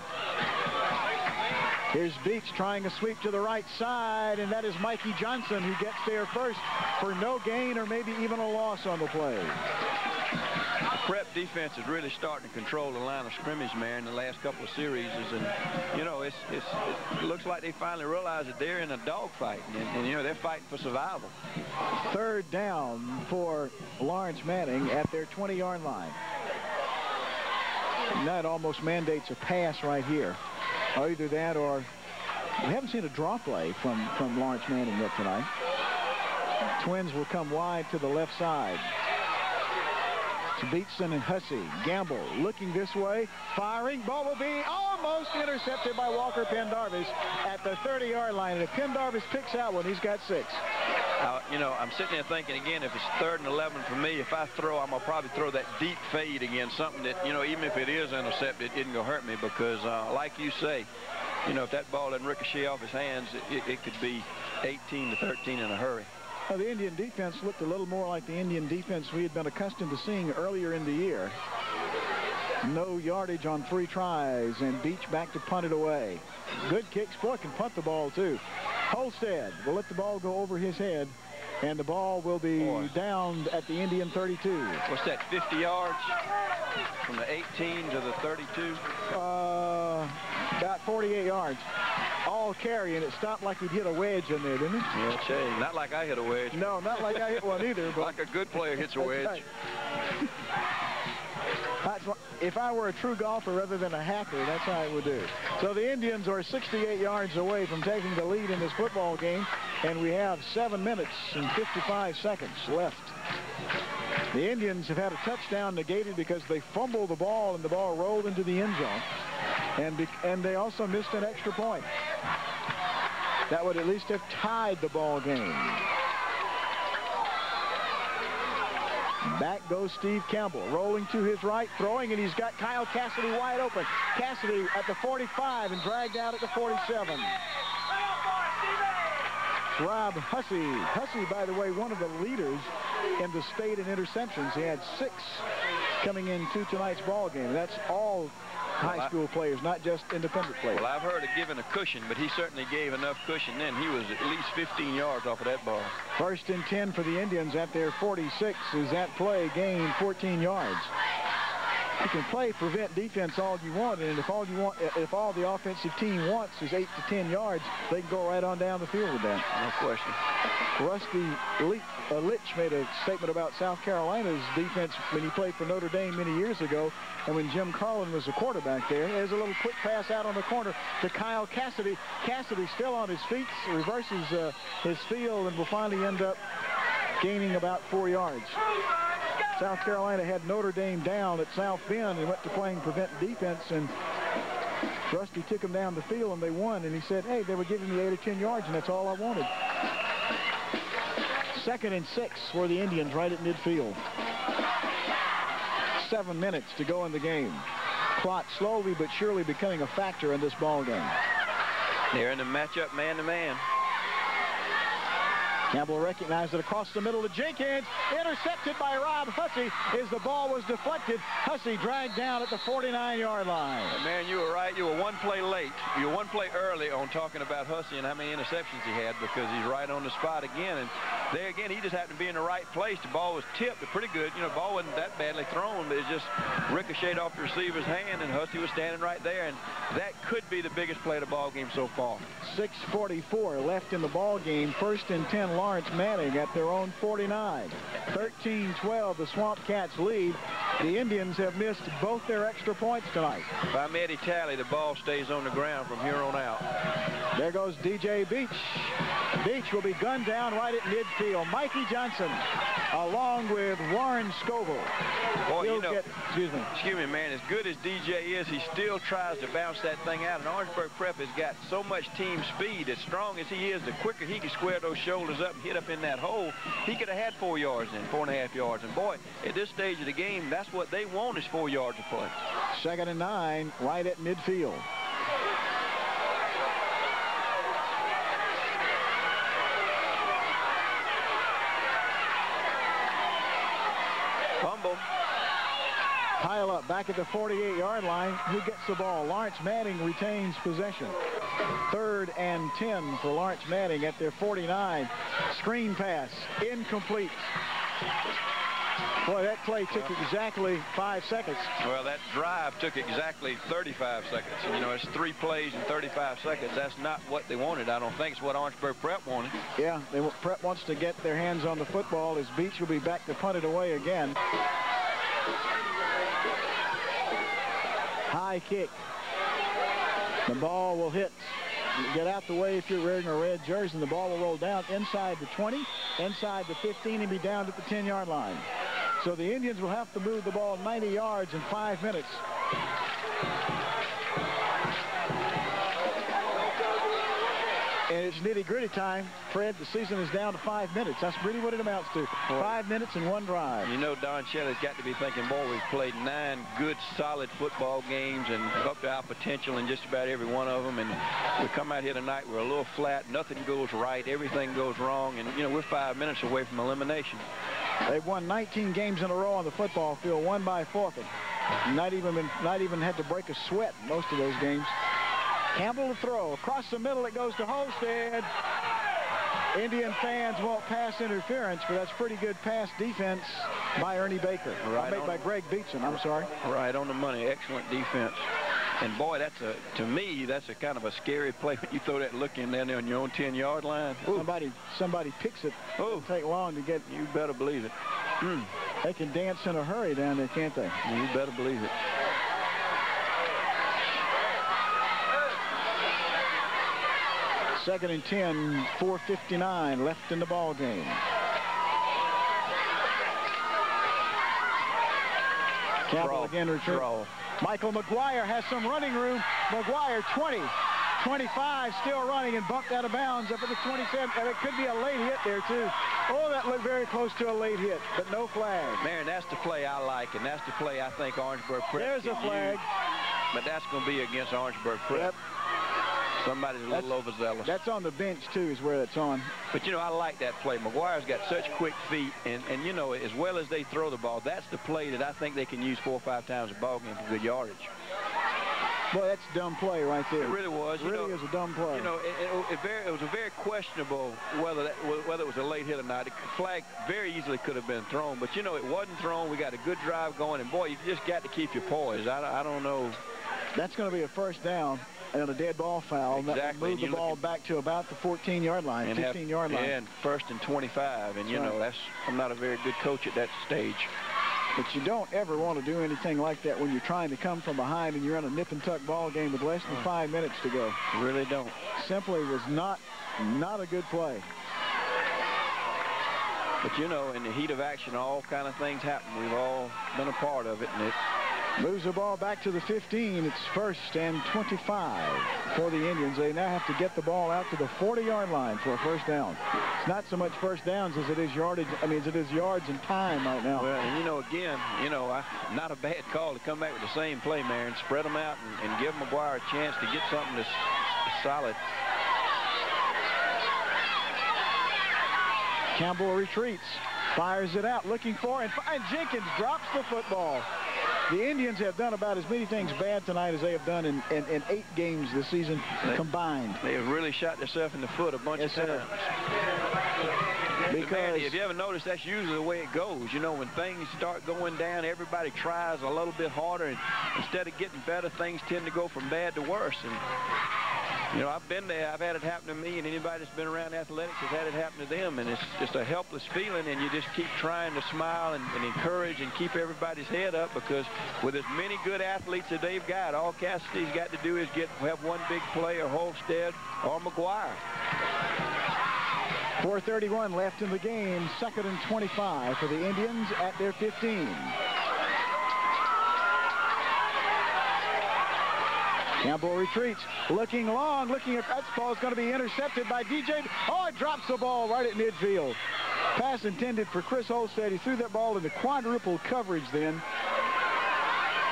Here's Beach trying a sweep to the right side, and that is Mikey Johnson who gets there first for no gain or maybe even a loss on the play. The Prep defense is really starting to control the line of scrimmage, man, in the last couple of series. And, you know, it looks like they finally realize that they're in a dogfight, and, you know, they're fighting for survival. 3rd down for Lawrence Manning at their 20-yard line. And that almost mandates a pass right here. Or either that or we haven't seen a draw play from Lawrence Manning yet tonight. Twins will come wide to the left side. To Beatson and Hussey. Gamble looking this way. Firing. Ball will be almost intercepted by Walker Pendarvis at the 30-yard line. And if Pendarvis picks out one, he's got 6. You know, I'm sitting there thinking, again, if it's 3rd and 11 for me, if I throw, I'm going to probably throw that deep fade again, something that, you know, even if it is intercepted, it isn't going to hurt me because, like you say, you know, if that ball doesn't ricochet off his hands, it could be 18-13 in a hurry. Well, the Indian defense looked a little more like the Indian defense we had been accustomed to seeing earlier in the year. No yardage on 3 tries, and Beach back to punt it away. Good kicks. Boy, can punt the ball, too. Holstead will let the ball go over his head, and the ball will be down at the Indian 32. What's that, 50 yards from the 18 to the 32? About 48 yards. All carry, and it stopped like he'd hit a wedge in there, didn't it? Yeah, Jay. Not like I hit a wedge. No, not like I hit one either. But like a good player hits a wedge. Right. If I were a true golfer rather than a hacker, that's how I would do. So the Indians are 68 yards away from taking the lead in this football game, and we have 7 minutes and 55 seconds left. The Indians have had a touchdown negated because they fumbled the ball and the ball rolled into the end zone, and they also missed an extra point. That would at least have tied the ball game. Back goes Steve Campbell, rolling to his right, throwing, and he's got Kyle Cassidy wide open. Cassidy at the 45 and dragged out at the 47. Rob Hussey. Hussey, by the way, one of the leaders in the state in interceptions. He had 6 coming into tonight's ball game. That's all high school players, not just independent players. Well, I've heard of giving a cushion, but he certainly gave enough cushion then. He was at least 15 yards off of that ball. 1st and 10 for the Indians at their 46 is that play, gain 14 yards. You can play prevent defense all you want, and if all the offensive team wants is 8 to 10 yards, they can go right on down the field with that. No question. Rusty Litch made a statement about South Carolina's defense when he played for Notre Dame many years ago, and when Jim Carlin was the quarterback there. There's a little quick pass out on the corner to Kyle Cassidy. Cassidy still on his feet, reverses his field, and will finally end up gaining about 4 yards. South Carolina had Notre Dame down at South Bend and went to playing prevent defense, and Rusty took them down the field and they won, and he said, hey, they were giving me 8 or 10 yards and that's all I wanted. 2nd and 6 for the Indians right at midfield. 7 minutes to go in the game. Clock slowly but surely becoming a factor in this ball game. They're in the matchup man-to-man. Campbell recognized it across the middle to Jenkins. Intercepted by Rob Hussey as the ball was deflected. Hussey dragged down at the 49-yard line. Man, you were right. You were 1 play late. You were 1 play early on talking about Hussey and how many interceptions he had, because he's right on the spot again. And there again, he just happened to be in the right place. The ball was tipped pretty good. You know, the ball wasn't that badly thrown, but it just ricocheted off the receiver's hand, and Hussey was standing right there. And that could be the biggest play of the ball game so far. 6:44 left in the ball game. 1st and 10, Lawrence Manning at their own 49. 13-12, the Swamp Cats lead. The Indians have missed both their extra points tonight. By Eddie Talley, the ball stays on the ground from here on out. There goes DJ Beach. Beach will be gunned down right at midfield. Mikey Johnson along with Warren Scoville. Boy, you know, excuse me, man, as good as DJ is, he still tries to bounce that thing out. And Orangeburg Prep has got so much team speed. As strong as he is, the quicker he can square those shoulders up and hit up in that hole, he could have had 4 yards in, 4.5 yards. And boy, at this stage of the game, that's what they want, is 4 yards of play. 2nd and 9 right at midfield. Fumble. Pile up back at the 48-yard line. Who gets the ball? Lawrence Manning retains possession. 3rd and 10 for Lawrence Manning at their 49. Screen pass, incomplete. Boy, that play took exactly 5 seconds. Well, that drive took exactly 35 seconds. You know, it's 3 plays in 35 seconds. That's not what they wanted. I don't think it's what Orangeburg Prep wanted. Yeah, Prep wants to get their hands on the football as Beach will be back to punt it away again. High kick. The ball will hit. Get out the way if you're wearing a red jersey, and the ball will roll down inside the 20, inside the 15, and be down at the 10-yard line. So the Indians will have to move the ball 90 yards in 5 minutes. And it's nitty-gritty time. Fred, the season is down to 5 minutes. That's really what it amounts to. 5 minutes and 1 drive. You know, Don Shelley's got to be thinking, boy, we've played 9 good, solid football games and up to our potential in just about every one of them. And we come out here tonight, we're a little flat. Nothing goes right. Everything goes wrong. And, you know, we're 5 minutes away from elimination. They've won 19 games in a row on the football field, 1 by forfeit. Not even had to break a sweat in most of those games. Campbell to throw. Across the middle, it goes to Holstead. Indian fans won't pass interference, but that's pretty good pass defense by Ernie Baker. By Greg Beecham, I'm sorry. Right on the money. Excellent defense. And boy, to me, that's a kind of a scary play when you throw that look in there on your own 10-yard line. Somebody picks it. Oh, it'll take long to get. You better believe it. They can dance in a hurry down there, can't they? You better believe it. Second and 10, 4:59 left in the ball game. Campbell again retreat. Michael McGuire has some running room. McGuire 20, 25, still running and bumped out of bounds up at the 27. And it could be a late hit there too. Oh, that looked very close to a late hit, but no flag. Marion, that's the play I like, and that's the play I think Orangeburg Prep. There's a flag. But that's going to be against Orangeburg Prep. Yep. Somebody's a little overzealous. That's on the bench, too, is where it's on. But, you know, I like that play. McGuire's got such quick feet, and you know, as well as they throw the ball, that's the play that I think they can use 4 or 5 times a ball game for good yardage. Well, that's a dumb play right there. It really was. It really is a dumb play. You know, it was a very questionable whether it was a late hit or not. The flag very easily could have been thrown, but, you know, it wasn't thrown. We got a good drive going, and, boy, you just got to keep your poise. I don't know. That's going to be a first down. And a dead ball foul. Exactly. Move the ball back to about the 14-yard line, 15-yard line. And first and 25. And, you know, I'm not a very good coach at that stage. But you don't ever want to do anything like that when you're trying to come from behind and you're in a nip-and-tuck ball game with less than 5 minutes to go. You really don't. Simply was not a good play. But, you know, in the heat of action, all kind of things happen. We've all been a part of it, and it moves the ball back to the 15. It's first and 25 for the Indians. They now have to get the ball out to the 40-yard line for a first down. It's not so much first downs as it is yardage. I mean, as it is yards and time right now. Well, and, you know, again, you know, not a bad call to come back with the same play, Marion. Spread them out and give McGuire a chance to get something that's solid. Campbell retreats, fires it out, looking for, and Jenkins drops the football. The Indians have done about as many things bad tonight as they have done in 8 games this season combined. They have really shot themselves in the foot a bunch of times. Because if you ever notice, that's usually the way it goes. You know, when things start going down, everybody tries a little bit harder, and instead of getting better, things tend to go from bad to worse. And you know, I've been there. I've had it happen to me, and anybody that's been around athletics has had it happen to them. And it's just a helpless feeling, and you just keep trying to smile and encourage and keep everybody's head up, because with as many good athletes that they've got, all Cassidy's got to do is have one big play, or Holstead or McGuire. 4:31 left in the game. Second and 25 for the Indians at their 15. Campbell retreats, looking long, looking at that ball is going to be intercepted by DJ. Oh, it drops the ball right at midfield. Pass intended for Chris Holstead. He threw that ball into quadruple coverage then.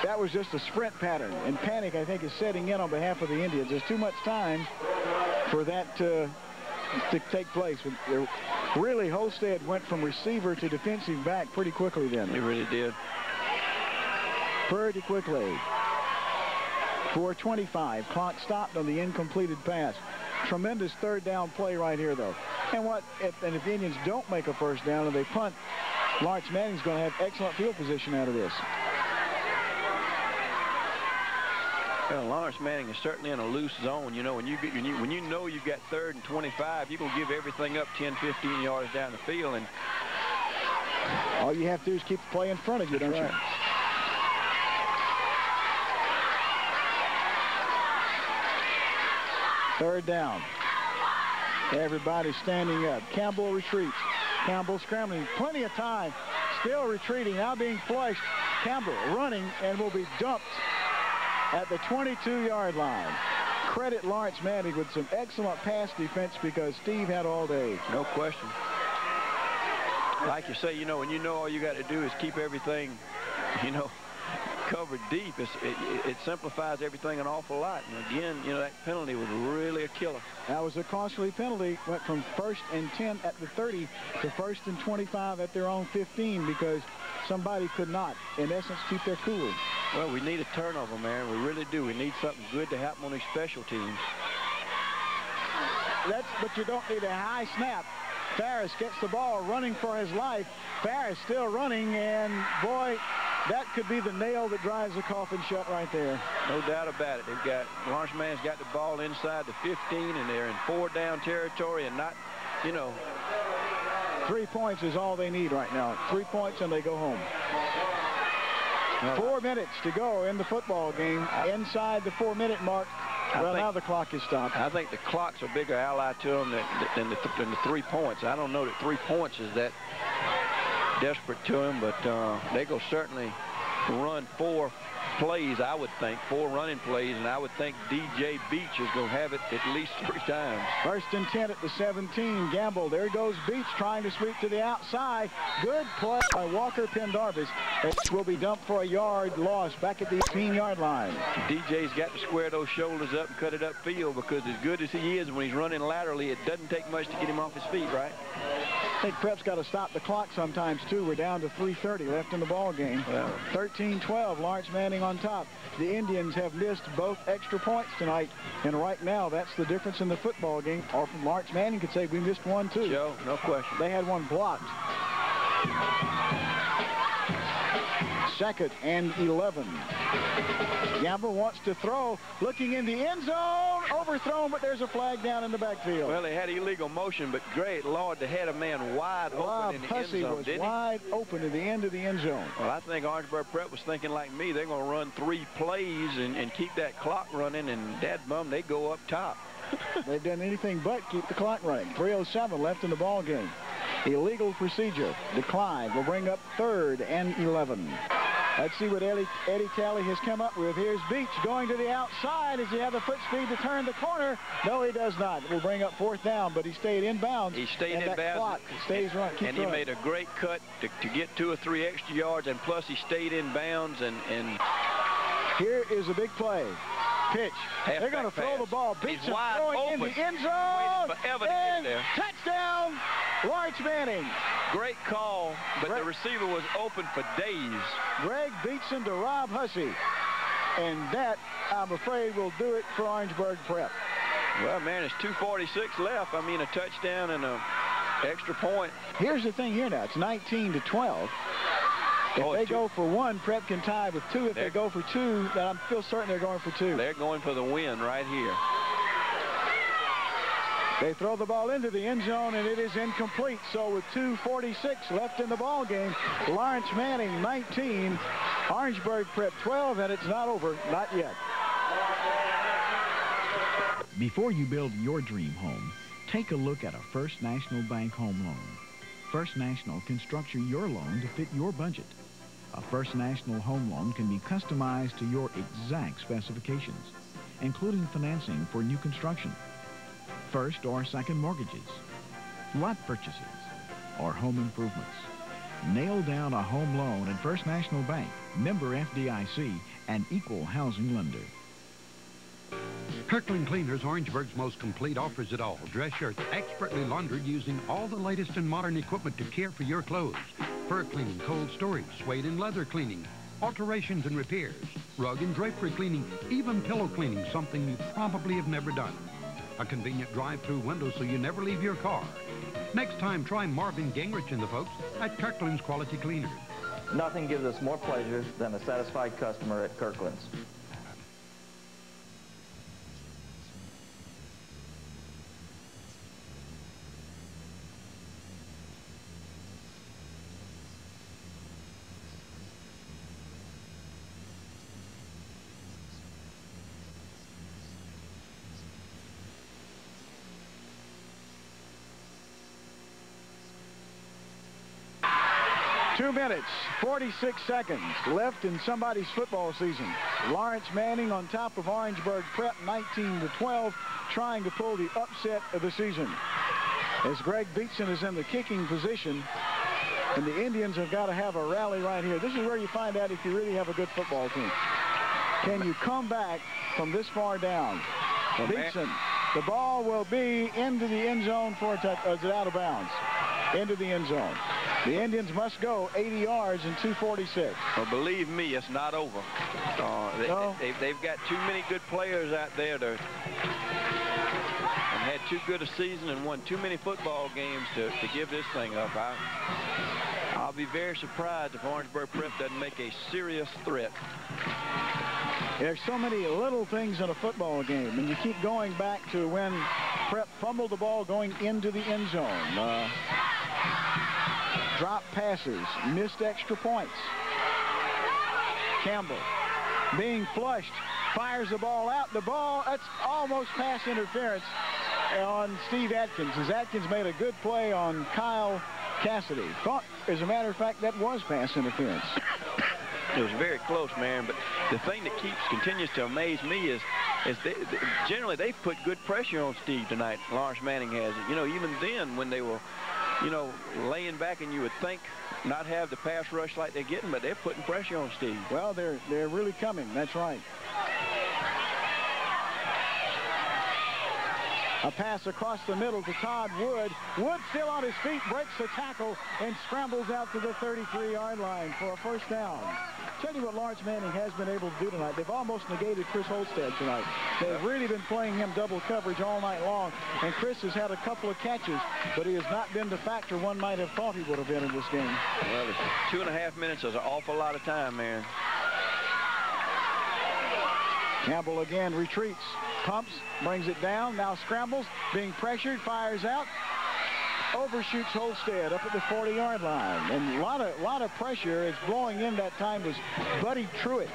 That was just a sprint pattern, and panic, I think, is setting in on behalf of the Indians. There's too much time for that to take place. Really, Holstead went from receiver to defensive back pretty quickly then. He really did. Pretty quickly. 4:25. Clock stopped on the incompleted pass. Tremendous third down play right here, though. And if the Indians don't make a first down and they punt, Lawrence Manning's going to have excellent field position out of this. Well, Lawrence Manning is certainly in a loose zone. You know, when you know you've got 3rd and 25, you're going to give everything up 10, 15 yards down the field, and all you have to do is keep the play in front of you, don't you? Third down. Everybody standing up. Campbell retreats. Campbell scrambling. Plenty of time. Still retreating. Now being flushed. Campbell running and will be dumped at the 22-yard line. Credit Lawrence Manning with some excellent pass defense, because Steve had all day. No question. Like you say, you know, when you know all you got to do is keep everything, you know, covered deep, it simplifies everything an awful lot. And again, you know, that penalty was really a killer. That was a costly penalty. Went from 1st and 10 at the 30 to 1st and 25 at their own 15, because somebody could not, in essence, keep their cool. Well, we need a turnover, man. We really do. We need something good to happen on these special teams. But you don't need a high snap. Farris gets the ball running for his life. Farris still running, and boy, that could be the nail that drives the coffin shut right there. No doubt about it. They've got, Lawrence Manning's got the ball inside the 15, and they're in 4-down territory, and not, you know. 3 points is all they need right now. 3 points and they go home. 4 minutes to go in the football game. Inside the 4-minute mark. Well, now the clock is stopped. I think the clock's a bigger ally to them than the 3 points. I don't know that 3 points is that desperate to them, but they go certainly run 4 plays, I would think, 4 running plays, and I would think DJ Beach is going to have it at least 3 times. 1st and 10 at the 17. Gamble. There goes Beach trying to sweep to the outside. Good play by Walker Pendarvis. It will be dumped for a yard loss back at the 18-yard line. DJ's got to square those shoulders up and cut it upfield, because as good as he is when he's running laterally, it doesn't take much to get him off his feet, right? I think Prep's got to stop the clock sometimes, too. We're down to 3:30 left in the ball game. 13-12, Lawrence Manning on top. The Indians have missed both extra points tonight, and right now that's the difference in the football game. Or from Lawrence Manning could say we missed one, too. Joe, no question. They had one blocked. 2nd and 11. Gamble wants to throw, looking in the end zone, overthrown, but there's a flag down in the backfield. Well, they had illegal motion, but great Lord, they had a man wide open in the end zone, was wide open at the end of the end zone. Well, I think Orangeburg Prep was thinking like me. They're going to run 3 plays and keep that clock running, and dadbum, they go up top. They've done anything but keep the clock running. 3:07 left in the ball game. Illegal procedure declined. Will bring up 3rd and 11. Let's see what Eddie Talley has come up with. Here's Beach going to the outside. Does he have the foot speed to turn the corner? No, he does not. We'll bring up 4th down, but he stayed in bounds. He stayed in bounds. that clock stays running. And he made a great cut to get 2 or 3 extra yards, and plus he stayed in bounds. And here is a big play. Pitch. They're going to throw the ball. Beach is throwing in the end zone. Forever to get there. Touchdown, Lawrence Manning. Great call, but the receiver was open for days. Greg Beatson to Rob Hussey. And that, I'm afraid, will do it for Orangeburg Prep. Well, man, it's 2:46 left. I mean, a touchdown and an extra point. Here's the thing here now. It's 19-12. If they go for 1, Prep can tie with 2. If they go for 2, then I'm still certain they're going for 2. They're going for the win right here. They throw the ball into the end zone, and it is incomplete. So with 2:46 left in the ball game, Lawrence Manning 19, Orangeburg Prep 12, and it's not over, not yet. Before you build your dream home, take a look at a First National Bank home loan. First National can structure your loan to fit your budget. A First National home loan can be customized to your exact specifications, including financing for new construction, first or second mortgages, lot purchases, or home improvements. Nail down a home loan at First National Bank, member FDIC, and equal housing lender. Kirkland Cleaners, Orangeburg's most complete, offers it all. Dress shirts expertly laundered using all the latest in modern equipment to care for your clothes. Fur cleaning, cold storage, suede and leather cleaning, alterations and repairs, rug and drapery cleaning, even pillow cleaning, something you probably have never done. A convenient drive-through window so you never leave your car. Next time, try Marvin Gingrich and the folks at Kirkland's Quality Cleaners. Nothing gives us more pleasure than a satisfied customer at Kirkland's. Two minutes, 46 seconds left in somebody's football season. Lawrence Manning on top of Orangeburg Prep, 19-12, trying to pull the upset of the season. As Greg Beatson is in the kicking position, and the Indians have got to have a rally right here. This is where you find out if you really have a good football team. Can you come back from this far down? Beatson, the ball will be into the end zone for a touch. Is it out of bounds? Into the end zone. The Indians must go 80 yards in 2:46. Well, believe me, it's not over. They've got too many good players out there and had too good a season and won too many football games to give this thing up. I'll be very surprised if Orangeburg Prep doesn't make a serious threat. There's so many little things in a football game, and you keep going back to when Prep fumbled the ball going into the end zone. Drop passes, missed extra points. Campbell being flushed, fires the ball out. The ball, that's almost pass interference on Steve Atkins, as Atkins made a good play on Kyle Cassidy. Thought, as a matter of fact, that was pass interference. It was very close, man, but the thing that continues to amaze me is generally they've put good pressure on Steve tonight. Lawrence Manning has it. You know, even then when they were, you know, laying back, and you would think not have the pass rush like they're getting, but they're putting pressure on Steve. Well, they're really coming. That's right. A pass across the middle to Todd Wood. Wood still on his feet, breaks the tackle, and scrambles out to the 33-yard line for a first down. Tell you what Lawrence Manning has been able to do tonight. They've almost negated Chris Holstead tonight. They've really been playing him double coverage all night long, and Chris has had a couple of catches, but he has not been the factor one might have thought he would have been in this game. Well, 2.5 minutes is an awful lot of time, man. Campbell again retreats, pumps, brings it down, now scrambles, being pressured, fires out, overshoots Holstead up at the 40-yard line. And a lot of pressure. It's blowing in that time was Buddy Truitt,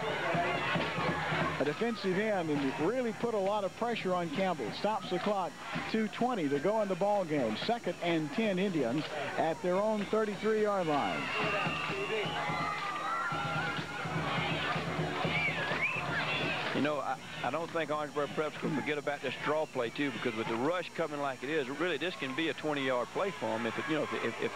a defensive end, and really put a lot of pressure on Campbell. Stops the clock. 2:20 to go in the ball game. 2nd and 10 Indians at their own 33-yard line. You know, I don't think Orangeburg Prep's going to forget about this draw play, too, because with the rush coming like it is, really this can be a 20-yard play for them if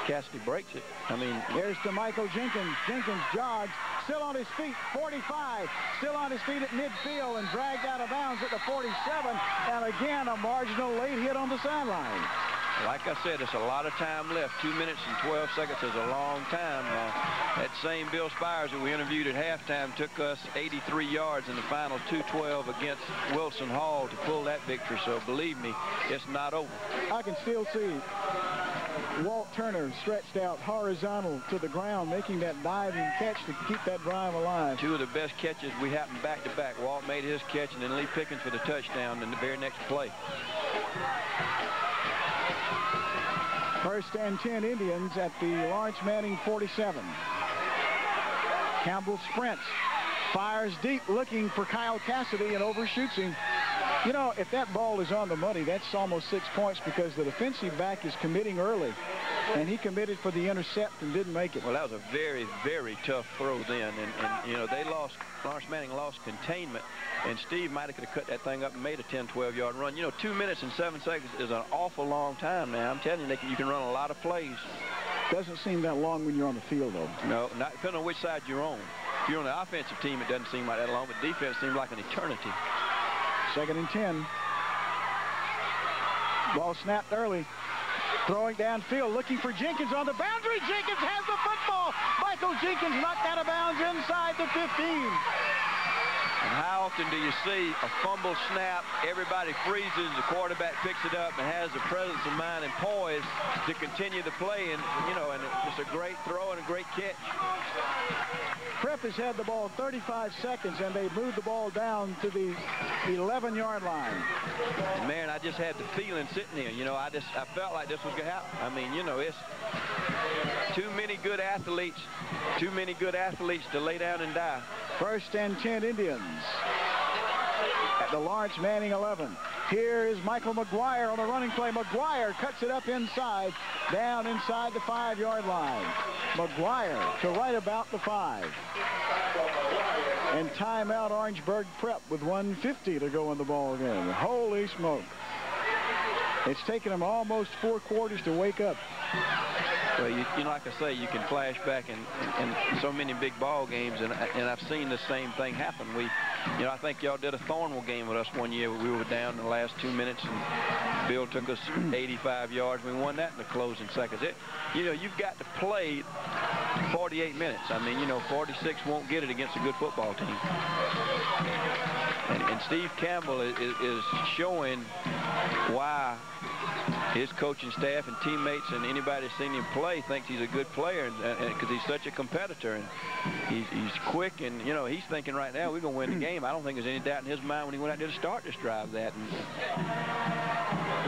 Cassidy breaks it. I mean, here's to Michael Jenkins. Jenkins jogs, still on his feet, 45, still on his feet at midfield and dragged out of bounds at the 47, and again a marginal late hit on the sideline. Like I said, it's a lot of time left. 2 minutes and 12 seconds is a long time. That same Bill Spires that we interviewed at halftime took us 83 yards in the final 2:12 against Wilson Hall to pull that victory. So believe me, it's not over. I can still see Walt Turner stretched out horizontal to the ground, making that diving catch to keep that drive alive. 2 of the best catches we happened back-to-back. Walt made his catch, and then Lee Pickens for the touchdown in the very next play. 1st and 10 Indians at the Lawrence Manning 47. Campbell sprints, fires deep, looking for Kyle Cassidy, and overshoots him. You know, if that ball is on the money, that's almost 6 points, because the defensive back is committing early, and he committed for the intercept and didn't make it. Well, that was a very, very tough throw then, and you know, Lawrence Manning lost containment, and Steve might have cut that thing up and made a 10, 12-yard run. You know, 2 minutes and 7 seconds is an awful long time now. I'm telling you, you can run a lot of plays. Doesn't seem that long when you're on the field, though. No, not depending on which side you're on. If you're on the offensive team, it doesn't seem like that long, but defense seems like an eternity. 2nd and 10. Ball snapped early. Throwing downfield, looking for Jenkins on the boundary. Jenkins has the football. Michael Jenkins knocked out of bounds inside the 15. And how often do you see a fumble snap, everybody freezes, the quarterback picks it up and has the presence of mind and poise to continue the play, and you know, and it's a great throw and a great catch. Prep has had the ball 35 seconds, and they moved the ball down to the 11-yard line. And man, I just had the feeling sitting there, you know, I felt like this was going to happen. I mean, you know, it's too many good athletes to lay down and die. 1st and 10 Indians at the Lawrence Manning 11. Here is Michael McGuire on the running play. McGuire cuts it up inside, down inside the 5-yard line. McGuire to right about the 5. And timeout Orangeburg Prep with 1:50 to go in the ball game. Holy smoke. It's taken them almost 4 quarters to wake up. Well, you know, like I say, you can flash back in so many big ball games, and I've seen the same thing happen. You know, I think y'all did a Thornwell game with us one year where we were down in the last 2 minutes, and Bill took us 85 yards. We won that in the closing seconds. You know, you've got to play 48 minutes. I mean, you know, 46 won't get it against a good football team. And Steve Campbell is showing why his coaching staff and teammates and anybody that's seen him play thinks he's a good player because he's such a competitor, and he's quick, and you know, he's thinking right now we're going to win the game. I don't think there's any doubt in his mind when he went out there to start this drive that.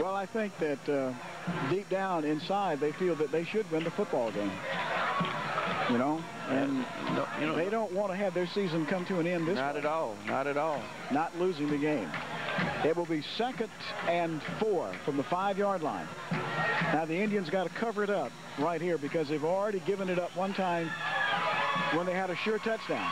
Well, I think that deep down inside they feel that they should win the football game. You know, and you know, they don't want to have their season come to an end this way. Not at all. Not at all. Not losing the game. It will be 2nd and 4 from the 5-yard line. Now the Indians got to cover it up right here because they've already given it up one time when they had a sure touchdown.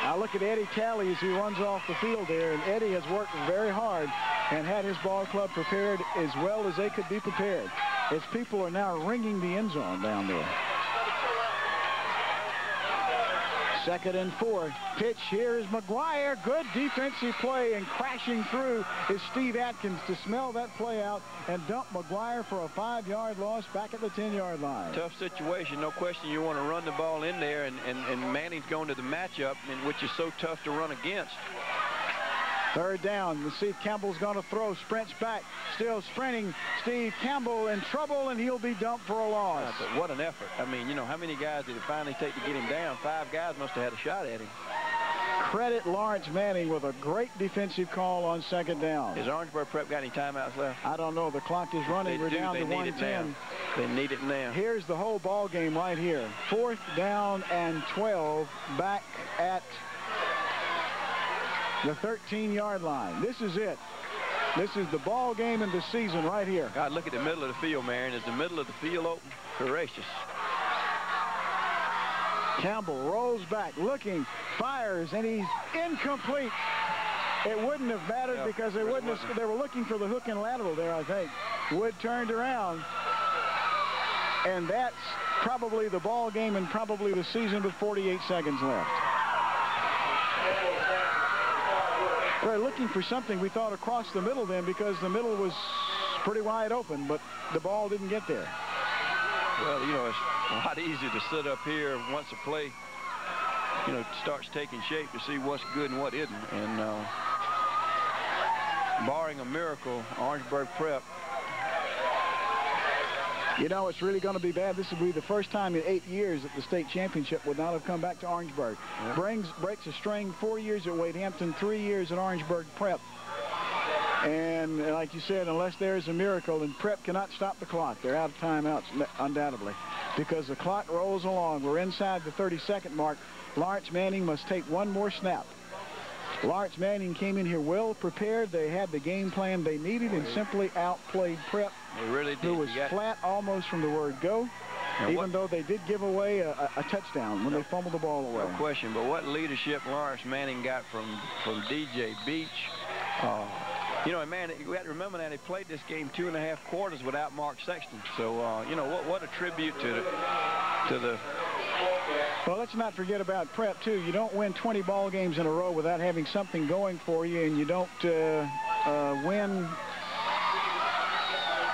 Now look at Eddie Talley as he runs off the field there, and Eddie has worked very hard and had his ball club prepared as well as they could be prepared, as people are now ringing the end zone down there. 2nd and 4. Pitch here is McGuire. Good defensive play, and crashing through is Steve Atkins to smell that play out and dump McGuire for a 5-yard loss back at the 10-yard line. Tough situation, no question. You want to run the ball in there, and Manning's going to the matchup, which is so tough to run against. 3rd down. Let's see if Campbell's going to throw. Sprints back. Still sprinting. Steve Campbell in trouble, and he'll be dumped for a loss. But what an effort. I mean, you know, how many guys did it finally take to get him down? 5 guys must have had a shot at him. Credit Lawrence Manning with a great defensive call on 2nd down. Has Orangeburg Prep got any timeouts left? I don't know. The clock is running. We're down to 1:10. They need it now. Here's the whole ball game right here. 4th down and 12 back at the 13-yard line. This is it. This is the ball game in the season right here. God, look at the middle of the field, Marion. Is the middle of the field open? Gracious. Campbell rolls back, looking, fires, and he's incomplete. It wouldn't have mattered because they wouldn't have, they were looking for the hook and lateral there, I think. Wood turned around, and that's probably the ball game and probably the season with 48 seconds left. They're looking for something, we thought, across the middle then, because the middle was pretty wide open, but the ball didn't get there. Well, you know, it's a lot easier to sit up here once a play, you know, starts taking shape to see what's good and what isn't. And barring a miracle, Orangeburg Prep. You know, it's really going to be bad. This will be the first time in 8 years that the state championship would not have come back to Orangeburg. Yep. Breaks a string, 4 years at Wade Hampton, 3 years at Orangeburg Prep. And like you said, unless there's a miracle, and Prep cannot stop the clock. They're out of timeouts, undoubtedly, because the clock rolls along. We're inside the 30-second mark. Lawrence Manning must take one more snap. Lawrence Manning came in here well prepared. They had the game plan they needed and simply outplayed Prep. They really did. Who was flat almost from the word go, even though they did give away a touchdown when they fumbled the ball away. No question, but what leadership Lawrence Manning got from DJ Beach. You know, man, you got to remember that they played this game 2.5 quarters without Mark Sexton. So, you know, what a tribute to the. Well, let's not forget about Prep, too. You don't win 20 ball games in a row without having something going for you, and you don't win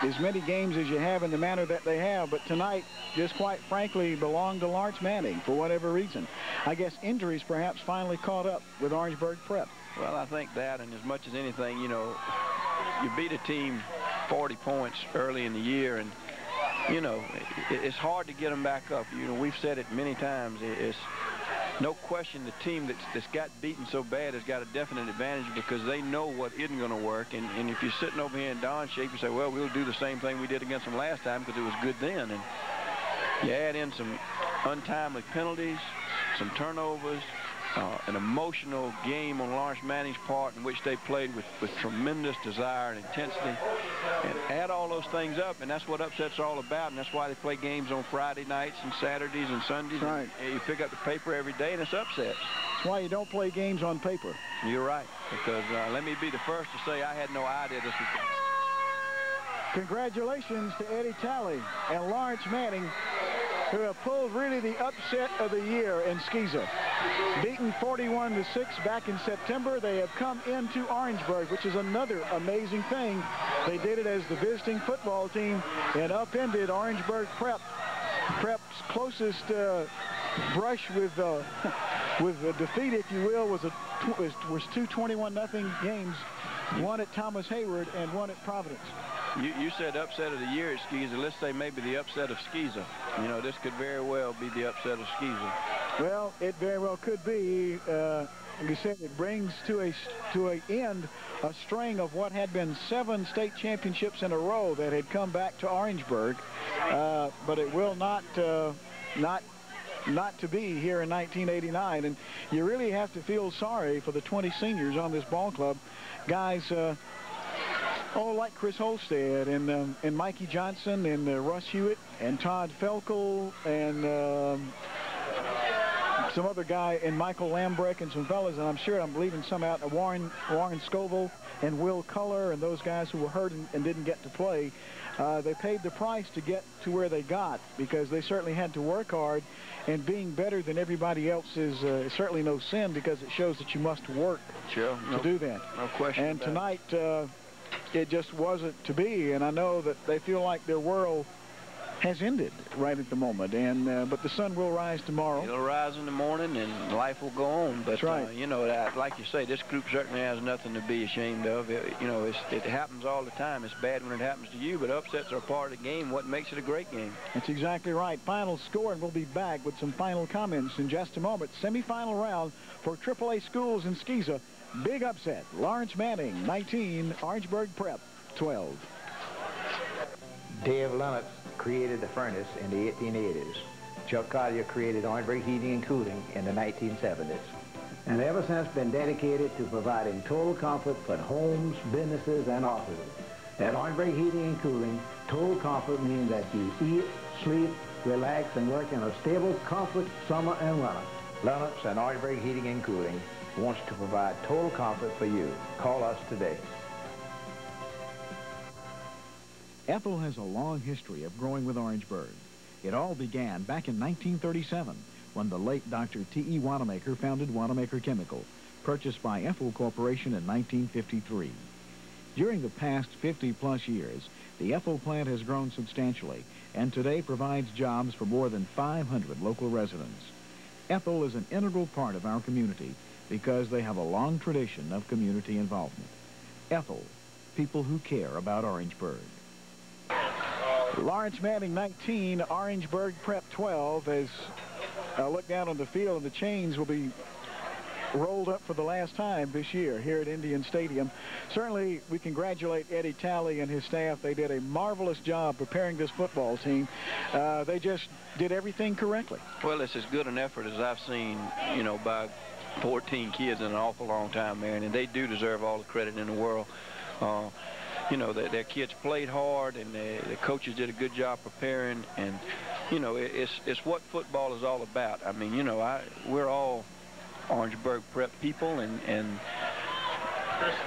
as many games as you have in the manner that they have. But tonight, just quite frankly, belonged to Lawrence Manning for whatever reason. I guess injuries perhaps finally caught up with Orangeburg Prep. Well, I think that, and as much as anything, you know, you beat a team 40 points early in the year, and you know, it's hard to get them back up. You know, we've said it many times. It's no question the team that's got beaten so bad has got a definite advantage because they know what isn't going to work. And if you're sitting over here in Don's shape, you say, well, we'll do the same thing we did against them last time because it was good then. And you add in some untimely penalties, some turnovers, an emotional game on Lawrence Manning's part in which they played with tremendous desire and intensity. And add all those things up, and that's what upsets are all about, and that's why they play games on Friday nights and Saturdays and Sundays. Right. And you pick up the paper every day, and it's upsets. That's why you don't play games on paper. You're right, because let me be the first to say I had no idea this was going. Congratulations to Eddie Talley and Lawrence Manning, who have pulled really the upset of the year in Skeezer. Beaten 41-6 back in September, they have come into Orangeburg, which is another amazing thing. They did it as the visiting football team and upended Orangeburg Prep. Prep's closest brush with the defeat, if you will, was two 21-0 games, one at Thomas Hayward and one at Providence. You said upset of the year at Skeezer. Let's say maybe the upset of Skeezer. You know, this could very well be the upset of Skeezer. Well, it very well could be. Like I said, it brings to a end a string of what had been 7 state championships in a row that had come back to Orangeburg, but it will not to be here in 1989. And you really have to feel sorry for the 20 seniors on this ball club, guys. Like Chris Holstead and Mikey Johnson and Russ Hewitt and Todd Felkel and some other guy and Michael Lambrecht and some fellas, and I'm sure I'm leaving some out, Warren Scoville and Will Culler and those guys who were hurt and didn't get to play. They paid the price to get to where they got, because they certainly had to work hard, and being better than everybody else is certainly no sin, because it shows that you must work to do that. No question. And tonight, it just wasn't to be, and I know that they feel like their world has ended right at the moment, and but the sun will rise tomorrow. It'll rise in the morning, and life will go on. But, that's right. You know, like you say, this group certainly has nothing to be ashamed of. It happens all the time. It's bad when it happens to you, but upsets are part of the game. What makes it a great game? That's exactly right. Final score, and we'll be back with some final comments in just a moment. Semifinal round for AAA schools in Skeezer. Big upset. Lawrence Manning, 19. Orangeburg Prep, 12. Dave Lennox created the furnace in the 1880s. Chuck Collier created Orangeburg Heating and Cooling in the 1970s. And ever since been dedicated to providing total comfort for homes, businesses, and offices. At Orangeburg Heating and Cooling, total comfort means that you eat, sleep, relax, and work in a stable, comfort summer and winter. Lennox and Orangeburg Heating and Cooling wants to provide total comfort for you. Call us today. Ethel has a long history of growing with Orangeburg. It all began back in 1937 when the late Dr. T.E. Wanamaker founded Wanamaker Chemical, purchased by Ethel Corporation in 1953. During the past 50-plus years, the Ethel plant has grown substantially and today provides jobs for more than 500 local residents. Ethel is an integral part of our community because they have a long tradition of community involvement. Ethel, people who care about Orangeburg. Lawrence Manning, 19, Orangeburg Prep 12. As I look down on the field, and the chains will be rolled up for the last time this year here at Indian Stadium. Certainly, we congratulate Eddie Talley and his staff. They did a marvelous job preparing this football team. They just did everything correctly. Well, it's as good an effort as I've seen, you know, by 14 kids in an awful long time, Marion, and they do deserve all the credit in the world. You know, their kids played hard, and the coaches did a good job preparing, and, you know, it's what football is all about. I mean, you know, we're all Orangeburg Prep people,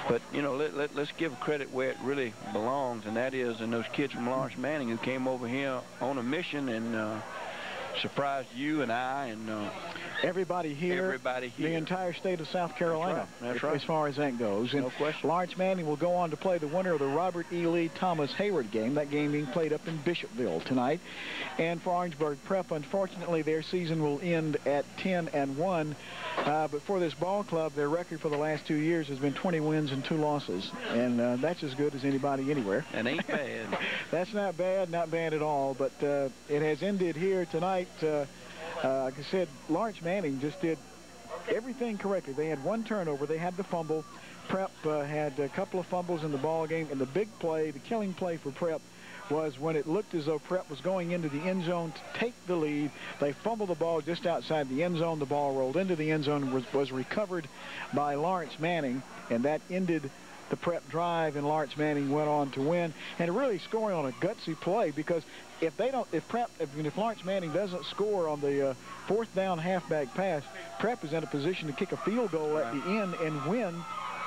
but, you know, let's give credit where it really belongs, and that is in those kids from Lawrence Manning who came over here on a mission and surprised you and I and everybody here, the entire state of South Carolina. That's right. As far as that goes. And no question. Lawrence Manning will go on to play the winner of the Robert E. Lee Thomas Hayward game. That game being played up in Bishopville tonight. And for Orangeburg Prep, unfortunately, their season will end at 10-1. But for this ball club, their record for the last 2 years has been 20 wins and 2 losses. And that's as good as anybody anywhere. And ain't bad. That's not bad at all. But it has ended here tonight. Like I said, Lawrence Manning just did everything correctly. They had 1 turnover. They had the fumble. Prep had a couple of fumbles in the ball game. And the big play, the killing play for Prep, was when it looked as though Prep was going into the end zone to take the lead. They fumbled the ball just outside the end zone. The ball rolled into the end zone and was recovered by Lawrence Manning, and that ended the Prep drive, and Lawrence Manning went on to win, and really scoring on a gutsy play, because if Lawrence Manning doesn't score on the 4th down halfback pass, Prep is in a position to kick a field goal at the end and win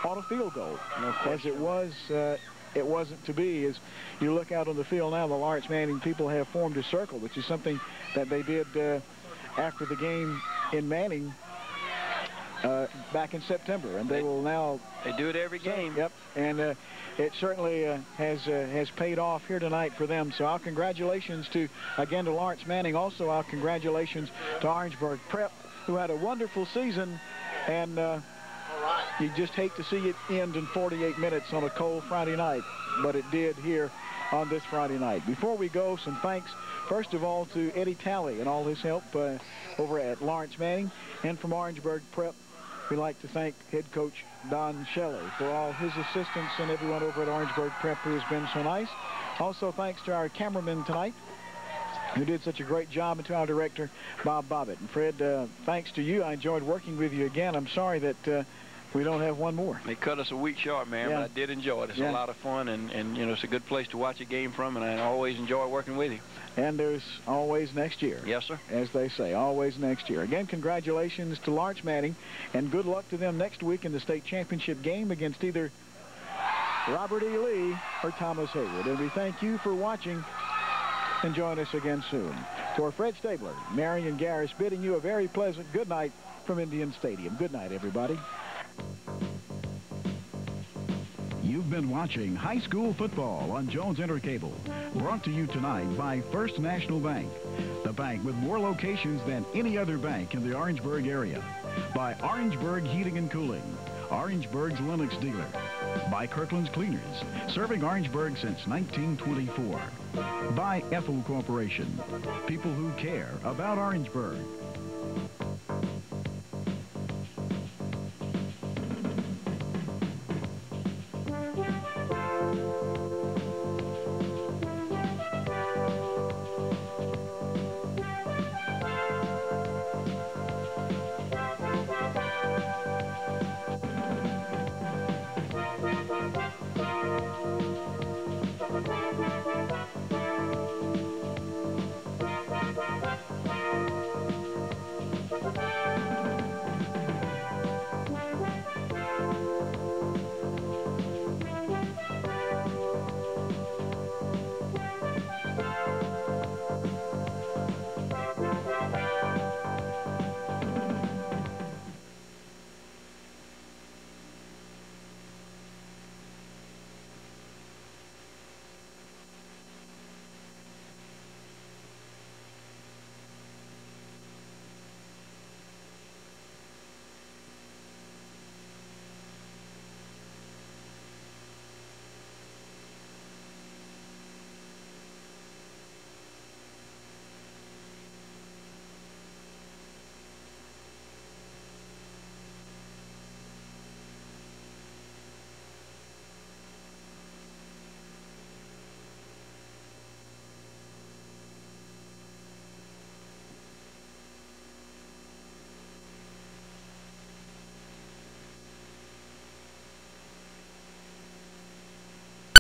on a field goal. As it was, it wasn't to be. As you look out on the field now, the Lawrence Manning people have formed a circle, which is something that they did after the game in Manning back in September, and they will now. They do it every game. Yep, and it certainly has paid off here tonight for them. So our congratulations to Lawrence Manning. Also our congratulations to Orangeburg Prep, who had a wonderful season, and you just hate to see it end in 48 minutes on a cold Friday night, but it did here on this Friday night. Before we go, some thanks, first of all, to Eddie Talley and all his help over at Lawrence Manning. And from Orangeburg Prep, we'd like to thank head coach Don Shelley for all his assistance and everyone over at Orangeburg Prep who has been so nice. Also, thanks to our cameraman tonight, who did such a great job, and to our director, Bob Bobbitt. And Fred, thanks to you. I enjoyed working with you again. I'm sorry that we don't have one more. They cut us a week short, man, but I did enjoy it. It's a lot of fun, and you know, it's a good place to watch a game from, and I always enjoy working with you. And there's always next year. Yes, sir. As they say, always next year. Again, congratulations to Lawrence Manning, and good luck to them next week in the state championship game against either Robert E. Lee or Thomas Haywood. And we thank you for watching, and join us again soon. For Fred Stabler, Marion Garris bidding you a very pleasant good night from Indian Stadium. Good night, everybody. You've been watching high school football on Jones Intercable, brought to you tonight by First National Bank, the bank with more locations than any other bank in the Orangeburg area. By Orangeburg Heating and Cooling, Orangeburg's Lennox dealer. By Kirkland's Cleaners, serving Orangeburg since 1924. By Ethel Corporation, people who care about Orangeburg.